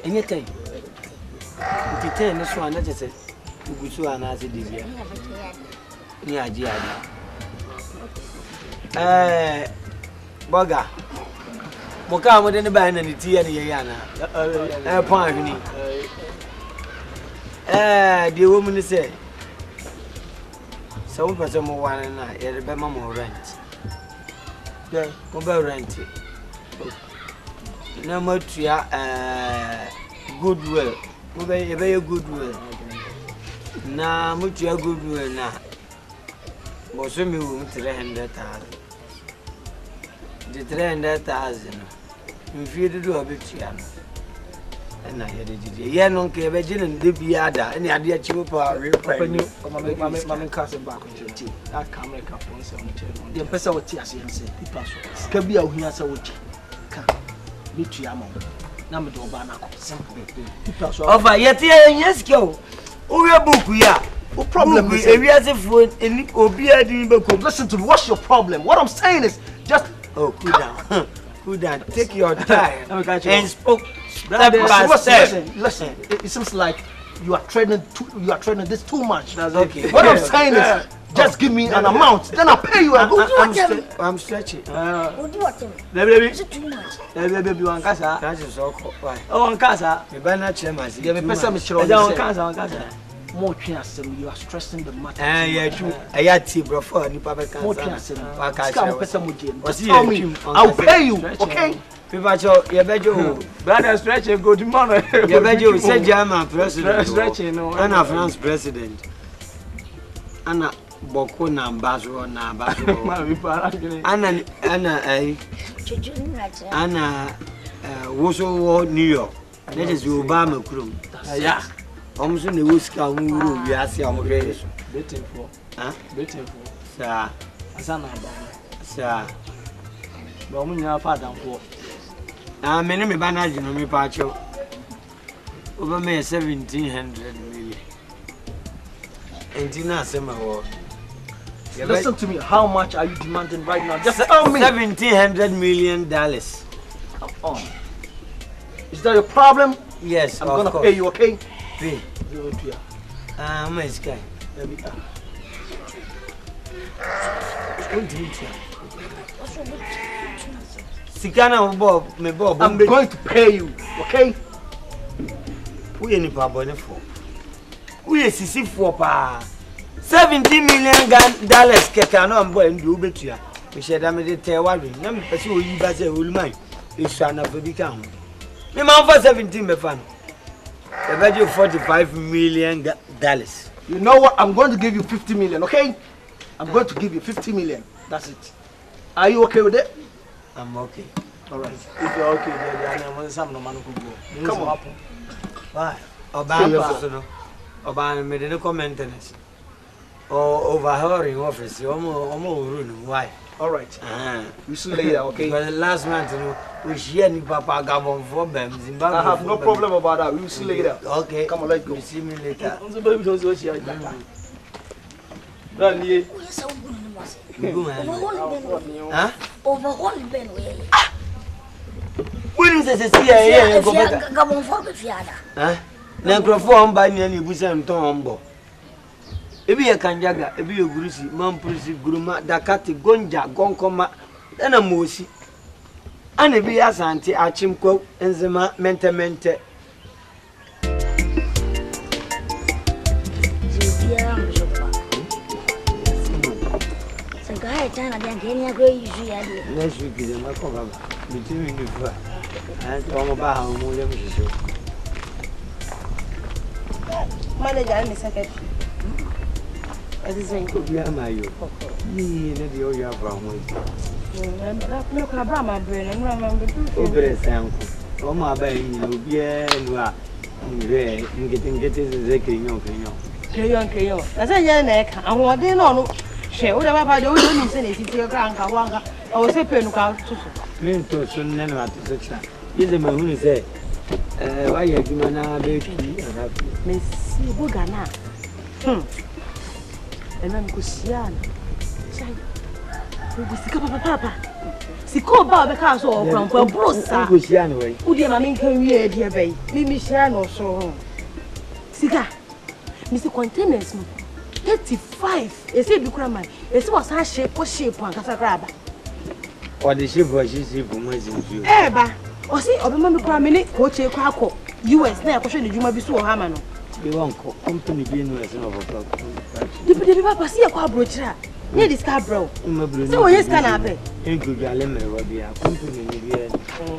Anytime. Uti 10 no so ana je se. Ugusu ana se dibia. Ni aji. Boga. Moka mo de ne ba na ni tie ne ye yana. Pon ahwini. De wo mu ni se. So we person mo wan na ye be ma mo rent. Yeah, mo be rent. Na mo tua goodwill. Mo be ye goodwill. Na mo tua goodwill na. Mo so mi wo 300,000. The 300,000. Mi fi do obetua no. Na ye de didi. Ye no nke be gine de biada. Ene ade achiwo pa we pa. Mama kase back on that camera ka phone se on channel. The person what ase say people so. Ska bia ohia se wo ka. Ni tua mo. Na me do ba na ko. Simple. People so. Over yet yes go. O we book ya. What problem is we as if any obi adi be ko. Listen to me, what's your problem? What I'm saying is just cool down. Cool down. Take your time. And spoke. Listen. It seems like you are trading this too much. That's okay. What I'm saying is, just give me an amount, then I'll pay you. I'm stretching. Baby, is it too much? Baby, one casa. That is all. Oh, one casa. You better not chairman. You have a person, Mr. More chance you are stressing the matter. Yeah, true. I had tea, bro, for any public cancer. More chance. Tell me, I'll pay you, okay? Brother stretching good morning. You bet you said German president. Stretching, Anna France president. Anna Bokuna Basro na Basro. Anna Woso New York. That is Obama crew. Yeah. Almost in the Wuska who we are seeing waiting for. Huh? Waiting for. Sir. Asana. Sir. But when you are father for. Many me banage no me pacho. Over me 1,700 million. And Tina Sema. Listen to me. How much are you demanding right now? Just tell me. $1,700 million. Oh. Is that your problem? Yes, I'm gonna pay you, okay? Pay. My sky. Sikana Bob, me Bob, I'm going to pay you, okay? We any pabone for. We sisi for pa. $17 million keka no ambo ndu betua. We share them the tewari. Na me pese oyi ba se ulman. Isu ana be bika ho. Me man for 17 me fan. The value $45 million. You know what? I'm going to give you 50 million, okay? I'm going to give you 50 million. That's it. Are you okay with it? I'm okay. All right. If you're okay, then I want some no man who go. Come on. Why? Oba me dey comment this. Overhauling office. Why? All right. We see later, okay? But last month, we share ni papa Gabon for them. I have no problem about that. We will see later. Okay. Come on, let's go. We see me later. Overhaul Ben. When is this here? Gabon for the fiada. Na microphone ba ni na ebusa nton ombo. Ebi ye kanjaga, ebi ye gurusi, mampurisi, guruma, dakati, gonja, gonkoma, na mosi. Ana bi Asante achimko enzema mente. Jibia mjopa. Sanga tana dia Kenya go issue ya dia. Next week is my cover. Between you for. And to ba ha mo le mshisho. Manager ni secretary. Adie ko bia ma yo. Ni ne de o ya ba mo. Me ko bra ma bre na nra ma be tu. O bre sanku. O ma ba yi obi e nu a. Nre ngete ze kenyo. Kenyo. Na se nya na e ka ahode na no. Hwe wo da papa de wo ni se na titi ka anka wanka. O se penu ka tutu. Me to so ne na to so. Yize ma hunu se wa ye adwuma na be twi ara. Me si bugana. Ena nkusiana. Chai. Wo sika papa. Sika ba be ka so okranfo brosa. Nkusiana we. Wo de ma me nkan wie de be. Mi share no so. Sika. Mi si containers no. 35. Ese bi kura man. Ese was a shape an kasa kraba. O de shape mo zinju. Ba. O si obema mi kura me ni ko che kwa akọ US na yakọhwe ne dwuma bi so ha ma no. Be wonko company bi no ese no papa. Dibi papa si yakọ abrochira. Ne diska bro. Se wo yes kana abe. Enku gale me wa bia company ni bi.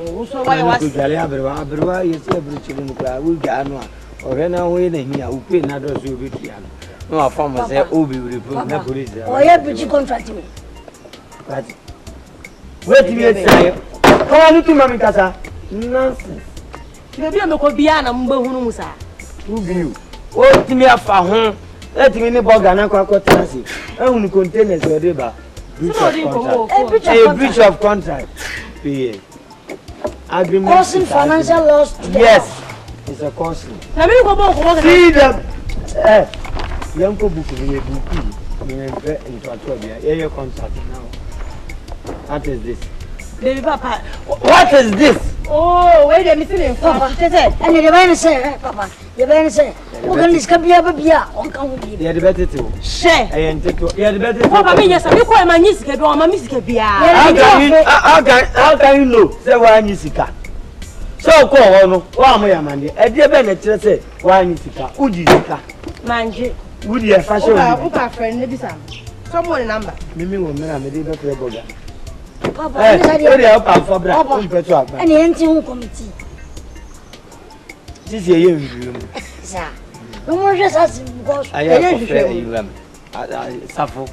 O so wa ya was. Gale abrewa yes abrochira no kra wo ga no a. Ore na wo ye na hia wo pe na do so obi tia no. No afam say obi we na police. O ye bridge contract me. But wait me say. Come on to mami kasa. Nonsense. Baby am ko bia na mba hunu musa. Who be you? O timi afa ho. Let me ni burger na kwa transi. Ehun containers o dey ba. Breach of contract. Pay. Agreement. Causing financial loss. Yes. It's a costly. Na me go bo ko. See them. Yanko buku ni buku. Me be into atobia. Your contract now. What is this? Baby papa. What is this? Oh, wait a minute. Papa, and the man say, Papa, the man say, "Who can this bia? On can be." You are the better too. Share. I am to. You are the better. Papa, me yes, I call my niece ke do, my miss ke bia. How can you know? Say why you sika. So call no. Wa mo ya mande. E de be na kire say why you sika. Uji sika. Manje. Would you fashion? Papa friend ne bisa. Someone number. Mimi wo mera me de be play burger. Papa, and the entire committee. This is a young sir. No more just as because I am Safo.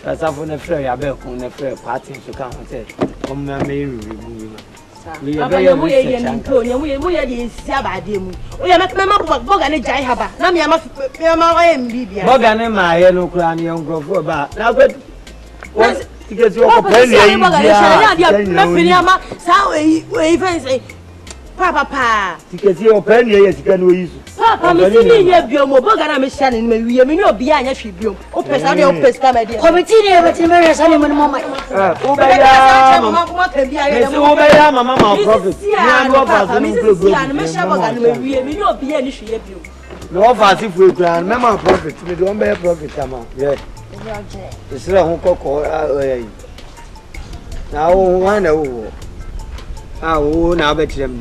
Safo ne frɛ ya be ko ne frɛ party so kan ho say come na me remove we are very we ye nko we ye de esi abade mu o ye make ma boga ne jai haba na me ma o ye mbibia boga ne ma ye no kura ne nkrofo ba na gbe because you are playing Papa, because you are playing yes, you can use. Papa, me see you biom boga na me shane me wie me no bia anya hwe biom. O pesa de o pesa ma de. Committee ne be me shane me mama. O be ya mama ma profit. Me no boga na me wie me no bia ni hwe biom. No fancy for grand, Mamma profit, we don't bear profit amount. Yeah. It's a cocoa. Now, one over. Oh, now bet them.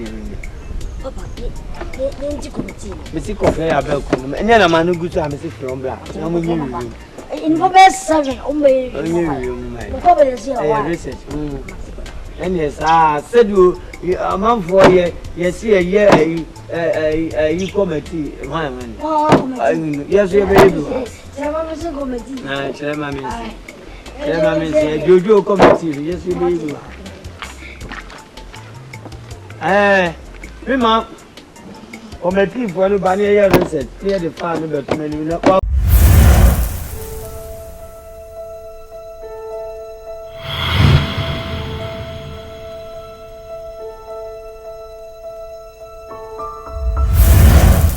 Missy Coffee, I welcome, and then a man who goes to Mrs. from Black. In the best 7, only and yes, said you a month for a yes, a year, a committee. Yes, you baby. Jojo committee, yes, you baby. Remember, committee for the Banya said, clear the farm, but many not